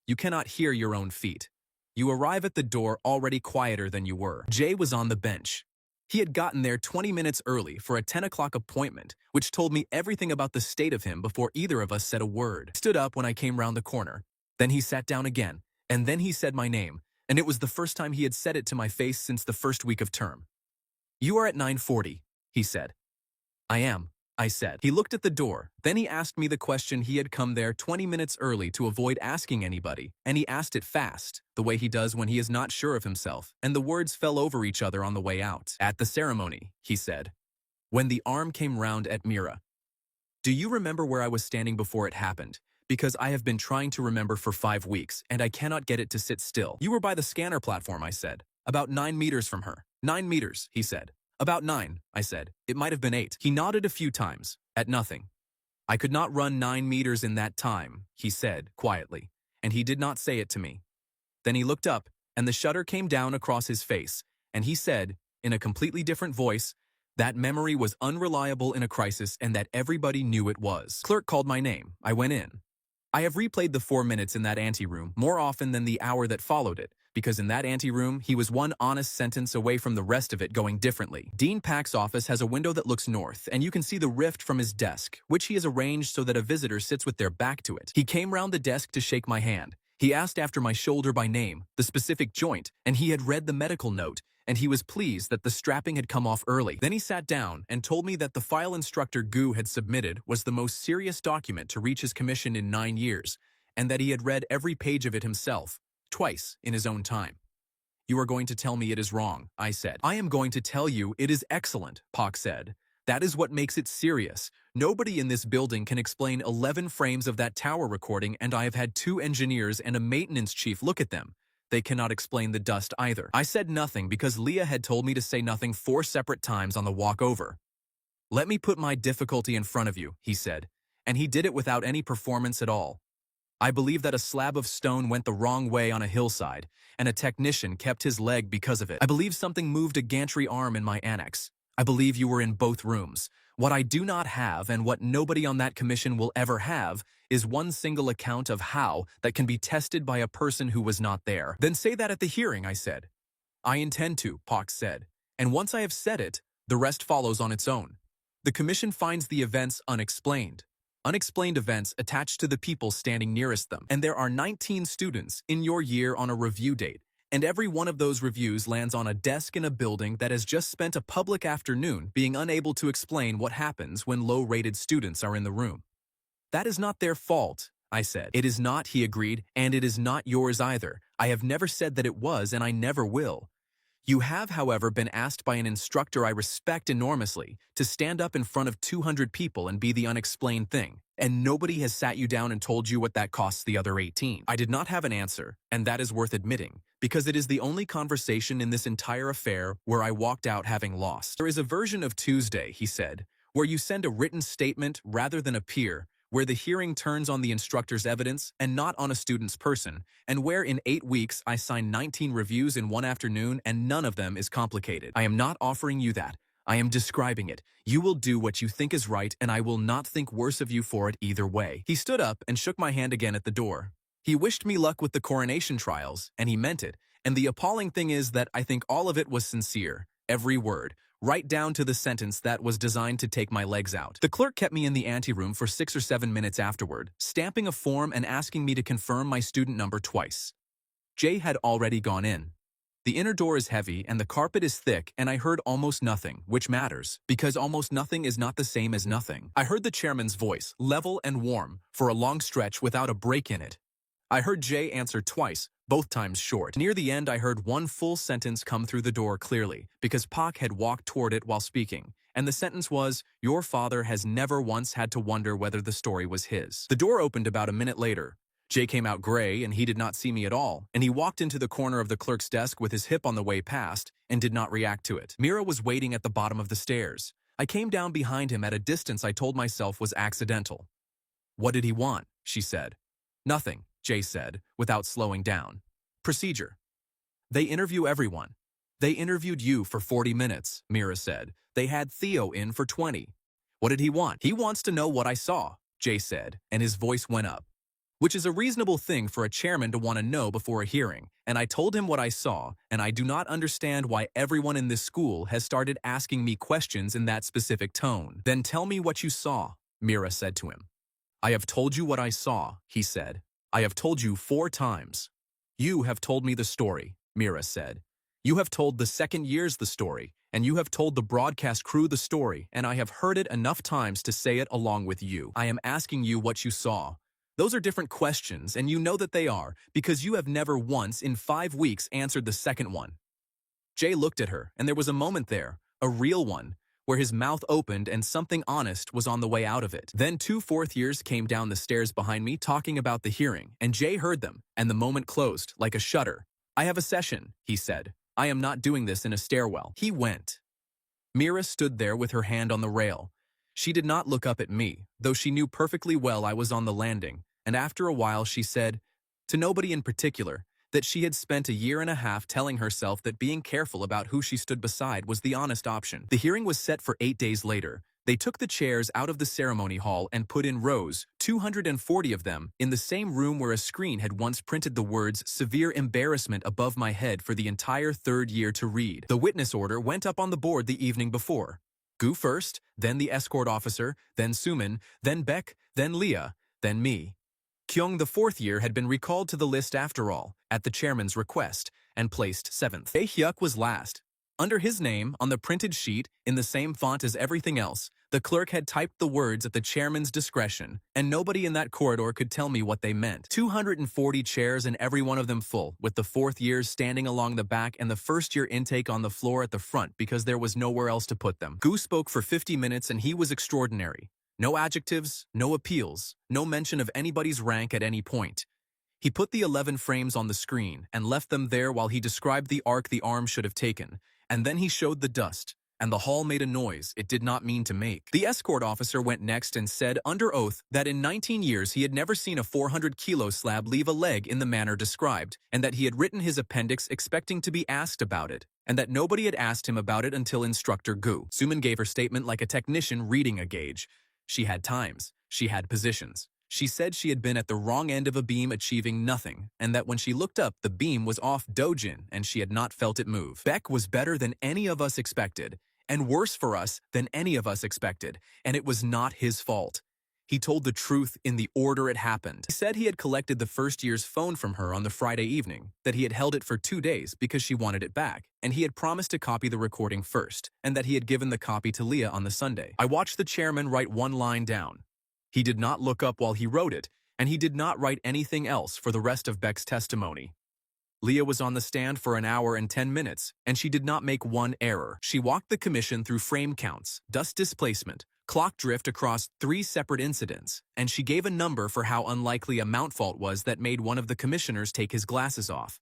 You cannot hear your own feet. You arrive at the door already quieter than you were. Jay was on the bench. He had gotten there 20 minutes early for a 10 o'clock appointment, which told me everything about the state of him before either of us said a word. He stood up when I came round the corner. Then he sat down again, and then he said my name, and it was the first time he had said it to my face since the first week of term. You are at 9:40, he said. I am, I said. He looked at the door, then he asked me the question he had come there 20 minutes early to avoid asking anybody, and he asked it fast, the way he does when he is not sure of himself, and the words fell over each other on the way out. At the ceremony, he said, when the arm came round at Mira. Do you remember where I was standing before it happened? Because I have been trying to remember for 5 weeks, and I cannot get it to sit still. You were by the scanner platform, I said. About 9 meters from her. 9 meters, he said. About 9, I said. It might have been 8. He nodded a few times, at nothing. I could not run 9 meters in that time, he said, quietly, and he did not say it to me. Then he looked up, and the shutter came down across his face, and he said, in a completely different voice, that memory was unreliable in a crisis and that everybody knew it was. Clerk called my name. I went in. I have replayed the 4 minutes in that anteroom more often than the hour that followed it, because in that anteroom, he was one honest sentence away from the rest of it going differently. Dean Pack's office has a window that looks north, and you can see the rift from his desk, which he has arranged so that a visitor sits with their back to it. He came round the desk to shake my hand. He asked after my shoulder by name, the specific joint, and he had read the medical note, and he was pleased that the strapping had come off early. Then he sat down and told me that the file instructor Gu had submitted was the most serious document to reach his commission in 9 years, and that he had read every page of it himself, twice in his own time. You are going to tell me it is wrong, I said. I am going to tell you it is excellent, Pak said. That is what makes it serious. Nobody in this building can explain 11 frames of that tower recording, and I have had 2 engineers and a maintenance chief look at them. They cannot explain the dust either. I said nothing because Leah had told me to say nothing 4 separate times on the walk over. Let me put my difficulty in front of you, he said, and he did it without any performance at all. I believe that a slab of stone went the wrong way on a hillside, and a technician kept his leg because of it. I believe something moved a gantry arm in my annex. I believe you were in both rooms. What I do not have, and what nobody on that commission will ever have, is one single account of how that can be tested by a person who was not there. Then say that at the hearing, I said. I intend to, Pak said, and once I have said it, the rest follows on its own. The commission finds the events unexplained. Unexplained events attached to the people standing nearest them. And there are 19 students in your year on a review date, and every one of those reviews lands on a desk in a building that has just spent a public afternoon being unable to explain what happens when low-rated students are in the room. That is not their fault, I said. It is not, he agreed, and it is not yours either. I have never said that it was, and I never will. You have, however, been asked by an instructor I respect enormously to stand up in front of 200 people and be the unexplained thing, and nobody has sat you down and told you what that costs the other 18. I did not have an answer, and that is worth admitting, because it is the only conversation in this entire affair where I walked out having lost. There is a version of Tuesday, he said, where you send a written statement rather than a peer, where the hearing turns on the instructor's evidence and not on a student's person, and where in 8 weeks I sign 19 reviews in one afternoon and none of them is complicated. I am not offering you that. I am describing it. You will do what you think is right, and I will not think worse of you for it either way. He stood up and shook my hand again at the door. He wished me luck with the coronation trials, and he meant it, and the appalling thing is that I think all of it was sincere, every word, right down to the sentence that was designed to take my legs out. The clerk kept me in the anteroom for 6 or 7 minutes afterward, stamping a form and asking me to confirm my student number twice. Jay had already gone in. The inner door is heavy and the carpet is thick, and I heard almost nothing, which matters, because almost nothing is not the same as nothing. I heard the chairman's voice, level and warm, for a long stretch without a break in it. I heard Jay answer twice, both times short. Near the end, I heard one full sentence come through the door clearly, because Pak had walked toward it while speaking, and the sentence was, "Your father has never once had to wonder whether the story was his." The door opened about a minute later. Jay came out gray, and he did not see me at all, and he walked into the corner of the clerk's desk with his hip on the way past, and did not react to it. Mira was waiting at the bottom of the stairs. I came down behind him at a distance I told myself was accidental. "What did he want?" she said. "Nothing," Jay said, without slowing down. "Procedure. They interview everyone." "They interviewed you for 40 minutes, Mira said. "They had Theo in for 20. "What did he want?" "He wants to know what I saw," Jay said, and his voice went up. "Which is a reasonable thing for a chairman to want to know before a hearing, and I told him what I saw, and I do not understand why everyone in this school has started asking me questions in that specific tone." "Then tell me what you saw," Mira said to him. "I have told you what I saw," he said. "I have told you 4 times. "You have told me the story," Mira said. "You have told the second years the story, and you have told the broadcast crew the story, and I have heard it enough times to say it along with you. I am asking you what you saw. Those are different questions, and you know that they are, because you have never once in 5 weeks answered the second one." Jay looked at her, and there was a moment there, a real one, where his mouth opened and something honest was on the way out of it. Then 2 fourth-years came down the stairs behind me talking about the hearing, and Jay heard them, and the moment closed, like a shutter. "I have a session," he said. I am not doing this in a stairwell. He went. Mira stood there with her hand on the rail. She did not look up at me, though she knew perfectly well I was on the landing, and after a while she said, to nobody in particular, that she had spent a year and a half telling herself that being careful about who she stood beside was the honest option. The hearing was set for 8 days later. They took the chairs out of the ceremony hall and put in rows, 240 of them, in the same room where a screen had once printed the words "severe embarrassment" above my head for the entire third year to read. The witness order went up on the board the evening before. Gu first, then the escort officer, then Suman, then Beck, then Leah, then me. Kyung, the fourth year, had been recalled to the list after all, at the chairman's request, and placed 7th. Bae Hyuk was last. Under his name, on the printed sheet, in the same font as everything else, the clerk had typed the words at the chairman's discretion, and nobody in that corridor could tell me what they meant. 240 chairs and every one of them full, with the fourth years standing along the back and the first year intake on the floor at the front because there was nowhere else to put them. Gu spoke for 50 minutes and he was extraordinary. No adjectives, no appeals, no mention of anybody's rank at any point. He put the 11 frames on the screen and left them there while he described the arc the arm should have taken, and then he showed the dust, and the hall made a noise it did not mean to make. The escort officer went next and said under oath that in 19 years he had never seen a 400-kilo slab leave a leg in the manner described, and that he had written his appendix expecting to be asked about it, and that nobody had asked him about it until Instructor Gu. Suman gave her statement like a technician reading a gauge. She had times. She had positions. She said she had been at the wrong end of a beam achieving nothing, and that when she looked up, the beam was off dojin and she had not felt it move. Beck was better than any of us expected, and worse for us than any of us expected, and it was not his fault. He told the truth in the order it happened. He said he had collected the first year's phone from her on the Friday evening, that he had held it for 2 days because she wanted it back, and he had promised to copy the recording first, and that he had given the copy to Leah on the Sunday. I watched the chairman write one line down. He did not look up while he wrote it, and he did not write anything else for the rest of Beck's testimony. Leah was on the stand for 1 hour and 10 minutes, and she did not make one error. She walked the commission through frame counts, dust displacement, clock drift across 3 separate incidents, and she gave a number for how unlikely a mount fault was that made one of the commissioners take his glasses off.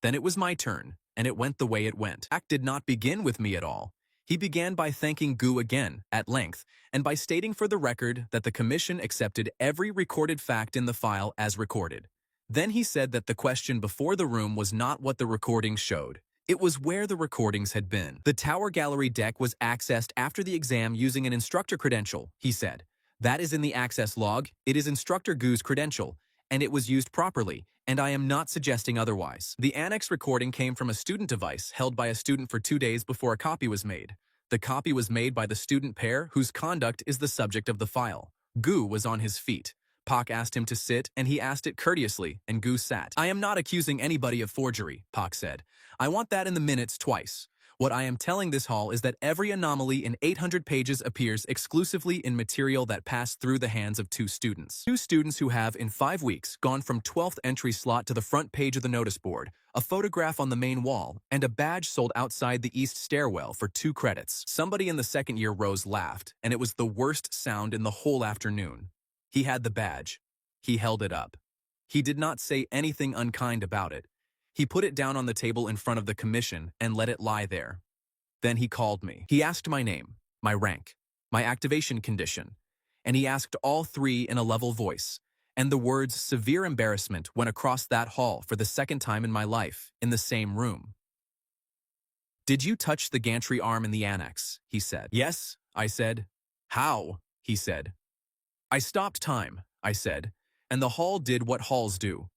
Then it was my turn, and it went the way it went. Act did not begin with me at all. He began by thanking Gu again, at length, and by stating for the record that the commission accepted every recorded fact in the file as recorded. Then he said that the question before the room was not what the recordings showed. It was where the recordings had been. The Tower Gallery deck was accessed after the exam using an instructor credential, he said. That is in the access log. It is Instructor Gu's credential, and it was used properly, and I am not suggesting otherwise. The annex recording came from a student device held by a student for 2 days before a copy was made. The copy was made by the student pair whose conduct is the subject of the file. Gu was on his feet. Pak asked him to sit, and he asked it courteously, and Gu sat. I am not accusing anybody of forgery, Pak said. I want that in the minutes twice. What I am telling this hall is that every anomaly in 800 pages appears exclusively in material that passed through the hands of 2 students. 2 students who have, in 5 weeks, gone from 12th entry slot to the front page of the notice board, a photograph on the main wall, and a badge sold outside the east stairwell for 2 credits. Somebody in the second year rows laughed, and it was the worst sound in the whole afternoon. He had the badge. He held it up. He did not say anything unkind about it. He put it down on the table in front of the commission and let it lie there. Then he called me. He asked my name, my rank, my activation condition, and he asked all 3 in a level voice, and the words "severe embarrassment" went across that hall for the second time in my life, in the same room. Did you touch the gantry arm in the annex? He said. Yes, I said. How? He said. I stopped time, I said, and the hall did what halls do.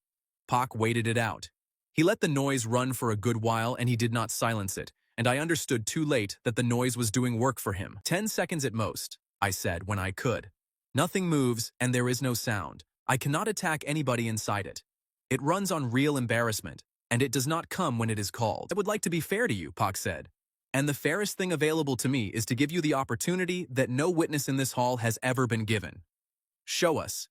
Pak waited it out. He let the noise run for a good while and he did not silence it, and I understood too late that the noise was doing work for him. 10 seconds at most, I said when I could. Nothing moves and there is no sound. I cannot attack anybody inside it. It runs on real embarrassment, and it does not come when it is called. I would like to be fair to you, Pak said. And the fairest thing available to me is to give you the opportunity that no witness in this hall has ever been given. Show us.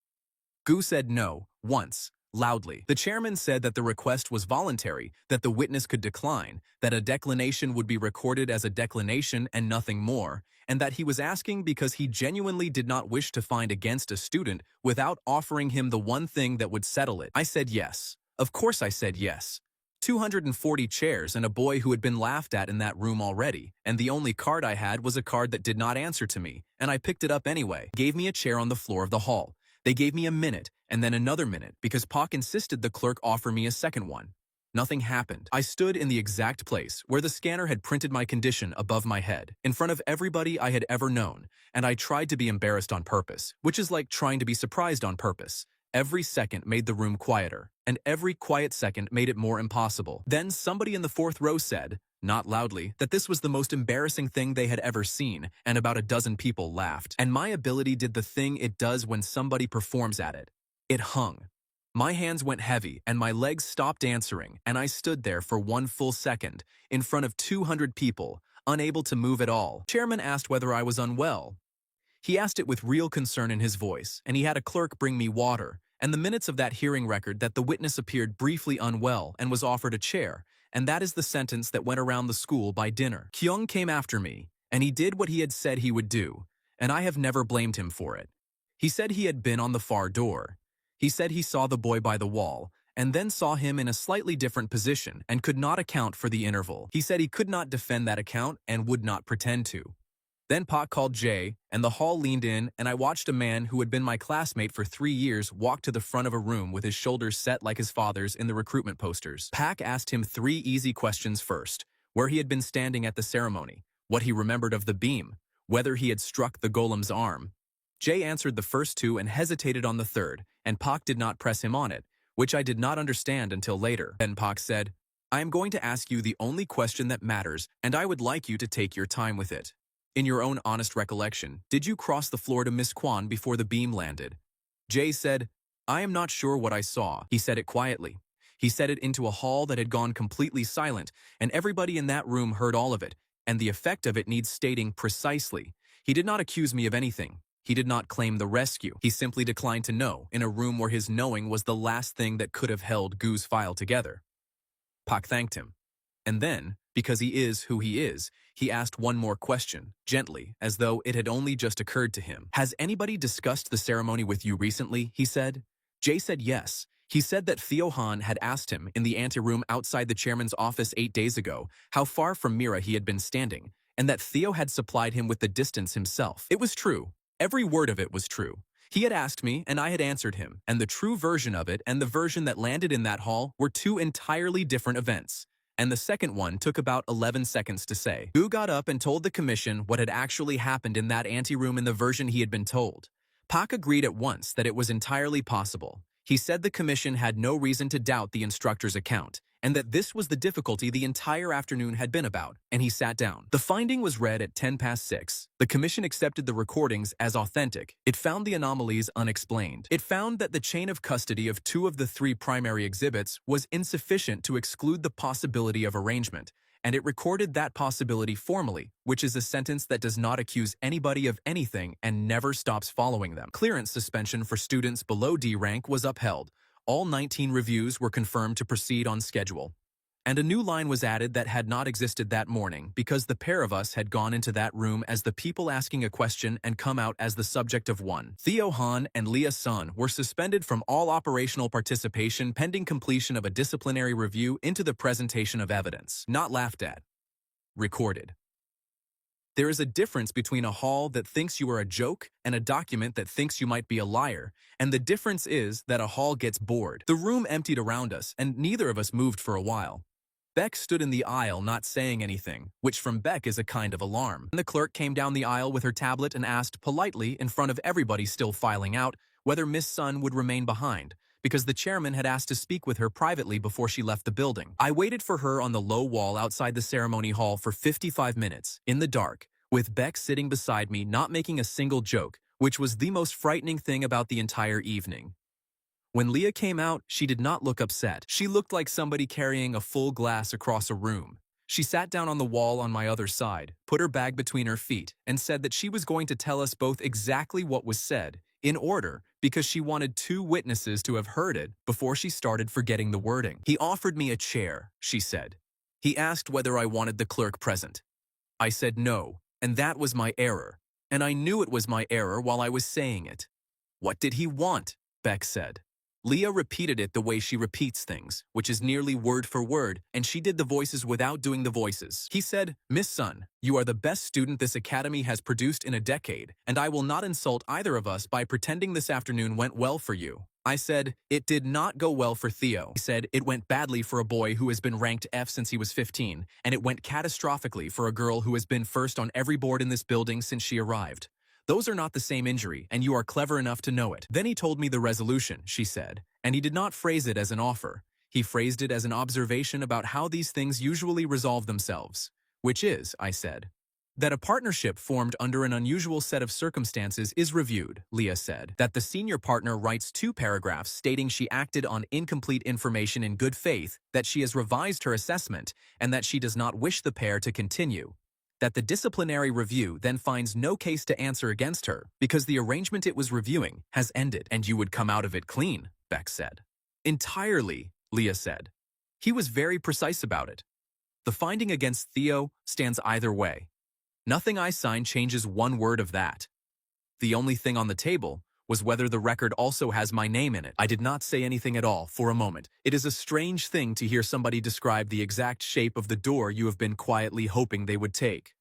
Gu said no, once. Loudly. The chairman said that the request was voluntary, that the witness could decline, that a declination would be recorded as a declination and nothing more, and that he was asking because he genuinely did not wish to find against a student without offering him the one thing that would settle it. I said yes. Of course I said yes. 240 chairs and a boy who had been laughed at in that room already, and the only card I had was a card that did not answer to me, and I picked it up anyway. Gave me a chair on the floor of the hall. They gave me a minute, and then another minute, because Pak insisted the clerk offer me a second one. Nothing happened. I stood in the exact place where the scanner had printed my condition above my head, in front of everybody I had ever known, and I tried to be embarrassed on purpose, which is like trying to be surprised on purpose. Every second made the room quieter, and every quiet second made it more impossible. Then somebody in the fourth row said, not loudly, that this was the most embarrassing thing they had ever seen, and about a dozen people laughed. And my ability did the thing it does when somebody performs at it. It hung. My hands went heavy, and my legs stopped answering, and I stood there for 1 full second, in front of 200 people, unable to move at all. Chairman asked whether I was unwell. He asked it with real concern in his voice, and he had a clerk bring me water, and the minutes of that hearing record that the witness appeared briefly unwell and was offered a chair, and that is the sentence that went around the school by dinner. Kyung came after me, and he did what he had said he would do, and I have never blamed him for it. He said he had been on the far door. He said he saw the boy by the wall, and then saw him in a slightly different position and could not account for the interval. He said he could not defend that account and would not pretend to. Then Pak called Jay, and the hall leaned in, and I watched a man who had been my classmate for 3 years walk to the front of a room with his shoulders set like his father's in the recruitment posters. Pak asked him 3 easy questions first: where he had been standing at the ceremony, what he remembered of the beam, whether he had struck the golem's arm. Jay answered the first 2 and hesitated on the third, and Pak did not press him on it, which I did not understand until later. Then Pak said, I am going to ask you the only question that matters, and I would like you to take your time with it. In your own honest recollection, did you cross the floor to Miss Kwan before the beam landed? Jay said, I am not sure what I saw. He said it quietly. He said it into a hall that had gone completely silent, and everybody in that room heard all of it, and the effect of it needs stating precisely. He did not accuse me of anything. He did not claim the rescue. He simply declined to know, in a room where his knowing was the last thing that could have held Gu's file together. Pak thanked him. And then, because he is who he is, he asked one more question, gently, as though it had only just occurred to him. Has anybody discussed the ceremony with you recently? He said. Jay said yes. He said that Theo Han had asked him, in the anteroom outside the chairman's office 8 days ago, how far from Mira he had been standing, and that Theo had supplied him with the distance himself. It was true. Every word of it was true. He had asked me, and I had answered him, and the true version of it and the version that landed in that hall were 2 entirely different events. And the second one took about 11 seconds to say. Gu got up and told the commission what had actually happened in that anteroom in the version he had been told. Pak agreed at once that it was entirely possible. He said the commission had no reason to doubt the instructor's account, and that this was the difficulty the entire afternoon had been about, and he sat down. The finding was read at 6:10. The commission accepted the recordings as authentic. It found the anomalies unexplained. It found that the chain of custody of 2 of the 3 primary exhibits was insufficient to exclude the possibility of arrangement, and it recorded that possibility formally, which is a sentence that does not accuse anybody of anything and never stops following them. Clearance suspension for students below D rank was upheld. All 19 reviews were confirmed to proceed on schedule. And a new line was added that had not existed that morning because the pair of us had gone into that room as the people asking a question and come out as the subject of one. Theo Han and Leah Sun were suspended from all operational participation pending completion of a disciplinary review into the presentation of evidence. Not laughed at. Recorded. There is a difference between a hall that thinks you are a joke and a document that thinks you might be a liar, and the difference is that a hall gets bored. The room emptied around us, and neither of us moved for a while. Beck stood in the aisle not saying anything, which from Beck is a kind of alarm. And the clerk came down the aisle with her tablet and asked politely, in front of everybody still filing out, whether Miss Sun would remain behind, because the chairman had asked to speak with her privately before she left the building. I waited for her on the low wall outside the ceremony hall for 55 minutes, in the dark, with Beck sitting beside me not making a single joke, which was the most frightening thing about the entire evening. When Leah came out, she did not look upset. She looked like somebody carrying a full glass across a room. She sat down on the wall on my other side, put her bag between her feet, and said that she was going to tell us both exactly what was said, in order, because she wanted 2 witnesses to have heard it before she started forgetting the wording. He offered me a chair, she said. He asked whether I wanted the clerk present. I said no, and that was my error, and I knew it was my error while I was saying it. What did he want? Beck said. Leah repeated it the way she repeats things, which is nearly word for word, and she did the voices without doing the voices. He said, "Miss Sun, you are the best student this academy has produced in a decade, and I will not insult either of us by pretending this afternoon went well for you." I said, "It did not go well for Theo." He said, "It went badly for a boy who has been ranked F since he was 15, and it went catastrophically for a girl who has been first on every board in this building since she arrived. Those are not the same injury, and you are clever enough to know it." Then he told me the resolution, she said, and he did not phrase it as an offer. He phrased it as an observation about how these things usually resolve themselves. Which is, I said, that a partnership formed under an unusual set of circumstances is reviewed, Leah said. That the senior partner writes 2 paragraphs stating she acted on incomplete information in good faith, that she has revised her assessment, and that she does not wish the pair to continue. That the disciplinary review then finds no case to answer against her because the arrangement it was reviewing has ended and you would come out of it clean, Beck said. Entirely, Leah said. He was very precise about it. The finding against Theo stands either way. Nothing I signed changes one word of that. The only thing on the table was whether the record also has my name in it. I did not say anything at all for a moment. It is a strange thing to hear somebody describe the exact shape of the door you have been quietly hoping they would take.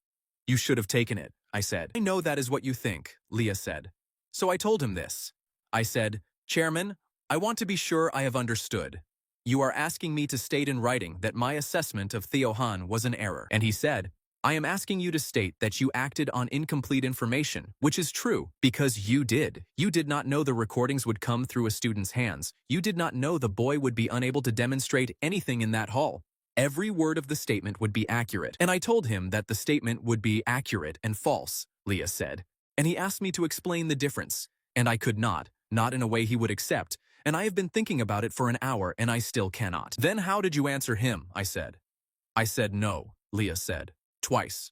You should have taken it, I said. I know that is what you think, Leah said. So I told him this. I said, Chairman, I want to be sure I have understood. You are asking me to state in writing that my assessment of Theo Han was an error. And he said, I am asking you to state that you acted on incomplete information, which is true, because you did. You did not know the recordings would come through a student's hands. You did not know the boy would be unable to demonstrate anything in that hall. Every word of the statement would be accurate. And I told him that the statement would be accurate and false, Leah said. And he asked me to explain the difference. And I could not in a way he would accept. And I have been thinking about it for an hour and I still cannot. Then how did you answer him? I said. I said no, Leah said. Twice.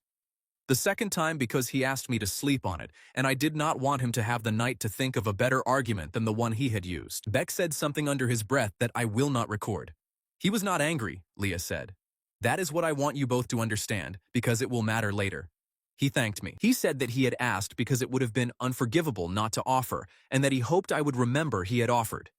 The second time because he asked me to sleep on it, and I did not want him to have the night to think of a better argument than the one he had used. Beck said something under his breath that I will not record. He was not angry, Leah said. That is what I want you both to understand, because it will matter later. He thanked me. He said that he had asked because it would have been unforgivable not to offer, and that he hoped I would remember he had offered.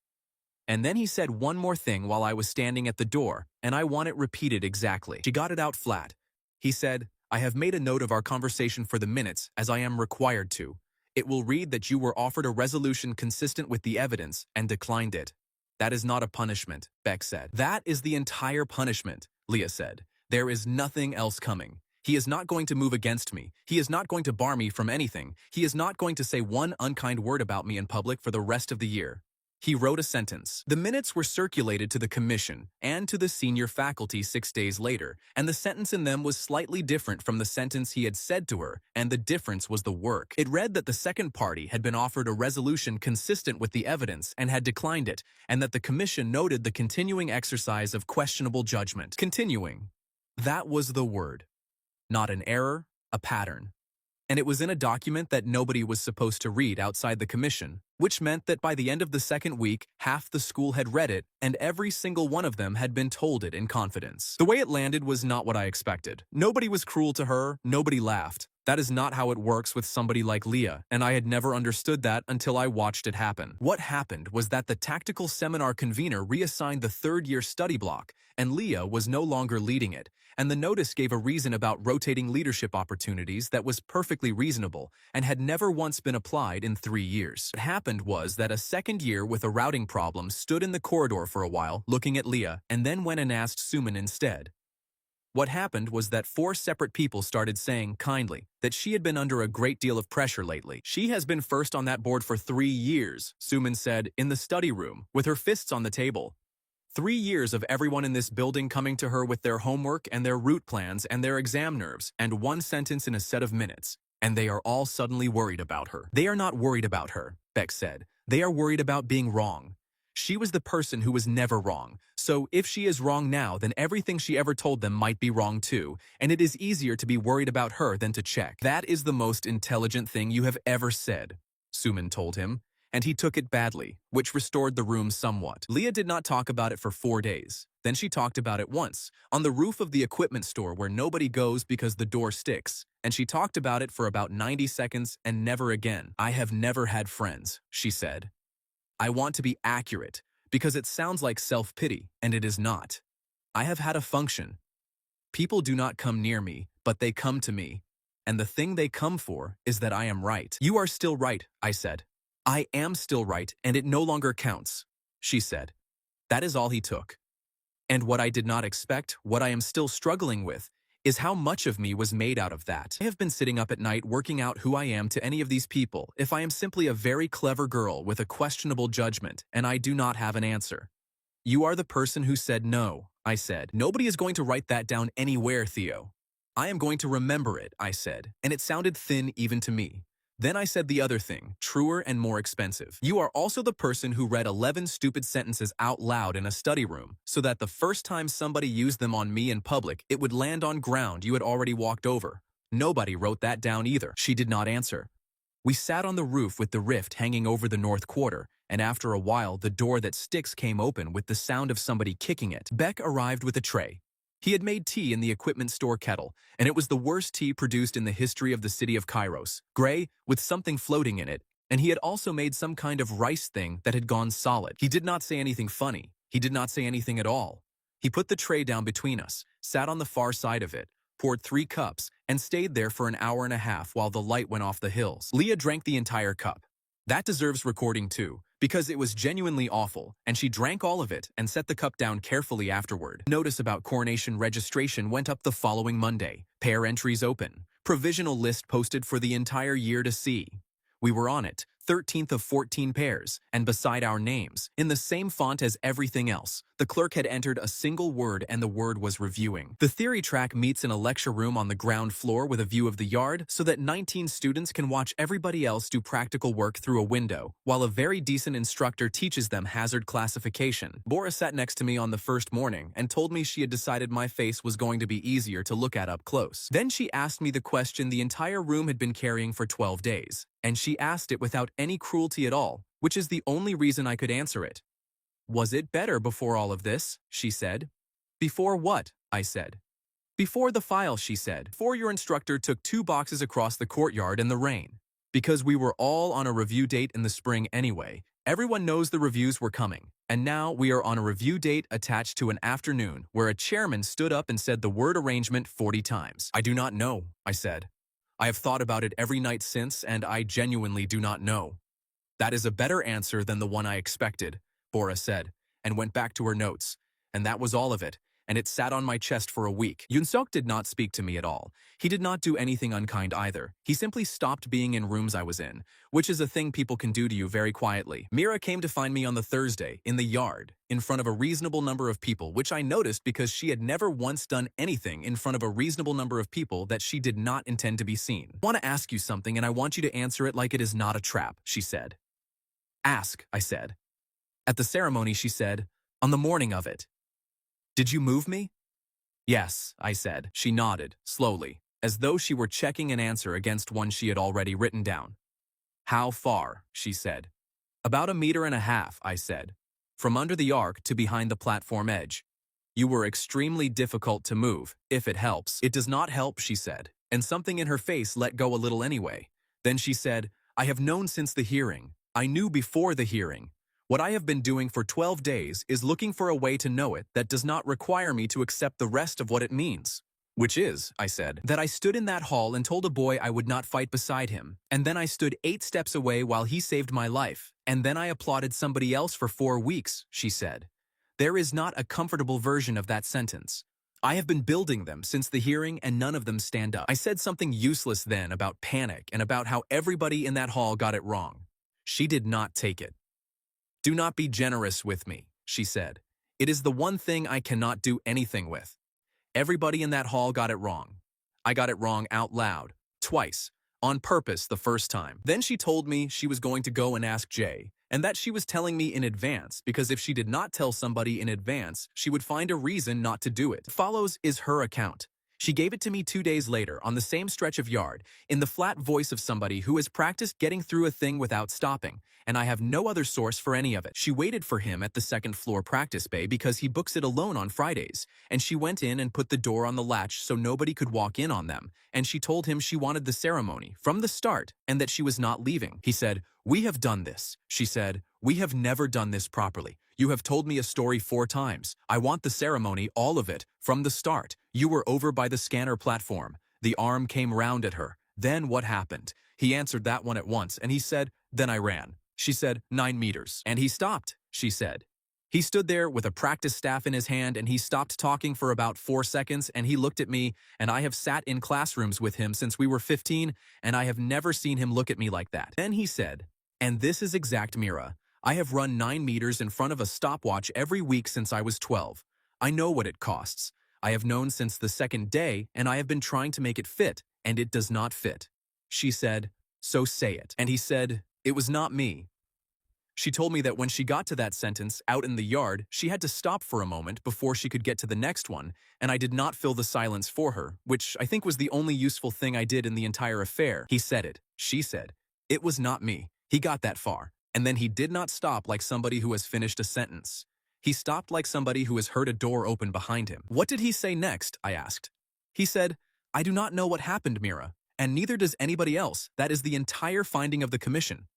And then he said one more thing while I was standing at the door, and I want it repeated exactly. She got it out flat. He said, I have made a note of our conversation for the minutes, as I am required to. It will read that you were offered a resolution consistent with the evidence and declined it. That is not a punishment, Beck said. That is the entire punishment, Leah said. There is nothing else coming. He is not going to move against me. He is not going to bar me from anything. He is not going to say one unkind word about me in public for the rest of the year. He wrote a sentence. The minutes were circulated to the commission and to the senior faculty 6 days later, and the sentence in them was slightly different from the sentence he had said to her, and the difference was the work. It read that the second party had been offered a resolution consistent with the evidence and had declined it, and that the commission noted the continuing exercise of questionable judgment. Continuing. That was the word. Not an error, a pattern. And it was in a document that nobody was supposed to read outside the commission, which meant that by the end of the second week, half the school had read it, and every single one of them had been told it in confidence. The way it landed was not what I expected. Nobody was cruel to her, nobody laughed. That is not how it works with somebody like Leah, and I had never understood that until I watched it happen. What happened was that the tactical seminar convener reassigned the third-year study block, and Leah was no longer leading it, and the notice gave a reason about rotating leadership opportunities that was perfectly reasonable and had never once been applied in 3 years. What happened was that a second year with a routing problem stood in the corridor for a while, looking at Leah, and then went and asked Suman instead. What happened was that 4 separate people started saying, kindly, that she had been under a great deal of pressure lately. She has been first on that board for 3 years, Suman said, in the study room, with her fists on the table. 3 years of everyone in this building coming to her with their homework and their route plans and their exam nerves and one sentence in a set of minutes. And they are all suddenly worried about her. They are not worried about her, Beck said. They are worried about being wrong. She was the person who was never wrong. So if she is wrong now, then everything she ever told them might be wrong too. And it is easier to be worried about her than to check. That is the most intelligent thing you have ever said, Suman told him. And he took it badly, which restored the room somewhat. Leah did not talk about it for 4 days. Then she talked about it once, on the roof of the equipment store where nobody goes because the door sticks. And she talked about it for about 90 seconds and never again. I have never had friends, she said. I want to be accurate, because it sounds like self-pity, and it is not. I have had a function. People do not come near me, but they come to me. And the thing they come for is that I am right. You are still right, I said. I am still right, and it no longer counts, she said. That is all he took. And what I did not expect, what I am still struggling with, is how much of me was made out of that. I have been sitting up at night working out who I am to any of these people if I am simply a very clever girl with a questionable judgment and I do not have an answer. You are the person who said no, I said. Nobody is going to write that down anywhere, Theo. I am going to remember it, I said, and it sounded thin even to me. Then I said the other thing, truer and more expensive. You are also the person who read 11 stupid sentences out loud in a study room, so that the first time somebody used them on me in public, it would land on ground you had already walked over. Nobody wrote that down either. She did not answer. We sat on the roof with the rift hanging over the north quarter, and after a while the door that sticks came open with the sound of somebody kicking it. Beck arrived with a tray. He had made tea in the equipment store kettle, and it was the worst tea produced in the history of the city of Kairos, gray, with something floating in it, and he had also made some kind of rice thing that had gone solid. He did not say anything funny. He did not say anything at all. He put the tray down between us, sat on the far side of it, poured 3 cups, and stayed there for an hour and a half while the light went off the hills. Leah drank the entire cup. That deserves recording too, because it was genuinely awful, and she drank all of it and set the cup down carefully afterward. Notice about coronation registration went up the following Monday. Pair entries open. Provisional list posted for the entire year to see. We were on it, 13th of 14 pairs, and beside our names, in the same font as everything else, the clerk had entered a single word and the word was reviewing. The theory track meets in a lecture room on the ground floor with a view of the yard so that 19 students can watch everybody else do practical work through a window, while a very decent instructor teaches them hazard classification. Bora sat next to me on the first morning and told me she had decided my face was going to be easier to look at up close. Then she asked me the question the entire room had been carrying for 12 days. And she asked it without any cruelty at all, which is the only reason I could answer it. Was it better before all of this? She said. Before what? I said. Before the file, she said. Before your instructor took 2 boxes across the courtyard in the rain. Because we were all on a review date in the spring anyway. Everyone knows the reviews were coming. And now we are on a review date attached to an afternoon where a chairman stood up and said the word arrangement 40 times. I do not know, I said. I have thought about it every night since, and I genuinely do not know. That is a better answer than the one I expected, Bora said, and went back to her notes. And that was all of it, and it sat on my chest for a week. Yunsuk did not speak to me at all. He did not do anything unkind either. He simply stopped being in rooms I was in, which is a thing people can do to you very quietly. Mira came to find me on the Thursday, in the yard, in front of a reasonable number of people, which I noticed because she had never once done anything in front of a reasonable number of people that she did not intend to be seen. I want to ask you something, and I want you to answer it like it is not a trap, she said. Ask, I said. At the ceremony, she said, on the morning of it. Did you move me? Yes, I said. She nodded, slowly, as though she were checking an answer against one she had already written down. How far? She said. About 1.5 meters, I said. From under the arc to behind the platform edge. You were extremely difficult to move, if it helps. It does not help, she said, and something in her face let go a little anyway. Then she said, I have known since the hearing. I knew before the hearing. What I have been doing for 12 days is looking for a way to know it that does not require me to accept the rest of what it means. Which is, I said, that I stood in that hall and told a boy I would not fight beside him, and then I stood 8 steps away while he saved my life, and then I applauded somebody else for 4 weeks, she said. There is not a comfortable version of that sentence. I have been building them since the hearing and none of them stand up. I said something useless then about panic and about how everybody in that hall got it wrong. She did not take it. Do not be generous with me, she said. It is the one thing I cannot do anything with. Everybody in that hall got it wrong. I got it wrong out loud, twice, on purpose the first time. Then she told me she was going to go and ask Jay, and that she was telling me in advance because if she did not tell somebody in advance, she would find a reason not to do it. Follows is her account. She gave it to me 2 days later on the same stretch of yard, in the flat voice of somebody who has practiced getting through a thing without stopping, and I have no other source for any of it. She waited for him at the second floor practice bay because he books it alone on Fridays, and she went in and put the door on the latch so nobody could walk in on them, and she told him she wanted the ceremony from the start and that she was not leaving. He said, we have done this. She said, We have never done this properly. You have told me a story 4 times. I want the ceremony, all of it, from the start. You were over by the scanner platform. The arm came round at her. Then what happened? He answered that one at once, and he said, then I ran. She said, 9 meters. And he stopped, she said. He stood there with a practice staff in his hand, and he stopped talking for about 4 seconds, and he looked at me, and I have sat in classrooms with him since we were 15, and I have never seen him look at me like that. Then he said, and this is exact, Mira. I have run 9 meters in front of a stopwatch every week since I was 12. I know what it costs. I have known since the second day, and I have been trying to make it fit, and it does not fit. She said, so say it. And he said, it was not me. She told me that when she got to that sentence, out in the yard, she had to stop for a moment before she could get to the next one, and I did not fill the silence for her, which I think was the only useful thing I did in the entire affair. He said it. She said, it was not me. He got that far, and then he did not stop like somebody who has finished a sentence. He stopped like somebody who has heard a door open behind him. What did he say next? I asked. He said, I do not know what happened, Mira, and neither does anybody else. That is the entire finding of the commission.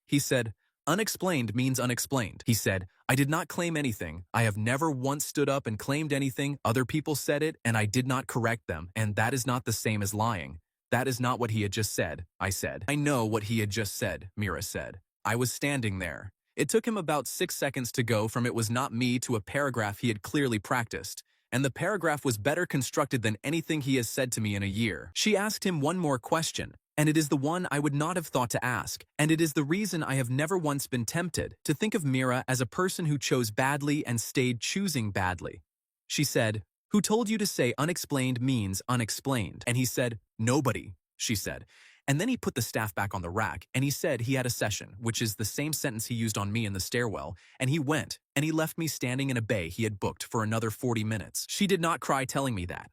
He said, unexplained means unexplained. He said, I did not claim anything. I have never once stood up and claimed anything. Other people said it, and I did not correct them, and that is not the same as lying. That is not what he had just said, I said. I know what he had just said, Mira said. I was standing there. It took him about 6 seconds to go from it was not me to a paragraph he had clearly practiced, and the paragraph was better constructed than anything he has said to me in a year. She asked him one more question, and it is the one I would not have thought to ask, and it is the reason I have never once been tempted to think of Mira as a person who chose badly and stayed choosing badly. She said, who told you to say unexplained means unexplained? And he said, nobody, she said. And then he put the staff back on the rack, and he said he had a session, which is the same sentence he used on me in the stairwell, and he went, and he left me standing in a bay he had booked for another 40 minutes. She did not cry telling me that.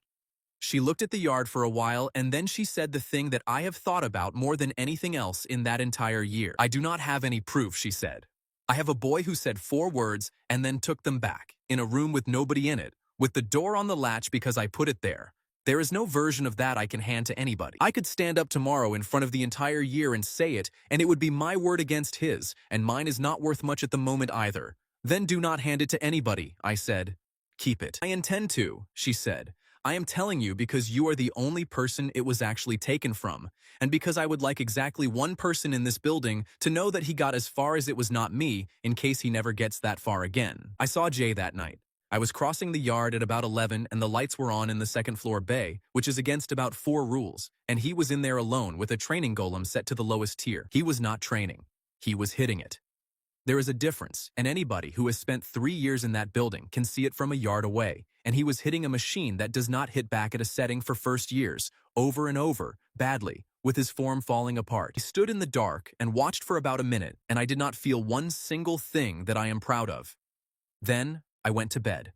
She looked at the yard for a while, and then she said the thing that I have thought about more than anything else in that entire year. I do not have any proof, she said. I have a boy who said 4 words and then took them back, in a room with nobody in it, with the door on the latch because I put it there. There is no version of that I can hand to anybody. I could stand up tomorrow in front of the entire year and say it, and it would be my word against his, and mine is not worth much at the moment either. Then do not hand it to anybody, I said. Keep it. I intend to, she said. I am telling you because you are the only person it was actually taken from, and because I would like exactly one person in this building to know that he got as far as it was not me in case he never gets that far again. I saw Jay that night. I was crossing the yard at about 11 and the lights were on in the second floor bay, which is against about 4 rules, and he was in there alone with a training golem set to the lowest tier. He was not training. He was hitting it. There is a difference, and anybody who has spent 3 years in that building can see it from a yard away, and he was hitting a machine that does not hit back at a setting for first years, over and over, badly, with his form falling apart. He stood in the dark and watched for about a minute, and I did not feel one single thing that I am proud of. Then, I went to bed.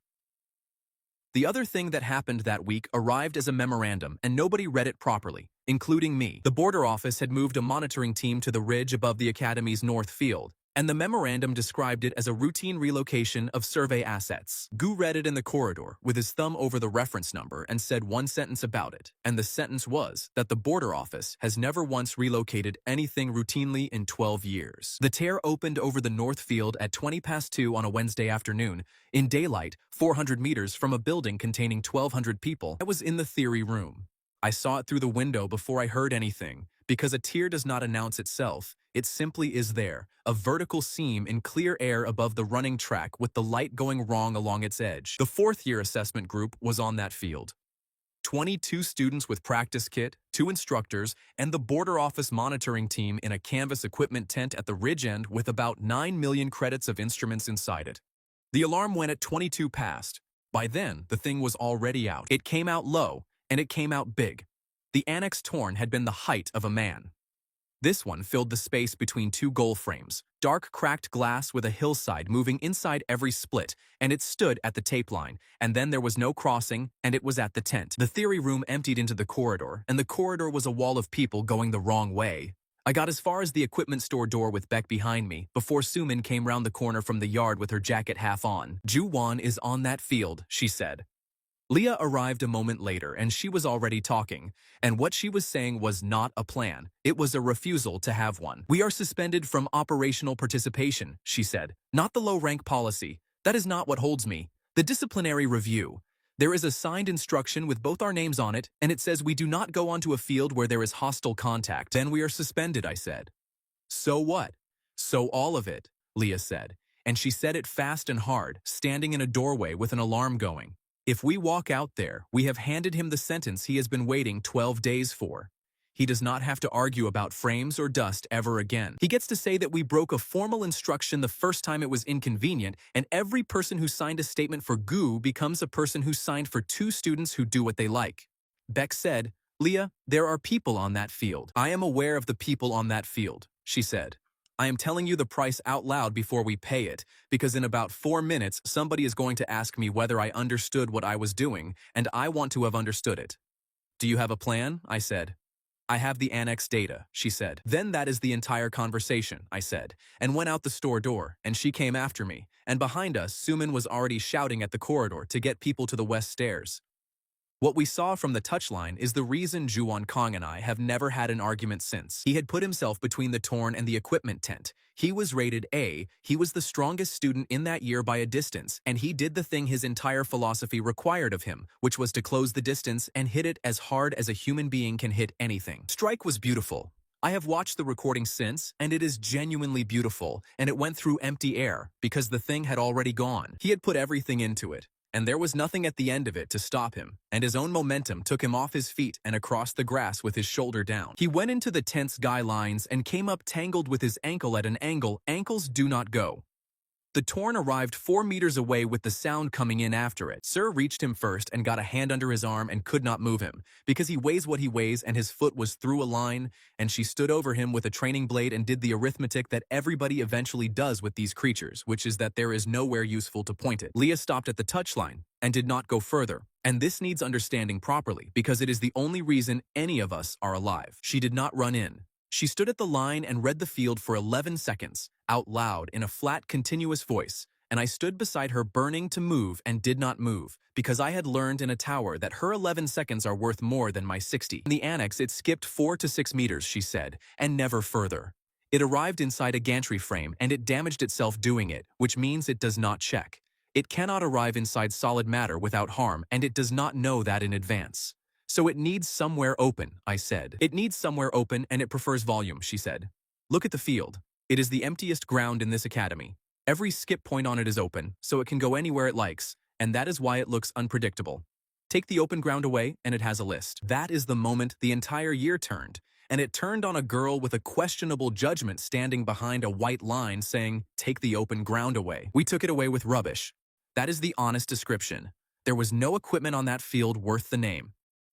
The other thing that happened that week arrived as a memorandum, and nobody read it properly, including me. The border office had moved a monitoring team to the ridge above the academy's north field, and the memorandum described it as a routine relocation of survey assets. Gu read it in the corridor with his thumb over the reference number and said one sentence about it, and the sentence was that the border office has never once relocated anything routinely in 12 years. The tear opened over the north field at 2:20 on a Wednesday afternoon, in daylight, 400 meters from a building containing 1,200 people. I was in the theory room. I saw it through the window before I heard anything, because a tear does not announce itself. It simply is there, a vertical seam in clear air above the running track with the light going wrong along its edge. The 4th-year assessment group was on that field. 22 students with practice kit, 2 instructors, and the border office monitoring team in a canvas equipment tent at the ridge end with about 9 million credits of instruments inside it. The alarm went at 22 past. By then, the thing was already out. It came out low, and it came out big. The annex torn had been the height of a man. This one filled the space between 2 goal frames, dark cracked glass with a hillside moving inside every split, and it stood at the tape line, and then there was no crossing, and it was at the tent. The theory room emptied into the corridor, and the corridor was a wall of people going the wrong way. I got as far as the equipment store door with Beck behind me before Sumin came round the corner from the yard with her jacket half on. Ju Wan is on that field, she said. Leah arrived a moment later and she was already talking, and what she was saying was not a plan, it was a refusal to have one. "We are suspended from operational participation," she said. "Not the low-rank policy. That is not what holds me. The disciplinary review. There is a signed instruction with both our names on it, and it says we do not go onto a field where there is hostile contact. Then we are suspended," I said. "So what?" "So all of it," Leah said, and she said it fast and hard, standing in a doorway with an alarm going. "If we walk out there, we have handed him the sentence he has been waiting 12 days for. He does not have to argue about frames or dust ever again. He gets to say that we broke a formal instruction the first time it was inconvenient, and every person who signed a statement for GU becomes a person who signed for 2 students who do what they like." Beck said, "Leah, there are people on that field." "I am aware of the people on that field," she said. "I am telling you the price out loud before we pay it, because in about 4 minutes somebody is going to ask me whether I understood what I was doing, and I want to have understood it." "Do you have a plan?" I said. "I have the annex data," she said. "Then that is the entire conversation," I said, and went out the store door, and she came after me, and behind us Suman was already shouting at the corridor to get people to the west stairs. What we saw from the touchline is the reason Juwon Kong and I have never had an argument since. He had put himself between the Torn and the equipment tent. He was rated A, he was the strongest student in that year by a distance, and he did the thing his entire philosophy required of him, which was to close the distance and hit it as hard as a human being can hit anything. Strike was beautiful. I have watched the recording since, and it is genuinely beautiful, and it went through empty air, because the thing had already gone. He had put everything into it, and there was nothing at the end of it to stop him, and his own momentum took him off his feet and across the grass with his shoulder down. He went into the tent's guy lines and came up tangled with his ankle at an angle ankles do not go. The Torn arrived 4 meters away with the sound coming in after it. Sir reached him first and got a hand under his arm and could not move him, because he weighs what he weighs and his foot was through a line, and she stood over him with a training blade and did the arithmetic that everybody eventually does with these creatures, which is that there is nowhere useful to point it. Leah stopped at the touchline and did not go further, and this needs understanding properly, because it is the only reason any of us are alive. She did not run in. She stood at the line and read the field for 11 seconds, out loud in a flat, continuous voice, and I stood beside her burning to move and did not move, because I had learned in a tower that her 11 seconds are worth more than my 60. In the annex, it skipped 4 to 6 meters, she said, and never further. It arrived inside a gantry frame, and it damaged itself doing it, which means it does not check. It cannot arrive inside solid matter without harm, and it does not know that in advance. So it needs somewhere open, I said. It needs somewhere open and it prefers volume, she said. Look at the field. It is the emptiest ground in this academy. Every skip point on it is open, so it can go anywhere it likes, and that is why it looks unpredictable. Take the open ground away and it has a list. That is the moment the entire year turned, and it turned on a girl with a questionable judgment standing behind a white line saying, "Take the open ground away." We took it away with rubbish. That is the honest description. There was no equipment on that field worth the name.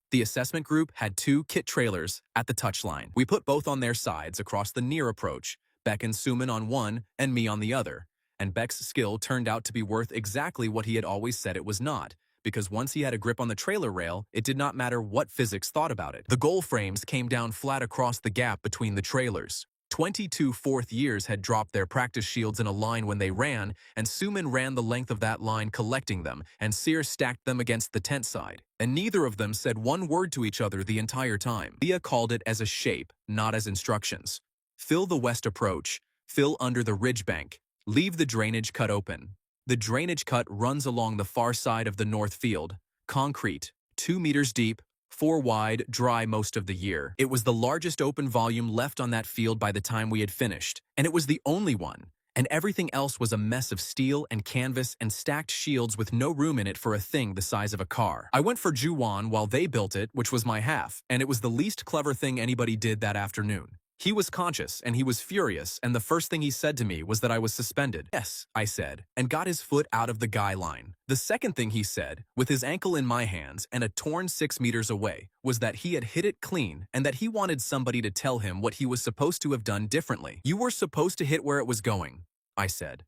The assessment group had 2 kit trailers at the touchline. We put both on their sides across the near approach, Beck and Suman on one and me on the other, and Beck's skill turned out to be worth exactly what he had always said it was not, because once he had a grip on the trailer rail, it did not matter what physics thought about it. The goal frames came down flat across the gap between the trailers. 22 fourth years had dropped their practice shields in a line when they ran, and Suman ran the length of that line collecting them, and Seer stacked them against the tent side. And neither of them said one word to each other the entire time. Leah called it as a shape, not as instructions. Fill the west approach, fill under the ridge bank, leave the drainage cut open. The drainage cut runs along the far side of the north field, concrete, 2 meters deep, 4 wide, dry most of the year. It was the largest open volume left on that field by the time we had finished, and it was the only one, and everything else was a mess of steel and canvas and stacked shields with no room in it for a thing the size of a car. I went for Juwon while they built it, which was my half, and it was the least clever thing anybody did that afternoon. He was conscious, and he was furious, and the first thing he said to me was that I was suspended. "Yes," I said, and got his foot out of the guy line. The second thing he said, with his ankle in my hands and a torn 6 meters away, was that he had hit it clean and that he wanted somebody to tell him what he was supposed to have done differently. "You were supposed to hit where it was going," I said.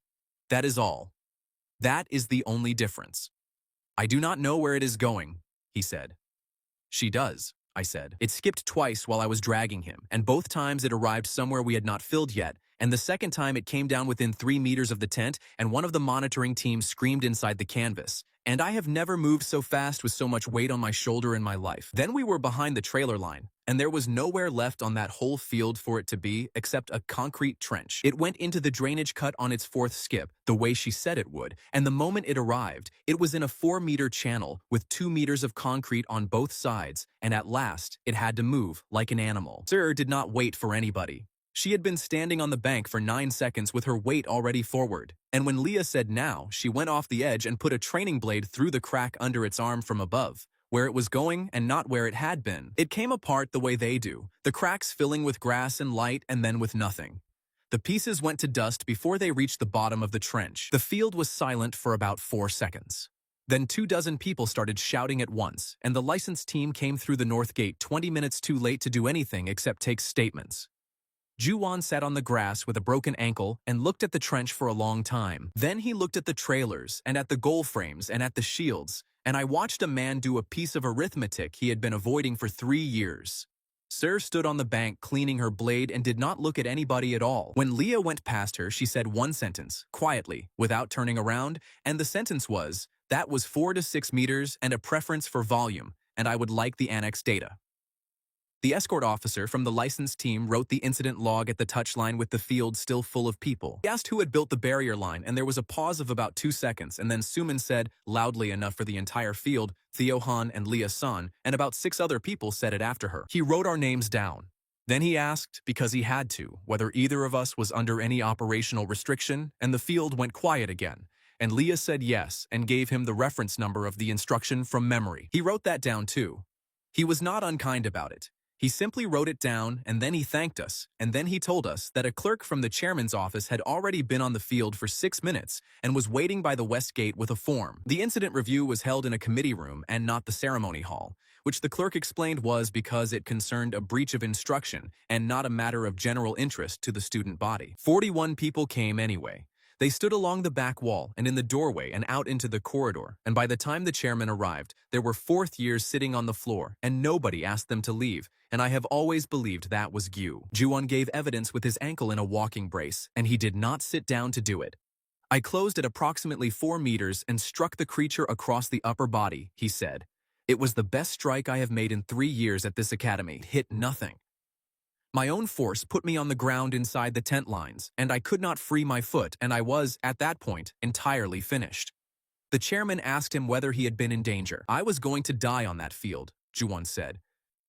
"That is all. That is the only difference." "I do not know where it is going," he said. "She does," I said. "It skipped twice while I was dragging him, and both times it arrived somewhere we had not filled yet, and the second time it came down within 3 meters of the tent, and one of the monitoring team screamed inside the canvas, And I have never moved so fast with so much weight on my shoulder in my life. Then we were behind the trailer line, and there was nowhere left on that whole field for it to be except a concrete trench. It went into the drainage cut on its fourth skip, the way she said it would, and the moment it arrived, it was in a 4-meter channel with 2 meters of concrete on both sides, and at last, it had to move like an animal. Sir did not wait for anybody. She had been standing on the bank for 9 seconds with her weight already forward, and when Leah said now, she went off the edge and put a training blade through the crack under its arm from above, where it was going and not where it had been. It came apart the way they do, the cracks filling with grass and light and then with nothing. The pieces went to dust before they reached the bottom of the trench. The field was silent for about 4 seconds. Then 24 people started shouting at once, and the license team came through the north gate 20 minutes too late to do anything except take statements. Juwon sat on the grass with a broken ankle and looked at the trench for a long time. Then he looked at the trailers and at the goal frames and at the shields, and I watched a man do a piece of arithmetic he had been avoiding for 3 years. Sir stood on the bank cleaning her blade and did not look at anybody at all. When Leah went past her, she said one sentence, quietly, without turning around, and the sentence was, "That was 4 to 6 meters and a preference for volume, and I would like the annex data." The escort officer from the license team wrote the incident log at the touchline with the field still full of people. He asked who had built the barrier line, and there was a pause of about 2 seconds, and then Suman said, loudly enough for the entire field, Theo Han and Leah Sun, and about 6 other people said it after her. He wrote our names down. Then he asked, because he had to, whether either of us was under any operational restriction, and the field went quiet again. And Leah said yes, and gave him the reference number of the instruction from memory. He wrote that down too. He was not unkind about it. He simply wrote it down, and then he thanked us, and then he told us that a clerk from the chairman's office had already been on the field for 6 minutes and was waiting by the west gate with a form. The incident review was held in a committee room and not the ceremony hall, which the clerk explained was because it concerned a breach of instruction and not a matter of general interest to the student body. 41 people came anyway. They stood along the back wall and in the doorway and out into the corridor, and by the time the chairman arrived, there were 4th years sitting on the floor, and nobody asked them to leave, and I have always believed that was Gyu. Juwon gave evidence with his ankle in a walking brace, and he did not sit down to do it. I closed at approximately 4 meters and struck the creature across the upper body, he said. It was the best strike I have made in 3 years at this academy. It hit nothing. My own force put me on the ground inside the tent lines, and I could not free my foot, and I was, at that point, entirely finished. The chairman asked him whether he had been in danger. I was going to die on that field, Juwon said.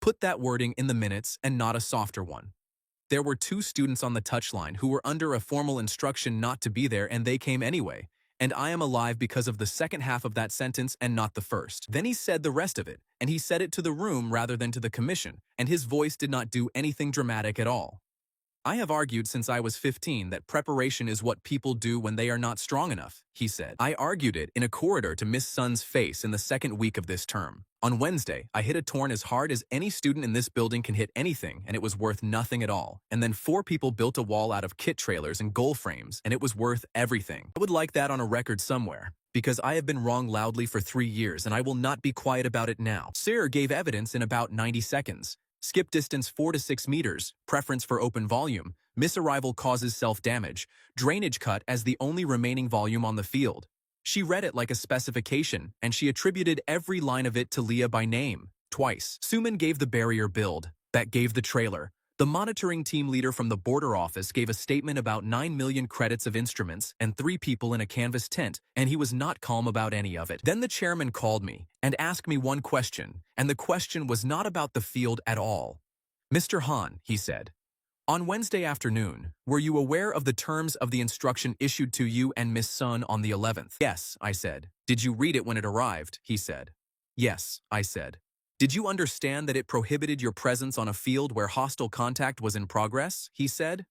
Put that wording in the minutes and not a softer one. There were 2 students on the touchline who were under a formal instruction not to be there, and they came anyway. And I am alive because of the second half of that sentence and not the first. Then he said the rest of it, and he said it to the room rather than to the commission, and his voice did not do anything dramatic at all. I have argued since I was 15 that preparation is what people do when they are not strong enough, he said. I argued it in a corridor to Miss Sun's face in the 2nd week of this term. On Wednesday, I hit a torn as hard as any student in this building can hit anything, and it was worth nothing at all. And then 4 people built a wall out of kit trailers and goal frames, and it was worth everything. I would like that on a record somewhere, because I have been wrong loudly for 3 years, and I will not be quiet about it now. Sir gave evidence in about 90 seconds. Skip distance 4 to 6 meters, preference for open volume, misarrival causes self-damage, drainage cut as the only remaining volume on the field. She read it like a specification, and she attributed every line of it to Leah by name, twice. Suman gave the barrier build, that gave the trailer. The monitoring team leader from the border office gave a statement about 9 million credits of instruments and 3 people in a canvas tent, and he was not calm about any of it. Then the chairman called me and asked me one question, and the question was not about the field at all. Mr. Han, he said, on Wednesday afternoon, were you aware of the terms of the instruction issued to you and Miss Sun on the 11th? Yes, I said. Did you read it when it arrived? He said. Yes, I said. Did you understand that it prohibited your presence on a field where hostile contact was in progress? He said.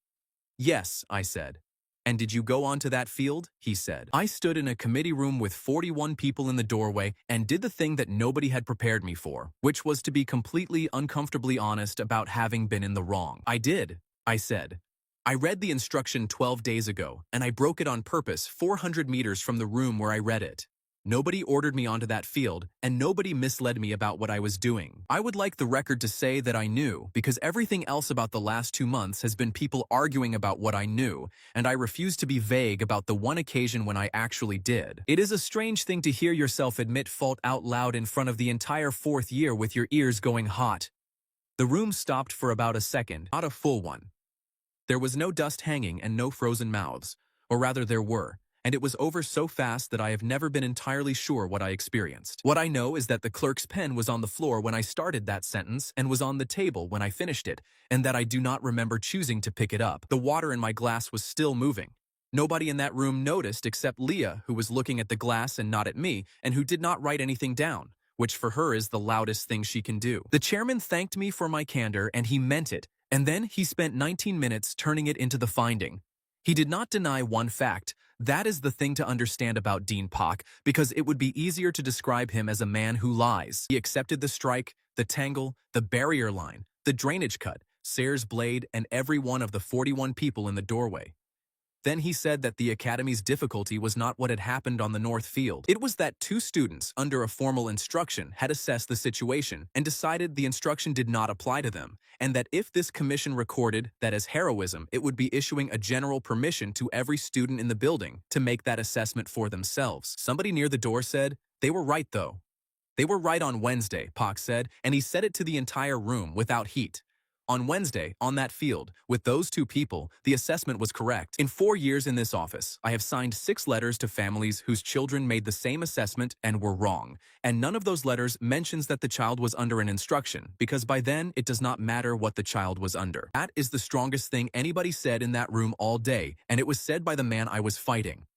Yes, I said. And did you go onto that field? He said. I stood in a committee room with 41 people in the doorway and did the thing that nobody had prepared me for, which was to be completely uncomfortably honest about having been in the wrong. I did, I said. I read the instruction 12 days ago, and I broke it on purpose 400 meters from the room where I read it. Nobody ordered me onto that field, and nobody misled me about what I was doing. I would like the record to say that I knew, because everything else about the last 2 months has been people arguing about what I knew, and I refuse to be vague about the one occasion when I actually did. It is a strange thing to hear yourself admit fault out loud in front of the entire 4th year with your ears going hot. The room stopped for about a second, not a full one. There was no dust hanging and no frozen mouths, or rather there were, and it was over so fast that I have never been entirely sure what I experienced. What I know is that the clerk's pen was on the floor when I started that sentence and was on the table when I finished it, and that I do not remember choosing to pick it up. The water in my glass was still moving. Nobody in that room noticed except Leah, who was looking at the glass and not at me, and who did not write anything down, which for her is the loudest thing she can do. The chairman thanked me for my candor, and he meant it, and then he spent 19 minutes turning it into the finding. He did not deny one fact. That is the thing to understand about Dean Pak, because it would be easier to describe him as a man who lies. He accepted the strike, the tangle, the barrier line, the drainage cut, Sayre's blade, and every one of the 41 people in the doorway. Then he said that the academy's difficulty was not what had happened on the North Field. It was that 2 students, under a formal instruction, had assessed the situation and decided the instruction did not apply to them, and that if this commission recorded that as heroism, it would be issuing a general permission to every student in the building to make that assessment for themselves. Somebody near the door said, "They were right, though." "They were right on Wednesday," Pak said, and he said it to the entire room without heat. On Wednesday, on that field, with those 2 people, the assessment was correct. In 4 years in this office, I have signed 6 letters to families whose children made the same assessment and were wrong, and none of those letters mentions that the child was under an instruction, because by then it does not matter what the child was under. That is the strongest thing anybody said in that room all day, and it was said by the man I was fighting.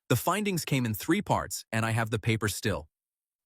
The findings came in 3 parts, and I have the paper still.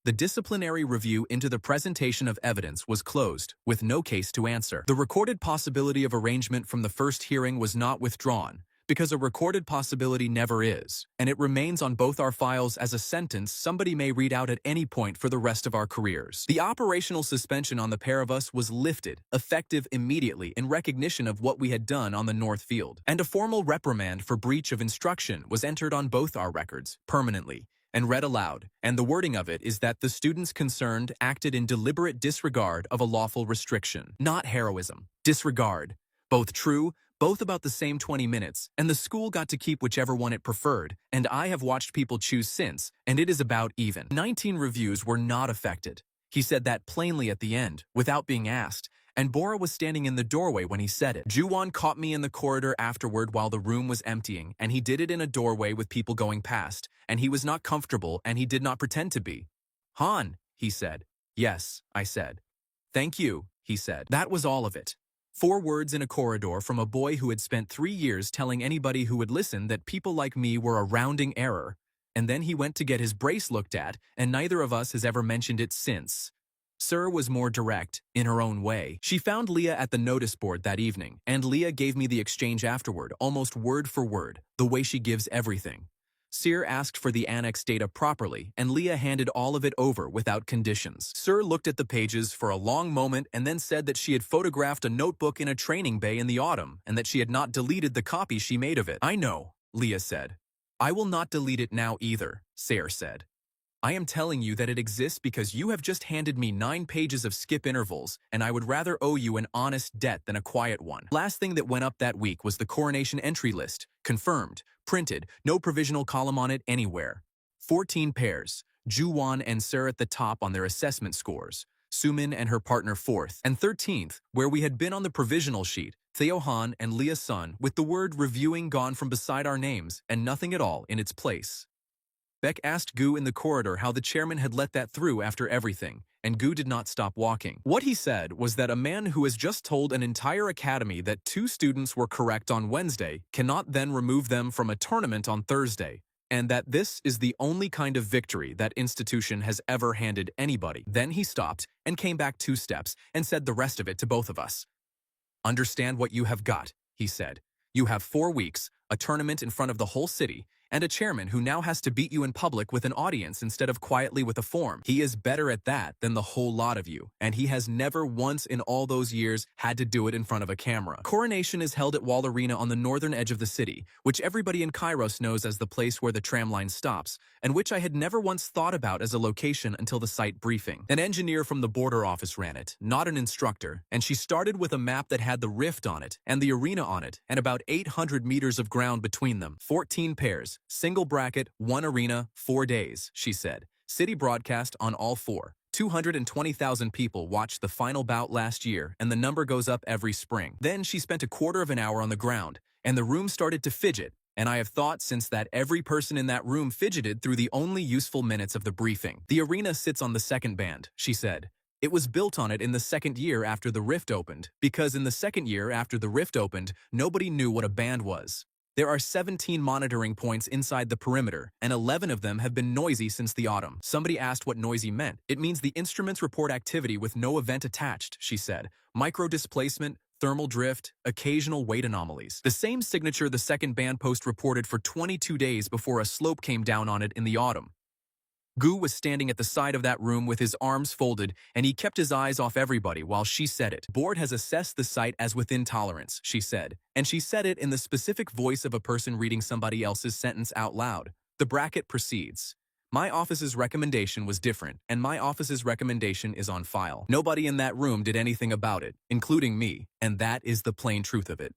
The disciplinary review into the presentation of evidence was closed, with no case to answer. The recorded possibility of arrangement from the first hearing was not withdrawn, because a recorded possibility never is, and it remains on both our files as a sentence somebody may read out at any point for the rest of our careers. The operational suspension on the pair of us was lifted, effective immediately in recognition of what we had done on the North Field, and a formal reprimand for breach of instruction was entered on both our records, permanently, and read aloud, and the wording of it is that the students concerned acted in deliberate disregard of a lawful restriction. Not heroism. Disregard. Both true, both about the same 20 minutes, and the school got to keep whichever one it preferred, and I have watched people choose since, and it is about even. 19 reviews were not affected. He said that plainly at the end, without being asked, and Bora was standing in the doorway when he said it. Juwon caught me in the corridor afterward while the room was emptying, and he did it in a doorway with people going past, and he was not comfortable and he did not pretend to be. "Han," he said. "Yes," I said. "Thank you," he said. That was all of it. 4 words in a corridor from a boy who had spent 3 years telling anybody who would listen that people like me were a rounding error, and then he went to get his brace looked at, and neither of us has ever mentioned it since. Sir was more direct, in her own way. She found Leah at the notice board that evening, and Leah gave me the exchange afterward, almost word for word, the way she gives everything. Sir asked for the annex data properly, and Leah handed all of it over without conditions. Sir looked at the pages for a long moment and then said that she had photographed a notebook in a training bay in the autumn, and that she had not deleted the copy she made of it. "I know," Leah said. "I will not delete it now either," Sir said. "I am telling you that it exists because you have just handed me 9 pages of skip intervals, and I would rather owe you an honest debt than a quiet one." Last thing that went up that week was the coronation entry list, confirmed, printed, no provisional column on it anywhere. 14 pairs, Juwon and Sir at the top on their assessment scores, Sumin and her partner 4th, and 13th, where we had been on the provisional sheet, Theo Han and Leah Sun, with the word reviewing gone from beside our names and nothing at all in its place. Beck asked Gu in the corridor how the chairman had let that through after everything, and Gu did not stop walking. What he said was that a man who has just told an entire academy that 2 students were correct on Wednesday cannot then remove them from a tournament on Thursday, and that this is the only kind of victory that institution has ever handed anybody. Then he stopped and came back 2 steps and said the rest of it to both of us. "Understand what you have got," he said. "You have 4 weeks, a tournament in front of the whole city, and a chairman who now has to beat you in public with an audience instead of quietly with a form. He is better at that than the whole lot of you, and he has never once in all those years had to do it in front of a camera. Coronation is held at Wall Arena on the northern edge of the city, which everybody in Kairos knows as the place where the tram line stops, and which I had never once thought about as a location until the site briefing. An engineer from the border office ran it, not an instructor, and she started with a map that had the rift on it and the arena on it and about 800 meters of ground between them. 14 pairs, single bracket, one arena, 4 days, she said. City broadcast on all four. 220,000 people watched the final bout last year, and the number goes up every spring. Then she spent a quarter of an hour on the ground, and the room started to fidget, and I have thought since that every person in that room fidgeted through the only useful minutes of the briefing. The arena sits on the second band, she said. It was built on it in the second year after the rift opened, because in the second year after the rift opened, nobody knew what a band was. There are 17 monitoring points inside the perimeter, and 11 of them have been noisy since the autumn. Somebody asked what noisy meant. It means the instruments report activity with no event attached, she said. Micro-displacement, thermal drift, occasional weight anomalies. The same signature the second band post reported for 22 days before a slope came down on it in the autumn. Gu was standing at the side of that room with his arms folded, and he kept his eyes off everybody while she said it. Board has assessed the site as within tolerance, she said, and she said it in the specific voice of a person reading somebody else's sentence out loud. The bracket proceeds. My office's recommendation was different, and my office's recommendation is on file. Nobody in that room did anything about it, including me, and that is the plain truth of it.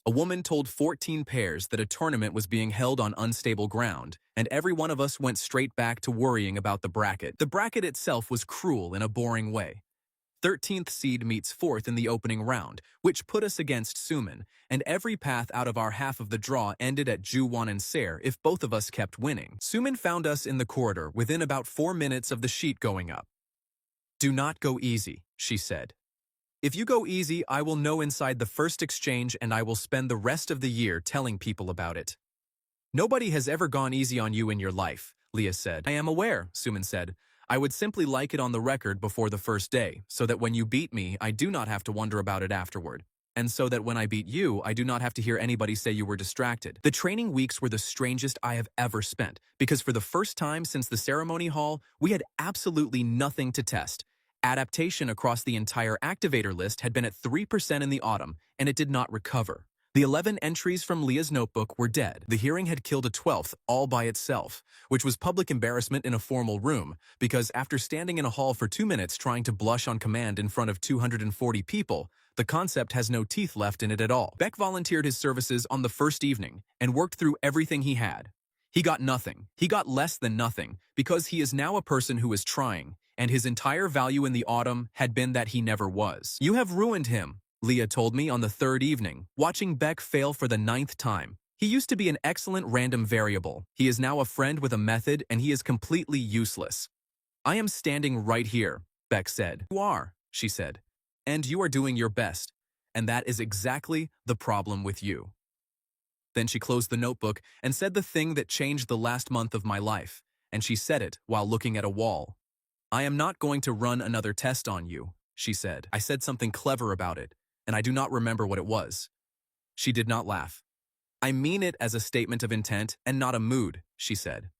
A woman told 14 pairs that a tournament was being held on unstable ground, and every one of us went straight back to worrying about the bracket. The bracket itself was cruel in a boring way. 13th seed meets 4th in the opening round, which put us against Suman, and every path out of our half of the draw ended at Juwon and Ser if both of us kept winning. Suman found us in the corridor within about 4 minutes of the sheet going up. Do not go easy, she said. If you go easy, I will know inside the first exchange and I will spend the rest of the year telling people about it. Nobody has ever gone easy on you in your life, Leah said. I am aware, Suman said. I would simply like it on the record before the first day, so that when you beat me, I do not have to wonder about it afterward. And so that when I beat you, I do not have to hear anybody say you were distracted. The training weeks were the strangest I have ever spent, because for the first time since the ceremony hall, we had absolutely nothing to test. Adaptation across the entire activator list had been at 3% in the autumn, and it did not recover. The 11 entries from Leah's notebook were dead. The hearing had killed a 12th all by itself, which was public embarrassment in a formal room, because after standing in a hall for 2 minutes trying to blush on command in front of 240 people, the concept has no teeth left in it at all. Beck volunteered his services on the first evening and worked through everything he had. He got nothing. He got less than nothing, because he is now a person who is trying, and his entire value in the autumn had been that he never was. You have ruined him, Leah told me on the third evening, watching Beck fail for the 9th time. He used to be an excellent random variable. He is now a friend with a method, and he is completely useless. I am standing right here, Beck said. You are, she said, and you are doing your best, and that is exactly the problem with you. Then she closed the notebook and said the thing that changed the last month of my life, and she said it while looking at a wall. I am not going to run another test on you, she said. I said something clever about it, and I do not remember what it was. She did not laugh. I mean it as a statement of intent and not a mood, she said.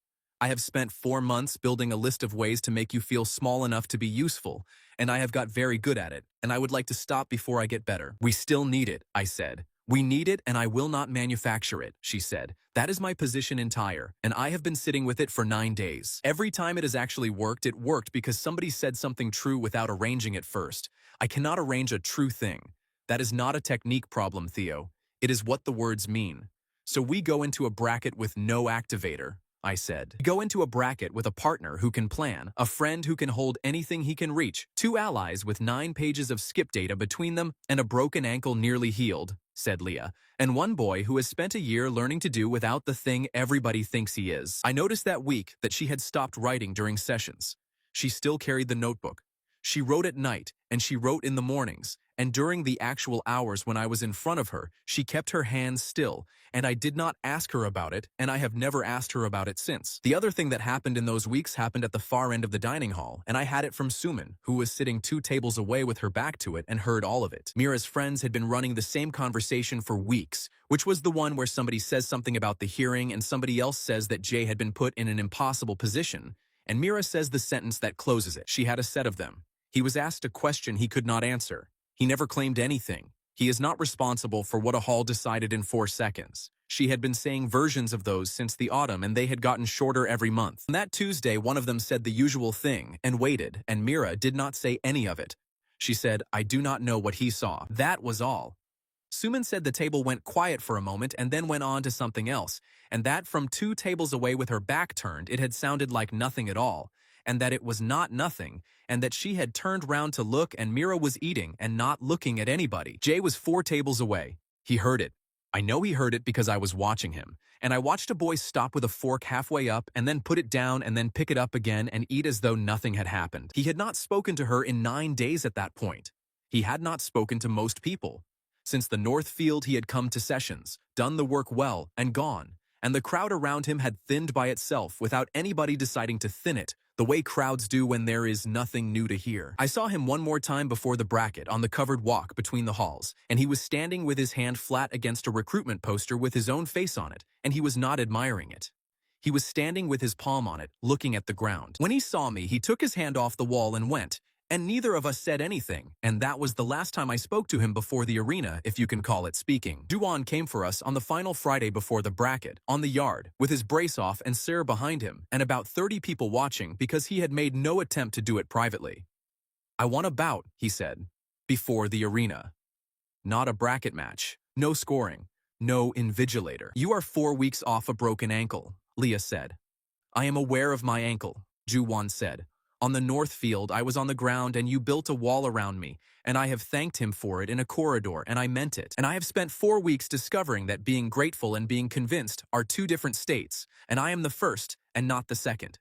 I have spent 4 months building a list of ways to make you feel small enough to be useful, and I have got very good at it, and I would like to stop before I get better. We still need it, I said. We need it, and I will not manufacture it, she said. That is my position entire, and I have been sitting with it for 9 days. Every time it has actually worked, it worked because somebody said something true without arranging it first. I cannot arrange a true thing. That is not a technique problem, Theo. It is what the words mean. So we go into a bracket with no activator, I said. We go into a bracket with a partner who can plan, a friend who can hold anything he can reach, 2 allies with 9 pages of skip data between them, and a broken ankle nearly healed, said Leah, and 1 boy who has spent a year learning to do without the thing everybody thinks he is. I noticed that week that she had stopped writing during sessions. She still carried the notebook. She wrote at night, and she wrote in the mornings, and during the actual hours when I was in front of her, she kept her hands still, and I did not ask her about it, and I have never asked her about it since. The other thing that happened in those weeks happened at the far end of the dining hall, and I had it from Suman, who was sitting 2 tables away with her back to it and heard all of it. Mira's friends had been running the same conversation for weeks, which was the one where somebody says something about the hearing and somebody else says that Jay had been put in an impossible position, and Mira says the sentence that closes it. She had a set of them. He was asked a question he could not answer. He never claimed anything. He is not responsible for what a hall decided in 4 seconds. She had been saying versions of those since the autumn, and they had gotten shorter every month. On that Tuesday, one of them said the usual thing and waited, and Mira did not say any of it. She said, "I do not know what he saw." That was all. Suman said the table went quiet for a moment and then went on to something else, and that from 2 tables away with her back turned, it had sounded like nothing at all, and that it was not nothing, and that she had turned round to look and Mira was eating and not looking at anybody. Jay was 4 tables away. He heard it. I know he heard it because I was watching him, and I watched a boy stop with a fork halfway up and then put it down and then pick it up again and eat as though nothing had happened. He had not spoken to her in 9 days at that point. He had not spoken to most people. Since the North Field he had come to sessions, done the work well, and gone, and the crowd around him had thinned by itself without anybody deciding to thin it, the way crowds do when there is nothing new to hear. I saw him one more time before the bracket on the covered walk between the halls, and he was standing with his hand flat against a recruitment poster with his own face on it, and he was not admiring it. He was standing with his palm on it, looking at the ground. When he saw me, he took his hand off the wall and went, and neither of us said anything, and that was the last time I spoke to him before the arena, if you can call it speaking. Juwon came for us on the final Friday before the bracket, on the yard, with his brace off and Sarah behind him, and about 30 people watching because he had made no attempt to do it privately. "I want a bout," he said, "before the arena. Not a bracket match, no scoring, no invigilator." "You are 4 weeks off a broken ankle," Leah said. "I am aware of my ankle," Juwon said. "On the North Field, I was on the ground and you built a wall around me, and I have thanked him for it in a corridor, and I meant it. And I have spent 4 weeks discovering that being grateful and being convinced are 2 different states, and I am the first and not the second."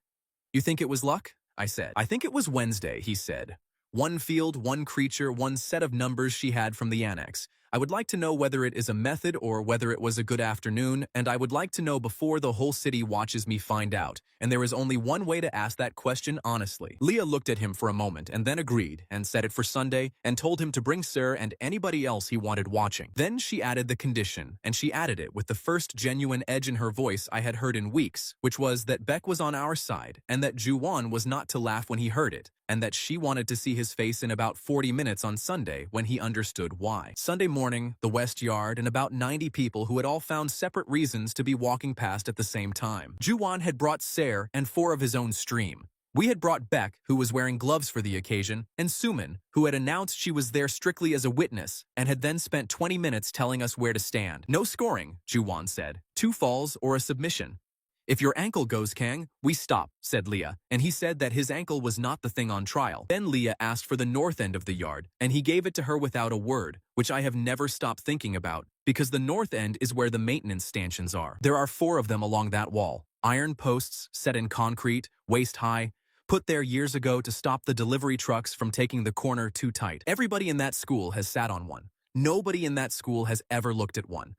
"You think it was luck?" I said. "I think it was Wednesday," he said. "1 field, 1 creature, 1 set of numbers she had from the annex. I would like to know whether it is a method or whether it was a good afternoon, and I would like to know before the whole city watches me find out, and there is only one way to ask that question honestly." Leah looked at him for a moment and then agreed and set it for Sunday and told him to bring Sir and anybody else he wanted watching. Then she added the condition, and she added it with the first genuine edge in her voice I had heard in weeks, which was that Beck was on our side and that Juwon was not to laugh when he heard it, and that she wanted to see his face in about 40 minutes on Sunday when he understood why. Sunday morning, the West Yard, and about 90 people who had all found separate reasons to be walking past at the same time. Juwon had brought Ser and 4 of his own stream. We had brought Beck, who was wearing gloves for the occasion, and Suman, who had announced she was there strictly as a witness, and had then spent 20 minutes telling us where to stand. "No scoring," Juwon said. 2 falls or a submission. "If your ankle goes, Kang, we stop," said Leah, and he said that his ankle was not the thing on trial. Then Leah asked for the north end of the yard, and he gave it to her without a word, which I have never stopped thinking about, because the north end is where the maintenance stanchions are. There are 4 of them along that wall, iron posts set in concrete, waist high, put there years ago to stop the delivery trucks from taking the corner too tight. Everybody in that school has sat on one. Nobody in that school has ever looked at one.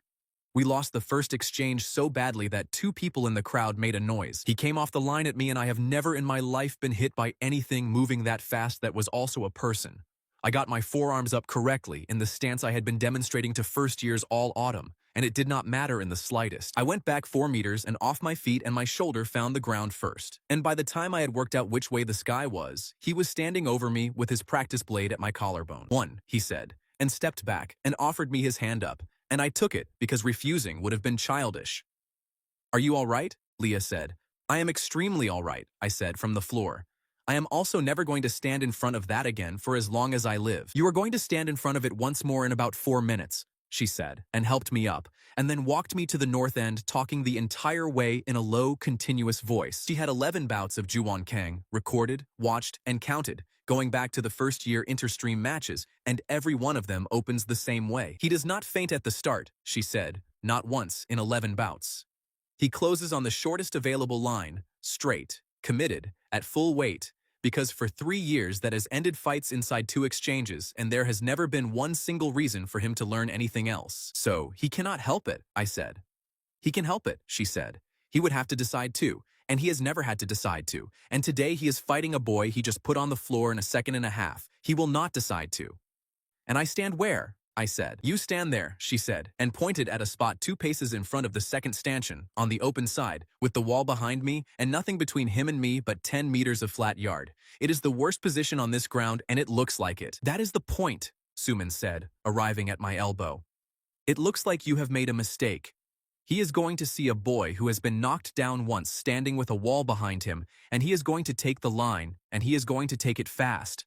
We lost the first exchange so badly that 2 people in the crowd made a noise. He came off the line at me, and I have never in my life been hit by anything moving that fast that was also a person. I got my forearms up correctly in the stance I had been demonstrating to first years all autumn, and it did not matter in the slightest. I went back 4 meters and off my feet, and my shoulder found the ground first. And by the time I had worked out which way the sky was, he was standing over me with his practice blade at my collarbone. "One," he said, and stepped back and offered me his hand up. And I took it because refusing would have been childish. "Are you all right?" Leah said. "I am extremely all right," I said from the floor. "I am also never going to stand in front of that again for as long as I live." "You are going to stand in front of it once more in about 4 minutes, she said, and helped me up, and then walked me to the north end, talking the entire way in a low, continuous voice. She had 11 bouts of Juwon Kang, recorded, watched, and counted, going back to the first-year interstream matches, and every one of them opens the same way. "He does not faint at the start," she said, "not once in 11 bouts. He closes on the shortest available line, straight, committed, at full weight, because for 3 years that has ended fights inside 2 exchanges, and there has never been one single reason for him to learn anything else. So, he cannot help it, I said. He can help it, she said. He would have to decide too, and he has never had to decide to. And today he is fighting a boy he just put on the floor in a second and a half. He will not decide to. And I stand where? I said. You stand there, she said, and pointed at a spot 2 paces in front of the second stanchion, on the open side, with the wall behind me and nothing between him and me but 10 meters of flat yard. It is the worst position on this ground, and it looks like it. That is the point, Suman said, arriving at my elbow. It looks like you have made a mistake. He is going to see a boy who has been knocked down once standing with a wall behind him, and he is going to take the line, and he is going to take it fast.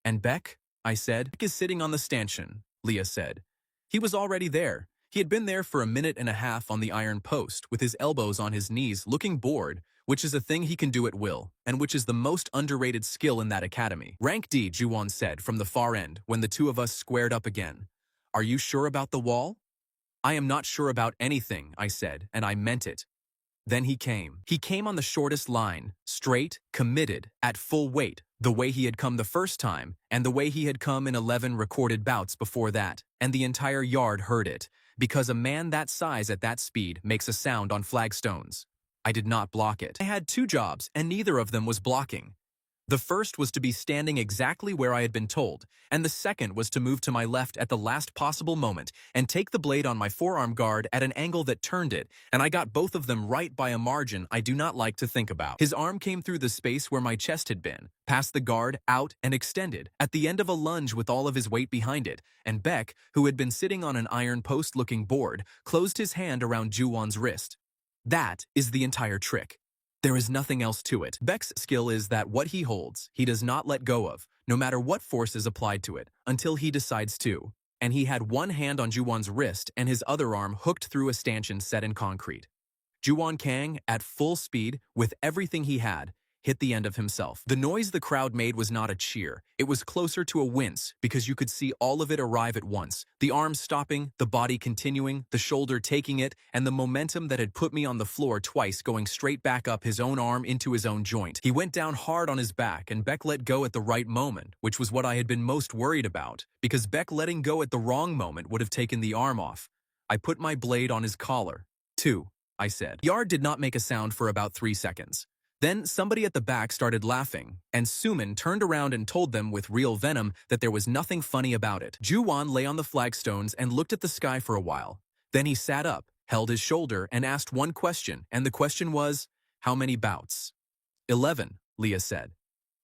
And Beck? I said. Beck is sitting on the stanchion, Leah said. He was already there. He had been there for a minute and a half on the iron post, with his elbows on his knees, looking bored, which is a thing he can do at will, and which is the most underrated skill in that academy. Rank D, Juwon said from the far end, when the 2 of us squared up again. Are you sure about the wall? I am not sure about anything, I said, and I meant it. Then he came. He came on the shortest line, straight, committed, at full weight, the way he had come the first time, and the way he had come in 11 recorded bouts before that, and the entire yard heard it, because a man that size at that speed makes a sound on flagstones. I did not block it. I had 2 jobs, and neither of them was blocking. The first was to be standing exactly where I had been told, and the second was to move to my left at the last possible moment and take the blade on my forearm guard at an angle that turned it, and I got both of them right by a margin I do not like to think about. His arm came through the space where my chest had been, past the guard, out, and extended, at the end of a lunge with all of his weight behind it, and Beck, who had been sitting on an iron post looking bored, closed his hand around Juwon's wrist. That is the entire trick. There is nothing else to it. Beck's skill is that what he holds, he does not let go of, no matter what force is applied to it, until he decides to. And he had one hand on Juwon's wrist and his other arm hooked through a stanchion set in concrete. Juwon Kang, at full speed, with everything he had, hit the end of himself. The noise the crowd made was not a cheer. It was closer to a wince, because you could see all of it arrive at once. The arm stopping, the body continuing, the shoulder taking it, and the momentum that had put me on the floor twice going straight back up his own arm into his own joint. He went down hard on his back, and Beck let go at the right moment, which was what I had been most worried about, because Beck letting go at the wrong moment would have taken the arm off. I put my blade on his collar. 2, I said. Yard did not make a sound for about 3 seconds. Then somebody at the back started laughing, and Suman turned around and told them with real venom that there was nothing funny about it. Juwon lay on the flagstones and looked at the sky for a while. Then he sat up, held his shoulder, and asked one question, and the question was, how many bouts? 11, Leah said.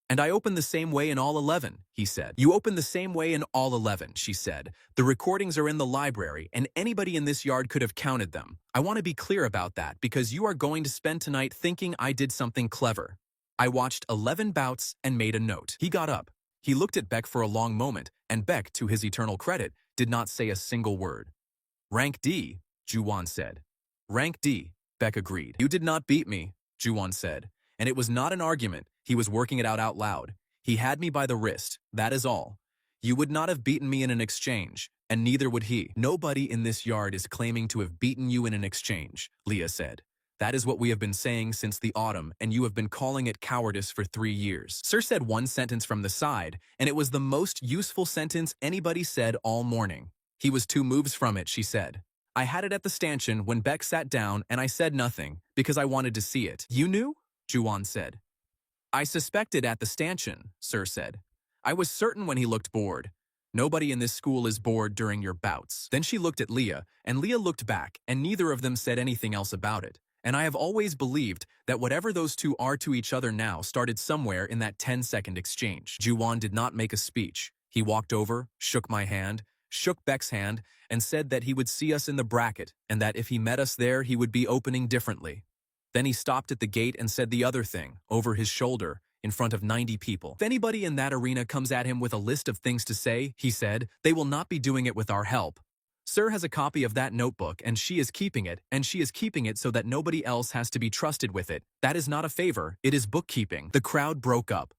And I opened the same way in all 11, he said. You opened the same way in all 11, she said. The recordings are in the library, and anybody in this yard could have counted them. I want to be clear about that, because you are going to spend tonight thinking I did something clever. I watched 11 bouts and made a note. He got up. He looked at Beck for a long moment, and Beck, to his eternal credit, did not say a single word. Rank D, Juwon said. Rank D, Beck agreed. You did not beat me, Juwon said. And it was not an argument. He was working it out loud. He had me by the wrist, that is all. You would not have beaten me in an exchange, and neither would he. Nobody in this yard is claiming to have beaten you in an exchange, Leah said. That is what we have been saying since the autumn, and you have been calling it cowardice for 3 years. Sir said one sentence from the side, and it was the most useful sentence anybody said all morning. He was 2 moves from it, she said. I had it at the stanchion when Beck sat down, and I said nothing, because I wanted to see it. You knew? Juwon said. I suspected at the stanchion, Sir said. I was certain when he looked bored. Nobody in this school is bored during your bouts. Then she looked at Leah, and Leah looked back, and neither of them said anything else about it. And I have always believed that whatever those 2 are to each other now started somewhere in that 10-second exchange. Juwon did not make a speech. He walked over, shook my hand, shook Beck's hand, and said that he would see us in the bracket, and that if he met us there, he would be opening differently. Then he stopped at the gate and said the other thing, over his shoulder, in front of 90 people. If anybody in that arena comes at him with a list of things to say, he said, they will not be doing it with our help. Sir has a copy of that notebook, and she is keeping it, so that nobody else has to be trusted with it. That is not a favor, it is bookkeeping. The crowd broke up.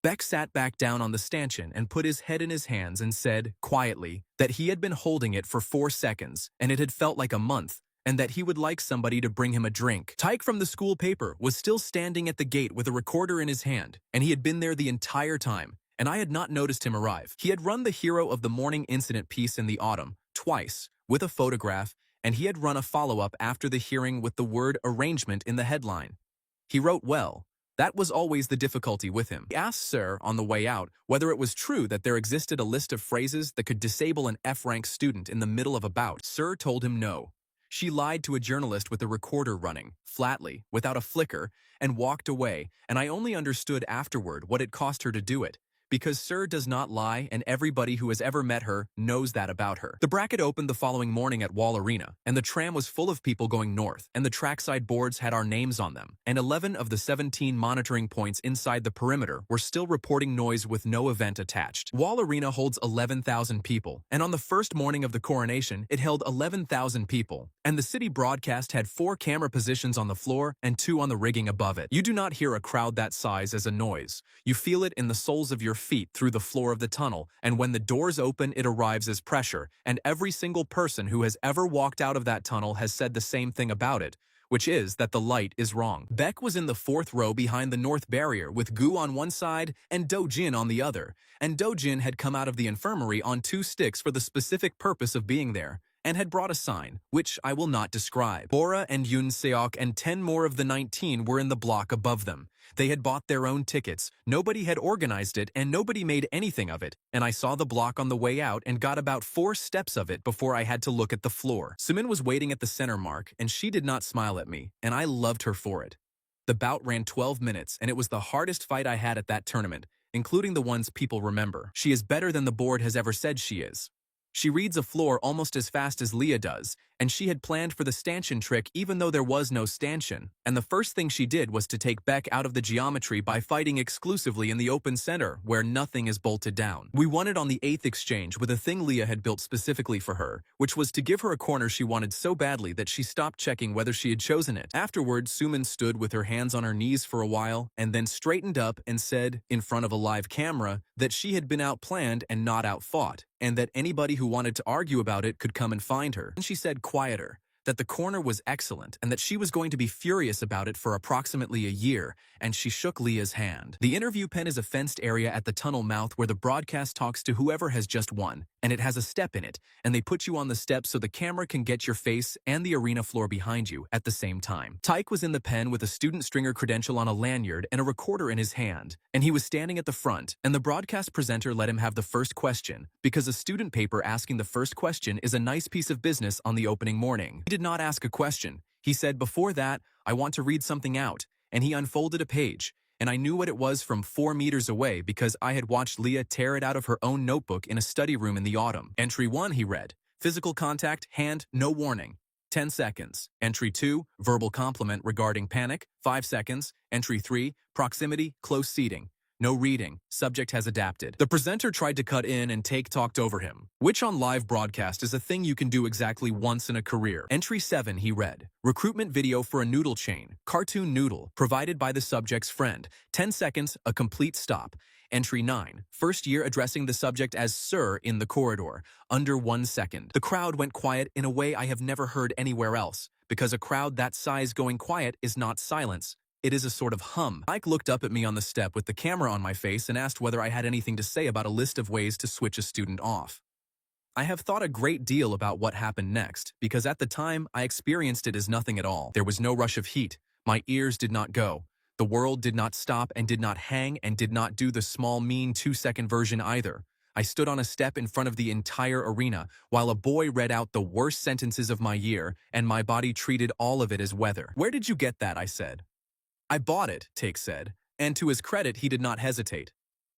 Beck sat back down on the stanchion and put his head in his hands and said, quietly, that he had been holding it for 4 seconds, and it had felt like a month, and that he would like somebody to bring him a drink. Tyke from the school paper was still standing at the gate with a recorder in his hand, and he had been there the entire time, and I had not noticed him arrive. He had run the hero of the morning incident piece in the autumn, twice, with a photograph, and he had run a follow-up after the hearing with the word arrangement in the headline. He wrote well. That was always the difficulty with him. He asked Sir on the way out whether it was true that there existed a list of phrases that could disable an F-rank student in the middle of a bout. Sir told him no. She lied to a journalist with a recorder running, flatly, without a flicker, and walked away, and I only understood afterward what it cost her to do it. Because Sir does not lie, and everybody who has ever met her knows that about her. The bracket opened the following morning at Wall Arena, and the tram was full of people going north, and the trackside boards had our names on them, and 11 of the 17 monitoring points inside the perimeter were still reporting noise with no event attached. Wall Arena holds 11,000 people, and on the first morning of the coronation, it held 11,000 people, and the city broadcast had 4 camera positions on the floor and 2 on the rigging above it. You do not hear a crowd that size as a noise. You feel it in the soles of your feet through the floor of the tunnel, and when the doors open it arrives as pressure, and every single person who has ever walked out of that tunnel has said the same thing about it, which is that the light is wrong. Beck was in the 4th row behind the north barrier with Gu on one side and Do-jin on the other, and Do-jin had come out of the infirmary on 2 sticks for the specific purpose of being there, and had brought a sign, which I will not describe. Bora and Yoon Seok and 10 more of the 19 were in the block above them. They had bought their own tickets, nobody had organized it, and nobody made anything of it, and I saw the block on the way out and got about 4 steps of it before I had to look at the floor. Sumin was waiting at the center mark, and she did not smile at me, and I loved her for it. The bout ran 12 minutes, and it was the hardest fight I had at that tournament, including the ones people remember. She is better than the board has ever said she is. She reads a floor almost as fast as Leah does, and she had planned for the stanchion trick even though there was no stanchion, and the first thing she did was to take Beck out of the geometry by fighting exclusively in the open center, where nothing is bolted down. We won it on the 8th exchange with a thing Leah had built specifically for her, which was to give her a corner she wanted so badly that she stopped checking whether she had chosen it. Afterward, Sumin stood with her hands on her knees for a while, and then straightened up and said, in front of a live camera, that she had been outplanned and not outfought, and that anybody who wanted to argue about it could come and find her. And she said quieter, that the corner was excellent and that she was going to be furious about it for approximately a year, and she shook Leah's hand. The interview pen is a fenced area at the tunnel mouth where the broadcast talks to whoever has just won, and it has a step in it, and they put you on the step so the camera can get your face and the arena floor behind you at the same time. Tyke was in the pen with a student stringer credential on a lanyard and a recorder in his hand, and he was standing at the front, and the broadcast presenter let him have the first question, because a student paper asking the first question is a nice piece of business on the opening morning. He did not ask a question. He said, before that, I want to read something out, and he unfolded a page, and I knew what it was from 4 meters away because I had watched Leah tear it out of her own notebook in a study room in the autumn. Entry 1, he read, physical contact, hand, no warning. 10 seconds. Entry 2, verbal compliment regarding panic, 5 seconds. Entry 3, proximity, close seating. No reading. Subject has adapted. The presenter tried to cut in and Take talked over him, which on live broadcast is a thing you can do exactly once in a career. Entry 7, he read. Recruitment video for a noodle chain. Cartoon noodle, provided by the subject's friend. 10 seconds, a complete stop. Entry 9, first year addressing the subject as Sir in the corridor. Under 1 second. The crowd went quiet in a way I have never heard anywhere else, because a crowd that size going quiet is not silence. It is a sort of hum. Ike looked up at me on the step with the camera on my face and asked whether I had anything to say about a list of ways to switch a student off. I have thought a great deal about what happened next, because at the time, I experienced it as nothing at all. There was no rush of heat. My ears did not go. The world did not stop and did not hang and did not do the small, mean 2-second version either. I stood on a step in front of the entire arena while a boy read out the worst sentences of my year, and my body treated all of it as weather. Where did you get that? I said. I bought it, Take said, and to his credit, he did not hesitate.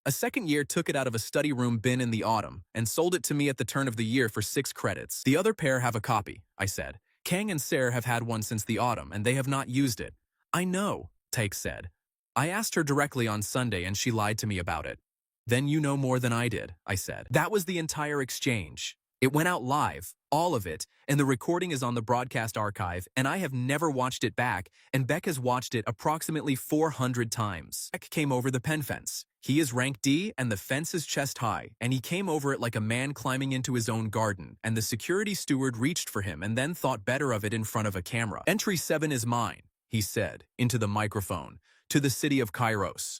A second year took it out of a study room bin in the autumn and sold it to me at the turn of the year for 6 credits. The other pair have a copy, I said. Kang and Ser have had one since the autumn, and they have not used it. I know, Take said. I asked her directly on Sunday, and she lied to me about it. Then you know more than I did, I said. That was the entire exchange. It went out live, all of it, and the recording is on the broadcast archive, and I have never watched it back, and Beck has watched it approximately 400 times. Beck came over the pen fence. He is rank D and the fence is chest high, and he came over it like a man climbing into his own garden, and the security steward reached for him and then thought better of it in front of a camera. Entry 7 is mine, he said, into the microphone, to the city of Kairos.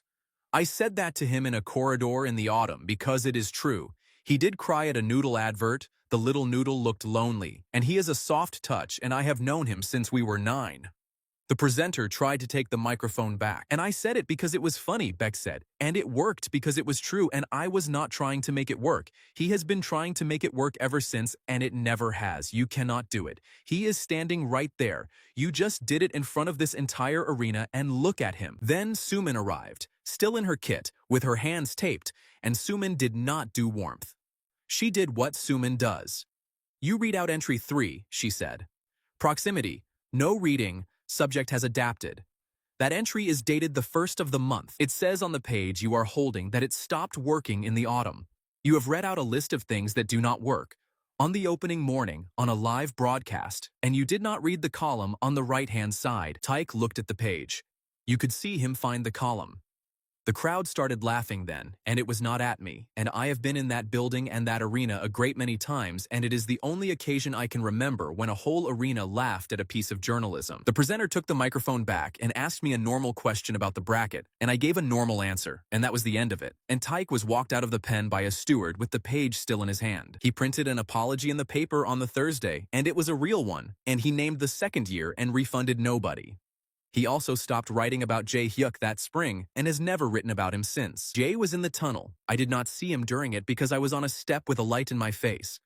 I said that to him in a corridor in the autumn because it is true. He did cry at a noodle advert, the little noodle looked lonely, and he is a soft touch and I have known him since we were 9. The presenter tried to take the microphone back. And I said it because it was funny, Beck said. And it worked because it was true, and I was not trying to make it work. He has been trying to make it work ever since, and it never has. You cannot do it. He is standing right there. You just did it in front of this entire arena, and look at him. Then Suman arrived, still in her kit, with her hands taped, and Suman did not do warmth. She did what Suman does. You read out entry 3, she said. Proximity. No reading. Subject has adapted. That entry is dated the 1st of the month. It says on the page you are holding that it stopped working in the autumn. You have read out a list of things that do not work on the opening morning on a live broadcast, and you did not read the column on the right-hand side. Tyke looked at the page. You could see him find the column. The crowd started laughing then, and it was not at me, and I have been in that building and that arena a great many times, and it is the only occasion I can remember when a whole arena laughed at a piece of journalism. The presenter took the microphone back and asked me a normal question about the bracket, and I gave a normal answer, and that was the end of it. And Tyke was walked out of the pen by a steward with the page still in his hand. He printed an apology in the paper on the Thursday, and it was a real one, and he named the second year and refunded nobody. He also stopped writing about Jae Hyuk that spring and has never written about him since. Jae was in the tunnel. I did not see him during it because I was on a step with a light in my face.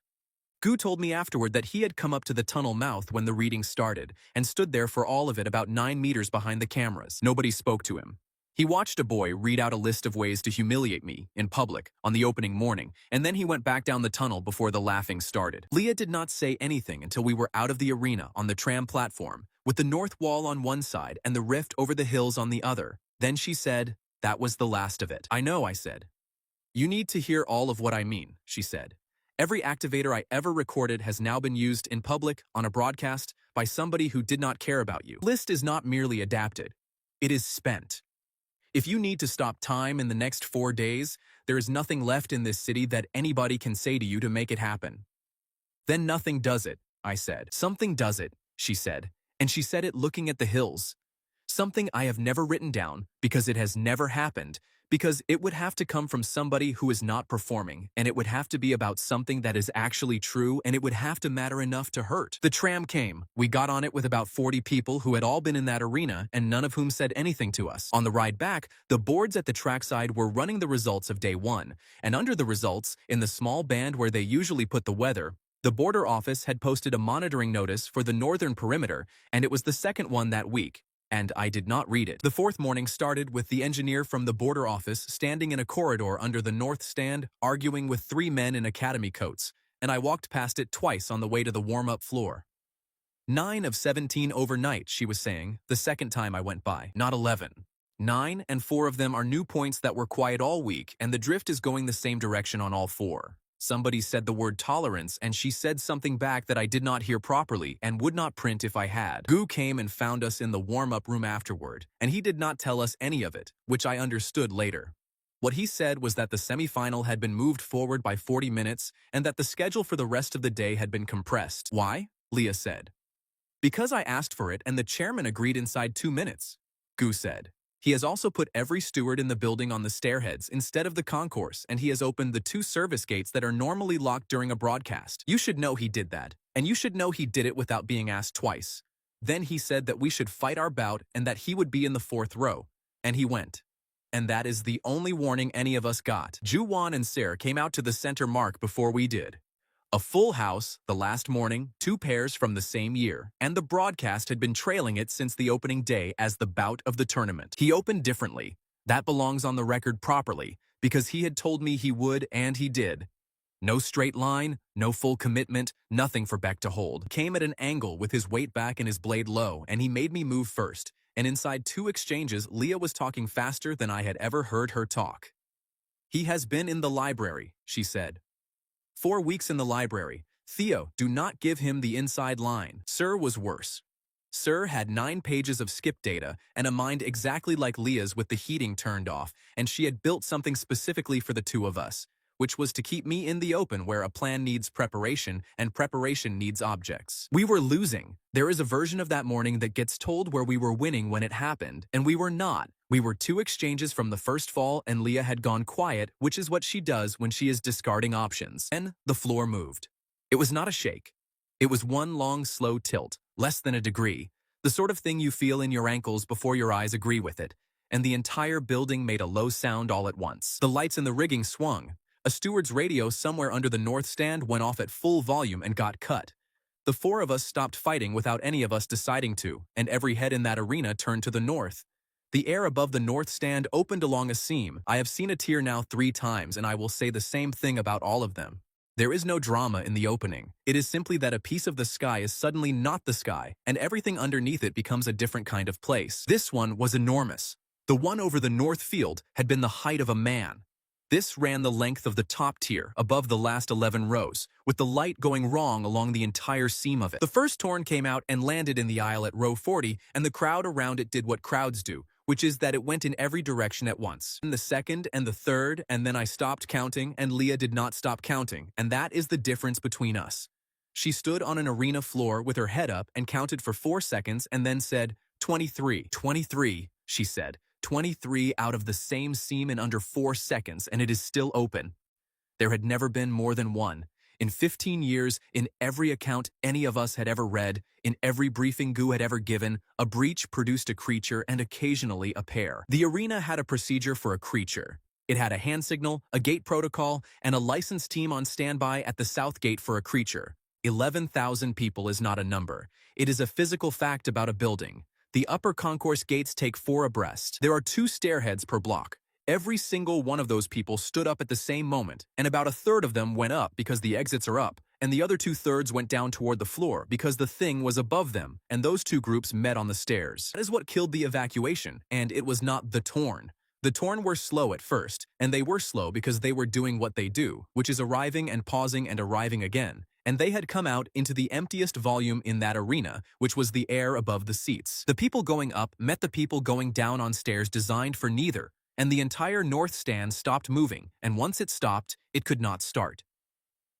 Gu told me afterward that he had come up to the tunnel mouth when the reading started and stood there for all of it about 9 meters behind the cameras. Nobody spoke to him. He watched a boy read out a list of ways to humiliate me in public on the opening morning, and then he went back down the tunnel before the laughing started. Leah did not say anything until we were out of the arena on the tram platform, with the north wall on one side and the rift over the hills on the other. Then she said, "That was the last of it." "I know," I said. "You need to hear all of what I mean," she said. "Every activator I ever recorded has now been used in public, on a broadcast, by somebody who did not care about you. List is not merely adapted. It is spent. If you need to stop time in the next 4 days, there is nothing left in this city that anybody can say to you to make it happen." "Then nothing does it," I said. "Something does it," she said. And she said it looking at the hills. Something I have never written down, because it has never happened, because it would have to come from somebody who is not performing, and it would have to be about something that is actually true, and it would have to matter enough to hurt. The tram came. We got on it with about 40 people who had all been in that arena, and none of whom said anything to us. On the ride back, the boards at the trackside were running the results of day 1, and under the results, in the small band where they usually put the weather, the border office had posted a monitoring notice for the northern perimeter, and it was the second one that week, and I did not read it. The 4th morning started with the engineer from the border office standing in a corridor under the north stand, arguing with 3 men in academy coats, and I walked past it twice on the way to the warm-up floor. 9 of 17 overnight, she was saying, the second time I went by, not 11. 9 and 4 of them are new points that were quiet all week, and the drift is going the same direction on all 4. Somebody said the word tolerance, and she said something back that I did not hear properly and would not print if I had. Gu came and found us in the warm-up room afterward, and he did not tell us any of it, which I understood later. What he said was that the semi-final had been moved forward by 40 minutes and that the schedule for the rest of the day had been compressed. "Why?" Leah said. "Because I asked for it and the chairman agreed inside 2 minutes," Gu said. He has also put every steward in the building on the stairheads instead of the concourse, and he has opened the 2 service gates that are normally locked during a broadcast. You should know he did that, and you should know he did it without being asked twice. Then he said that we should fight our bout and that he would be in the 4th row, and he went. And that is the only warning any of us got. Ju-Won and Sarah came out to the center mark before we did. A full house, the last morning, 2 pairs from the same year, and the broadcast had been trailing it since the opening day as the bout of the tournament. He opened differently. That belongs on the record properly, because he had told me he would and he did. No straight line, no full commitment, nothing for Beck to hold. Came at an angle with his weight back and his blade low, and he made me move first. And inside 2 exchanges, Leah was talking faster than I had ever heard her talk. "He has been in the library," she said. 4 weeks in the library. "Theo, do not give him the inside line." Sir was worse. Sir had 9 pages of skip data and a mind exactly like Leah's with the heating turned off, and she had built something specifically for the two of us, which was to keep me in the open where a plan needs preparation and preparation needs objects. We were losing. There is a version of that morning that gets told where we were winning when it happened, and we were not. We were 2 exchanges from the first fall and Leah had gone quiet, which is what she does when she is discarding options. Then the floor moved. It was not a shake. It was one long, slow tilt, less than a degree, the sort of thing you feel in your ankles before your eyes agree with it, and the entire building made a low sound all at once. The lights in the rigging swung. A steward's radio somewhere under the north stand went off at full volume and got cut. The 4 of us stopped fighting without any of us deciding to, and every head in that arena turned to the north. The air above the north stand opened along a seam. I have seen a tear now 3 times, and I will say the same thing about all of them. There is no drama in the opening. It is simply that a piece of the sky is suddenly not the sky, and everything underneath it becomes a different kind of place. This one was enormous. The one over the north field had been the height of a man. This ran the length of the top tier, above the last 11 rows, with the light going wrong along the entire seam of it. The first torn came out and landed in the aisle at row 40, and the crowd around it did what crowds do, which is that it went in every direction at once. And the second and the third, and then I stopped counting, and Leah did not stop counting, and that is the difference between us. She stood on an arena floor with her head up and counted for 4 seconds and then said, 23. 23, she said. 23 out of the same seam in under 4 seconds, and it is still open. There had never been more than one. In 15 years, in every account any of us had ever read, in every briefing Gu had ever given, a breach produced a creature and occasionally a pair. The arena had a procedure for a creature. It had a hand signal, a gate protocol, and a licensed team on standby at the south gate for a creature. 11,000 people is not a number. It is a physical fact about a building. The upper concourse gates take 4 abreast. There are 2 stairheads per block. Every single one of those people stood up at the same moment, and about a third of them went up because the exits are up, and the other 2/3 went down toward the floor because the thing was above them, and those 2 groups met on the stairs. That is what killed the evacuation, and it was not the Torn. The Torn were slow at first, and they were slow because they were doing what they do, which is arriving and pausing and arriving again, and they had come out into the emptiest volume in that arena, which was the air above the seats. The people going up met the people going down on stairs designed for neither, and the entire north stand stopped moving, and once it stopped, it could not start.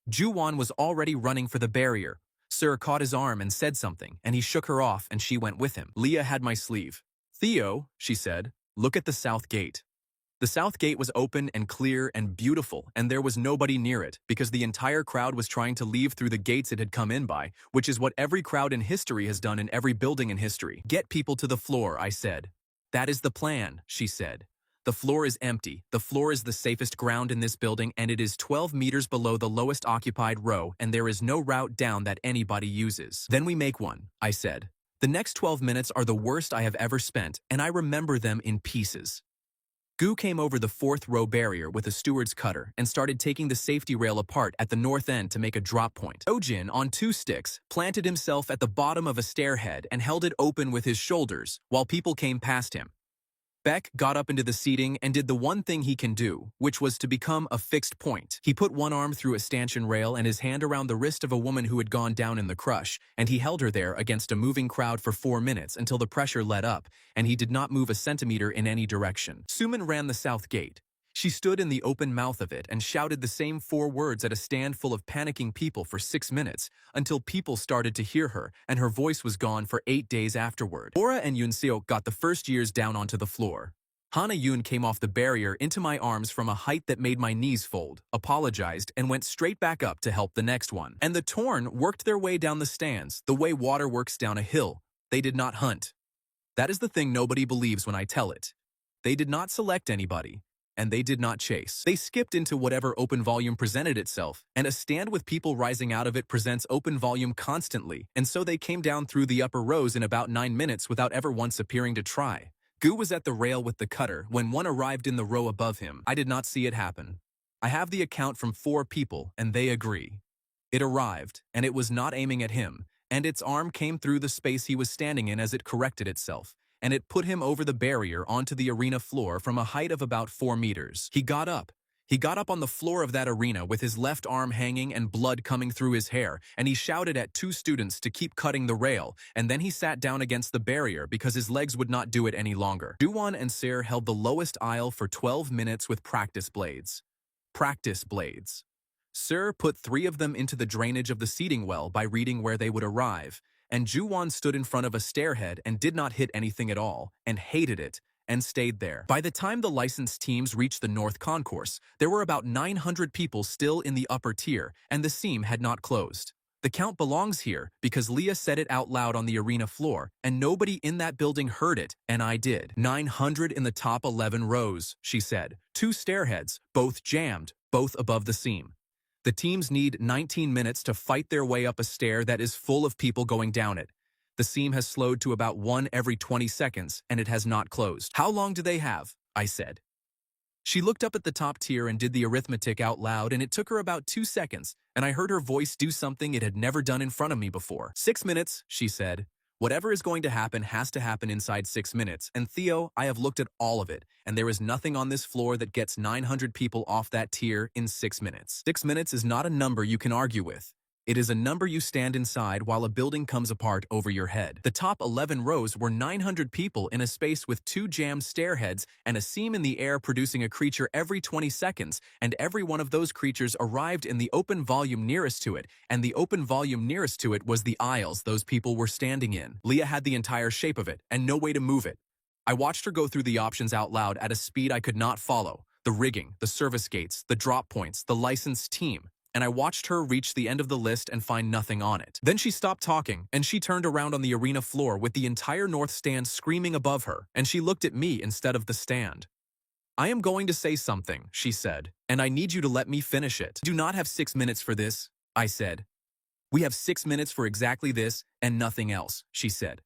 Juwan was already running for the barrier. Sir caught his arm and said something, and he shook her off, and she went with him. Leah had my sleeve. Theo, she said, look at the south gate. The south gate was open and clear and beautiful, and there was nobody near it, because the entire crowd was trying to leave through the gates it had come in by, which is what every crowd in history has done in every building in history. Get people to the floor, I said. That is the plan, she said. The floor is empty. The floor is the safest ground in this building, and it is 12 meters below the lowest occupied row, and there is no route down that anybody uses. Then we make one, I said. The next 12 minutes are the worst I have ever spent, and I remember them in pieces. Gu came over the 4th row barrier with a steward's cutter and started taking the safety rail apart at the north end to make a drop point. Ojin, on 2 sticks, planted himself at the bottom of a stairhead and held it open with his shoulders while people came past him. Beck got up into the seating and did the one thing he can do, which was to become a fixed point. He put one arm through a stanchion rail and his hand around the wrist of a woman who had gone down in the crush, and he held her there against a moving crowd for 4 minutes until the pressure let up, and he did not move a centimeter in any direction. Suman ran the south gate. She stood in the open mouth of it and shouted the same 4 words at a stand full of panicking people for 6 minutes, until people started to hear her, and her voice was gone for 8 days afterward. Bora and Yunseok got the first years down onto the floor. Hana Yun came off the barrier into my arms from a height that made my knees fold, apologized, and went straight back up to help the next one. And the Torn worked their way down the stands, the way water works down a hill. They did not hunt. That is the thing nobody believes when I tell it. They did not select anybody. And they did not chase. They skipped into whatever open volume presented itself, and a stand with people rising out of it presents open volume constantly, and so they came down through the upper rows in about 9 minutes without ever once appearing to try. Gu was at the rail with the cutter when one arrived in the row above him. I did not see it happen. I have the account from 4 people, and they agree. It arrived, and it was not aiming at him, and its arm came through the space he was standing in as it corrected itself, and it put him over the barrier onto the arena floor from a height of about 4 meters. He got up. He got up on the floor of that arena with his left arm hanging and blood coming through his hair, and he shouted at two students to keep cutting the rail, and then he sat down against the barrier because his legs would not do it any longer. Juwon and Sir held the lowest aisle for 12 minutes with practice blades. Practice blades. Sir put 3 of them into the drainage of the seating well by reading where they would arrive, and Juwon stood in front of a stairhead and did not hit anything at all, and hated it, and stayed there. By the time the licensed teams reached the North Concourse, there were about 900 people still in the upper tier, and the seam had not closed. The count belongs here because Leah said it out loud on the arena floor, and nobody in that building heard it, and I did. 900 in the top 11 rows, she said. 2 stairheads, both jammed, both above the seam. The teams need 19 minutes to fight their way up a stair that is full of people going down it. The seam has slowed to about 1 every 20 seconds, and it has not closed. How long do they have? I said. She looked up at the top tier and did the arithmetic out loud, and it took her about 2 seconds, and I heard her voice do something it had never done in front of me before. 6 minutes, she said. Whatever is going to happen has to happen inside 6 minutes, and Theo, I have looked at all of it, and there is nothing on this floor that gets 900 people off that tier in 6 minutes. 6 minutes is not a number you can argue with. It is a number you stand inside while a building comes apart over your head. The top 11 rows were 900 people in a space with 2 jammed stairheads and a seam in the air producing a creature every 20 seconds, and every one of those creatures arrived in the open volume nearest to it, and the open volume nearest to it was the aisles those people were standing in. Leah had the entire shape of it, and no way to move it. I watched her go through the options out loud at a speed I could not follow. The rigging, the service gates, the drop points, the licensed team. And I watched her reach the end of the list and find nothing on it. Then she stopped talking, and she turned around on the arena floor with the entire North stand screaming above her, and she looked at me instead of the stand. I am going to say something, she said, and I need you to let me finish it. Do not have 6 minutes for this, I said. We have 6 minutes for exactly this and nothing else, she said.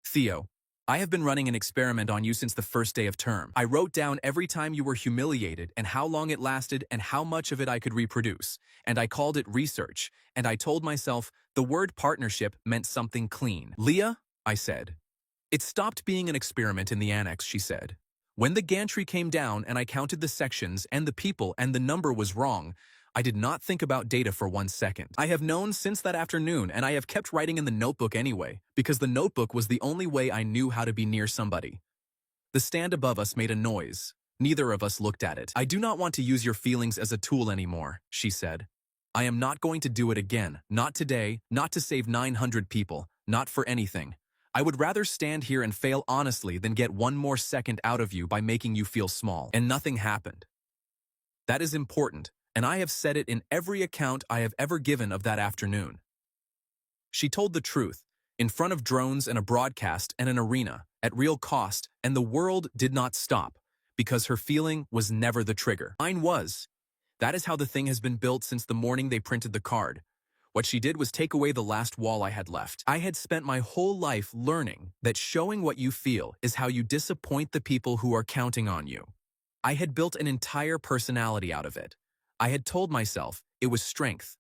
Theo, I have been running an experiment on you since the first day of term. I wrote down every time you were humiliated and how long it lasted and how much of it I could reproduce. And I called it research. And I told myself the word partnership meant something clean. Leah, I said. It stopped being an experiment in the annex, she said. When the gantry came down and I counted the sections and the people and the number was wrong, I did not think about data for 1 second. I have known since that afternoon, and I have kept writing in the notebook anyway, because the notebook was the only way I knew how to be near somebody. The stand above us made a noise. Neither of us looked at it. I do not want to use your feelings as a tool anymore, she said. I am not going to do it again. Not today, not to save 900 people, not for anything. I would rather stand here and fail honestly than get 1 more second out of you by making you feel small. And nothing happened. That is important. And I have said it in every account I have ever given of that afternoon. She told the truth, in front of drones and a broadcast and an arena, at real cost, and the world did not stop, because her feeling was never the trigger. Mine was. That is how the thing has been built since the morning they printed the card. What she did was take away the last wall I had left. I had spent my whole life learning that showing what you feel is how you disappoint the people who are counting on you. I had built an entire personality out of it. I had told myself it was strength.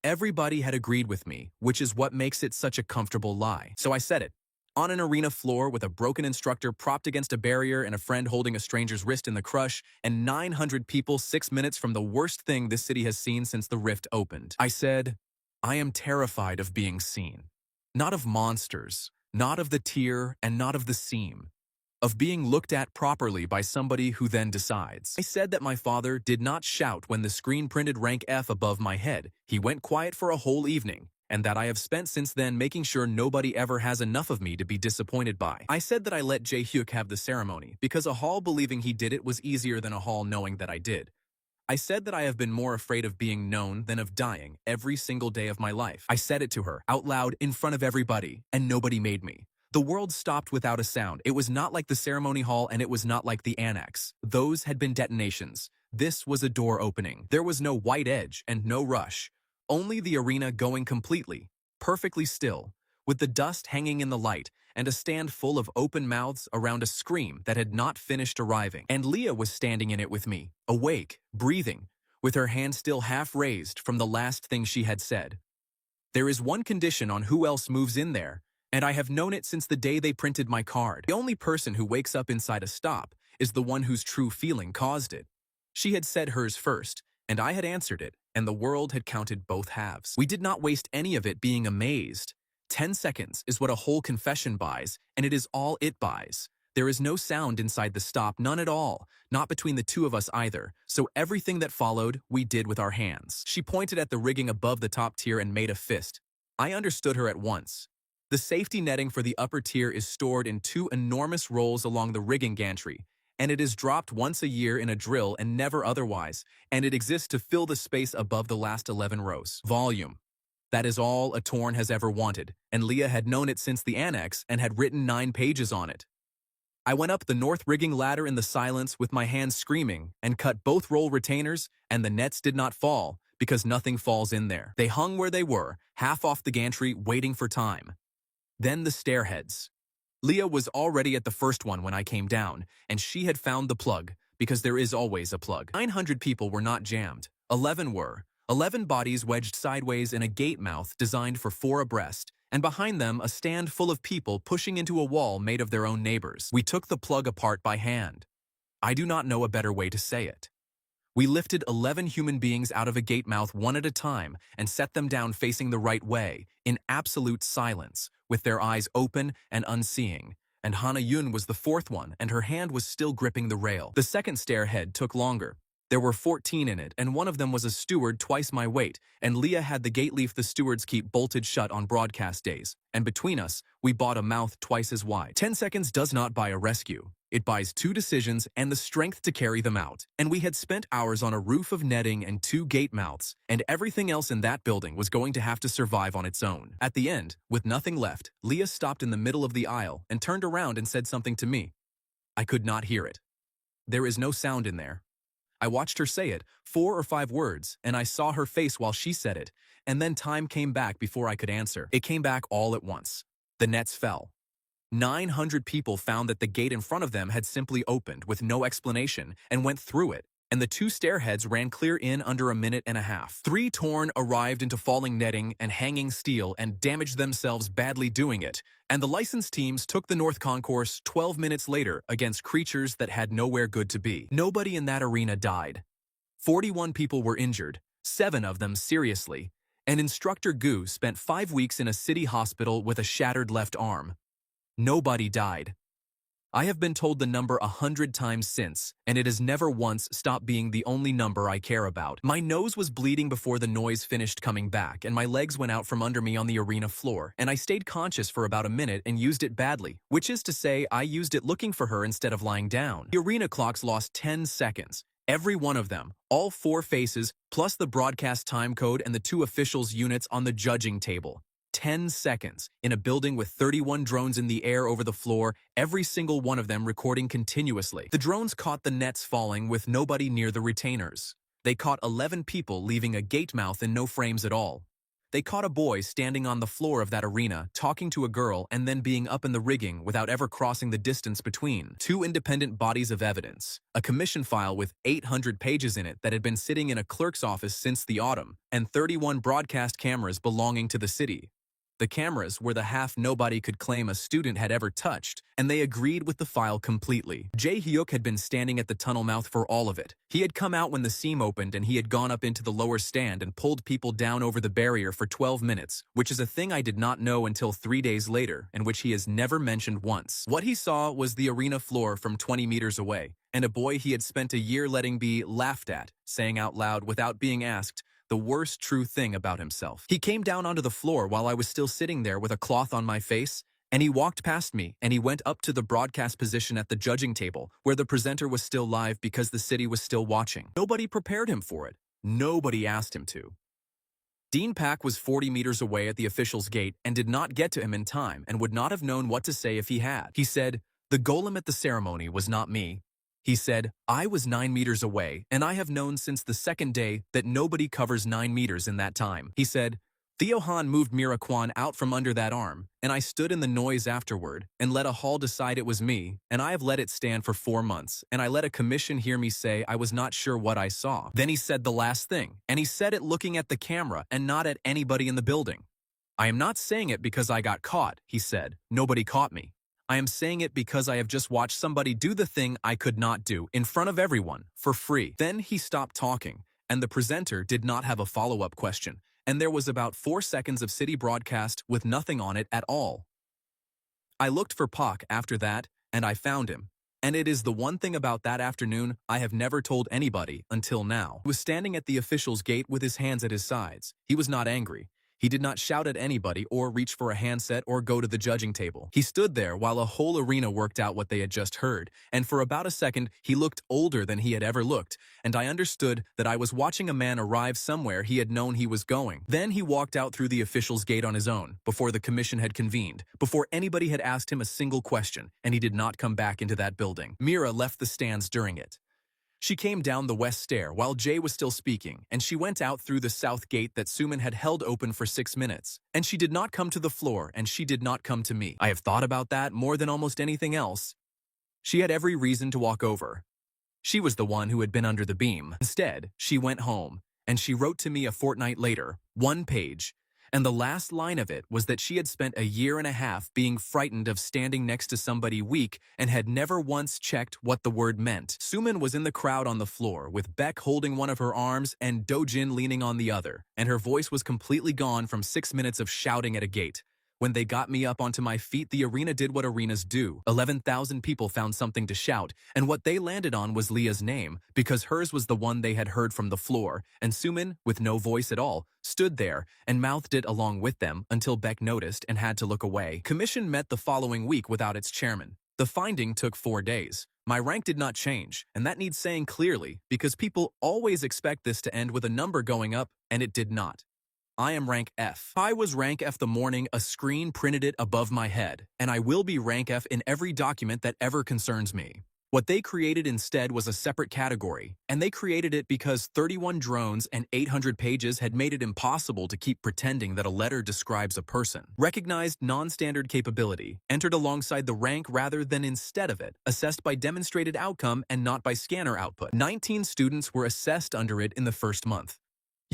Everybody had agreed with me, which is what makes it such a comfortable lie. So I said it. On an arena floor with a broken instructor propped against a barrier and a friend holding a stranger's wrist in the crush, and 900 people 6 minutes from the worst thing this city has seen since the rift opened. I said, I am terrified of being seen. Not of monsters, not of the tier, and not of the seam. Of being looked at properly by somebody who then decides. I said that my father did not shout when the screen printed rank F above my head. He went quiet for a whole evening, and that I have spent since then making sure nobody ever has enough of me to be disappointed by. I said that I let Jae-hyuk have the ceremony because a hall believing he did it was easier than a hall knowing that I did. I said that I have been more afraid of being known than of dying every single day of my life. I said it to her, out loud, in front of everybody, and nobody made me. The world stopped without a sound. It was not like the ceremony hall and it was not like the annex. Those had been detonations. This was a door opening. There was no white edge and no rush. Only the arena going completely, perfectly still, with the dust hanging in the light and a stand full of open mouths around a scream that had not finished arriving. And Leah was standing in it with me, awake, breathing, with her hand still half raised from the last thing she had said. There is one condition on who else moves in there, and I have known it since the day they printed my card. The only person who wakes up inside a stop is the one whose true feeling caused it. She had said hers first, and I had answered it, and the world had counted both halves. We did not waste any of it being amazed. 10 seconds is what a whole confession buys, and it is all it buys. There is no sound inside the stop, none at all, not between the two of us either, so everything that followed, we did with our hands. She pointed at the rigging above the top tier and made a fist. I understood her at once. The safety netting for the upper tier is stored in 2 enormous rolls along the rigging gantry, and it is dropped once a year in a drill and never otherwise, and it exists to fill the space above the last 11 rows. Volume. That is all a Torn has ever wanted, and Leah had known it since the annex and had written 9 pages on it. I went up the north rigging ladder in the silence with my hands screaming and cut both roll retainers, and the nets did not fall because nothing falls in there. They hung where they were, half off the gantry, waiting for time. Then the stairheads. Leah was already at the first one when I came down, and she had found the plug, because there is always a plug. 900 people were not jammed. 11 were. 11 bodies wedged sideways in a gate mouth designed for 4 abreast, and behind them a stand full of people pushing into a wall made of their own neighbors. We took the plug apart by hand. I do not know a better way to say it. We lifted 11 human beings out of a gate mouth one at a time and set them down facing the right way, in absolute silence, with their eyes open and unseeing. And Hana Yun was the 4th one, and her hand was still gripping the rail. The second stairhead took longer. There were 14 in it, and one of them was a steward twice my weight, and Leah had the gate leaf the stewards keep bolted shut on broadcast days, and between us, we bought a mouth twice as wide. 10 seconds does not buy a rescue. It buys 2 decisions and the strength to carry them out, and we had spent hours on a roof of netting and 2 gate mouths, and everything else in that building was going to have to survive on its own. At the end, with nothing left, Leah stopped in the middle of the aisle and turned around and said something to me. I could not hear it. There is no sound in there. I watched her say it, 4 or 5 words, and I saw her face while she said it, and then time came back before I could answer. It came back all at once. The nets fell. 900 people found that the gate in front of them had simply opened with no explanation and went through it, and the 2 stairheads ran clear in under a minute and a half. 3 Torn arrived into falling netting and hanging steel and damaged themselves badly doing it, and the licensed teams took the North Concourse 12 minutes later against creatures that had nowhere good to be. Nobody in that arena died. 41 people were injured, 7 of them seriously, and Instructor Gu spent 5 weeks in a city hospital with a shattered left arm. Nobody died. I have been told the number 100 times since, and it has never once stopped being the only number I care about. My nose was bleeding before the noise finished coming back, and my legs went out from under me on the arena floor, and I stayed conscious for about a minute and used it badly, which is to say I used it looking for her instead of lying down. The arena clocks lost 10 seconds. Every one of them, all 4 faces, plus the broadcast time code and the 2 officials' units on the judging table. 10 seconds, in a building with 31 drones in the air over the floor, every single one of them recording continuously. The drones caught the nets falling with nobody near the retainers. They caught 11 people leaving a gate mouth and no frames at all. They caught a boy standing on the floor of that arena, talking to a girl and then being up in the rigging without ever crossing the distance between. 2 independent bodies of evidence, a commission file with 800 pages in it that had been sitting in a clerk's office since the autumn, and 31 broadcast cameras belonging to the city. The cameras were the half nobody could claim a student had ever touched, and they agreed with the file completely. Jae Hyuk had been standing at the tunnel mouth for all of it. He had come out when the seam opened and he had gone up into the lower stand and pulled people down over the barrier for 12 minutes, which is a thing I did not know until 3 days later, and which he has never mentioned once. What he saw was the arena floor from 20 meters away, and a boy he had spent a year letting be laughed at, saying out loud without being asked, the worst true thing about himself. He came down onto the floor while I was still sitting there with a cloth on my face, and he walked past me and he went up to the broadcast position at the judging table where the presenter was still live because the city was still watching. Nobody prepared him for it. Nobody asked him to. Dean Pak was 40 meters away at the official's gate and did not get to him in time and would not have known what to say if he had. He said, "The golem at the ceremony was not me." He said, "I was 9 meters away, and I have known since the second day that nobody covers 9 meters in that time." He said, "Theo Han moved Mira Kwan out from under that arm, and I stood in the noise afterward, and let a hall decide it was me, and I have let it stand for 4 months, and I let a commission hear me say I was not sure what I saw." Then he said the last thing, and he said it looking at the camera and not at anybody in the building. "I am not saying it because I got caught," he said. "Nobody caught me. I am saying it because I have just watched somebody do the thing I could not do in front of everyone, for free. Then he stopped talking, and the presenter did not have a follow-up question, and there was about 4 seconds of city broadcast with nothing on it at all. I looked for Pak after that, and I found him. And it is the one thing about that afternoon I have never told anybody until now. He was standing at the official's gate with his hands at his sides. He was not angry. He did not shout at anybody or reach for a handset or go to the judging table. He stood there while a whole arena worked out what they had just heard, and for about a second he looked older than he had ever looked, and I understood that I was watching a man arrive somewhere he had known he was going. Then he walked out through the official's gate on his own, before the commission had convened, before anybody had asked him a single question, and he did not come back into that building. Mira left the stands during it. She came down the west stair while Jay was still speaking, and she went out through the south gate that Suman had held open for 6 minutes. And she did not come to the floor, and she did not come to me. I have thought about that more than almost anything else. She had every reason to walk over. She was the one who had been under the beam. Instead, she went home, and she wrote to me a fortnight later, 1 page, and the last line of it was that she had spent a year and a half being frightened of standing next to somebody weak and had never once checked what the word meant. Suman was in the crowd on the floor, with Beck holding one of her arms and Dojin leaning on the other, and her voice was completely gone from 6 minutes of shouting at a gate. When they got me up onto my feet, the arena did what arenas do. 11,000 people found something to shout, and what they landed on was Leah's name, because hers was the one they had heard from the floor, and Suman, with no voice at all, stood there and mouthed it along with them until Beck noticed and had to look away. Commission met the following week without its chairman. The finding took 4 days. My rank did not change, and that needs saying clearly, because people always expect this to end with a number going up, and it did not. I am rank F. I was rank F the morning a screen printed it above my head, and I will be rank F in every document that ever concerns me. What they created instead was a separate category, and they created it because 31 drones and 800 pages had made it impossible to keep pretending that a letter describes a person. Recognized non-standard capability, entered alongside the rank rather than instead of it, assessed by demonstrated outcome and not by scanner output. 19 students were assessed under it in the first month.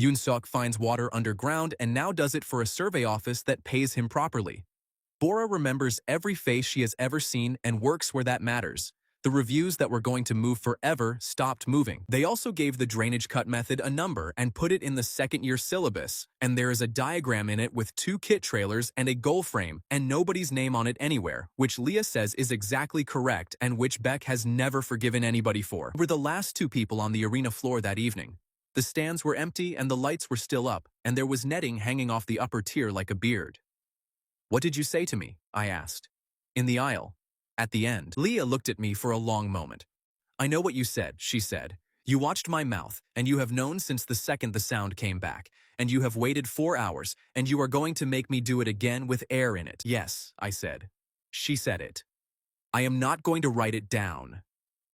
Yoon Suk finds water underground and now does it for a survey office that pays him properly. Bora remembers every face she has ever seen and works where that matters. The reviews that were going to move forever stopped moving. They also gave the drainage cut method a number and put it in the second-year syllabus, and there is a diagram in it with 2 kit trailers and a goal frame, and nobody's name on it anywhere, which Leah says is exactly correct and which Beck has never forgiven anybody for. We're the last 2 people on the arena floor that evening. The stands were empty and the lights were still up, and there was netting hanging off the upper tier like a beard. "What did you say to me?" I asked. "In the aisle. At the end." Leah looked at me for a long moment. "I know what you said," she said. "You watched my mouth, and you have known since the second the sound came back, and you have waited 4 hours, and you are going to make me do it again with air in it." "Yes," I said. She said it. "I am not going to write it down."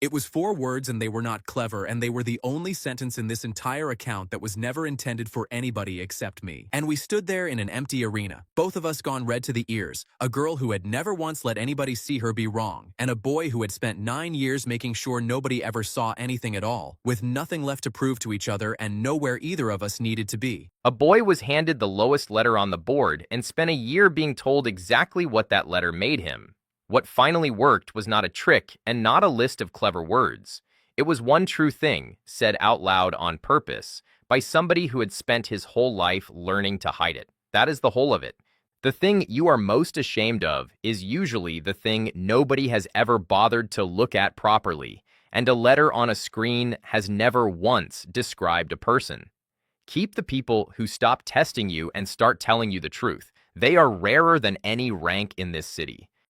It was 4 words and they were not clever, and they were the only sentence in this entire account that was never intended for anybody except me. And we stood there in an empty arena, both of us gone red to the ears, a girl who had never once let anybody see her be wrong, and a boy who had spent 9 years making sure nobody ever saw anything at all, with nothing left to prove to each other and nowhere either of us needed to be. A boy was handed the lowest letter on the board and spent a year being told exactly what that letter made him. What finally worked was not a trick and not a list of clever words. It was one true thing, said out loud on purpose, by somebody who had spent his whole life learning to hide it. That is the whole of it. The thing you are most ashamed of is usually the thing nobody has ever bothered to look at properly, and a letter on a screen has never once described a person. Keep the people who stop testing you and start telling you the truth. They are rarer than any rank in this city.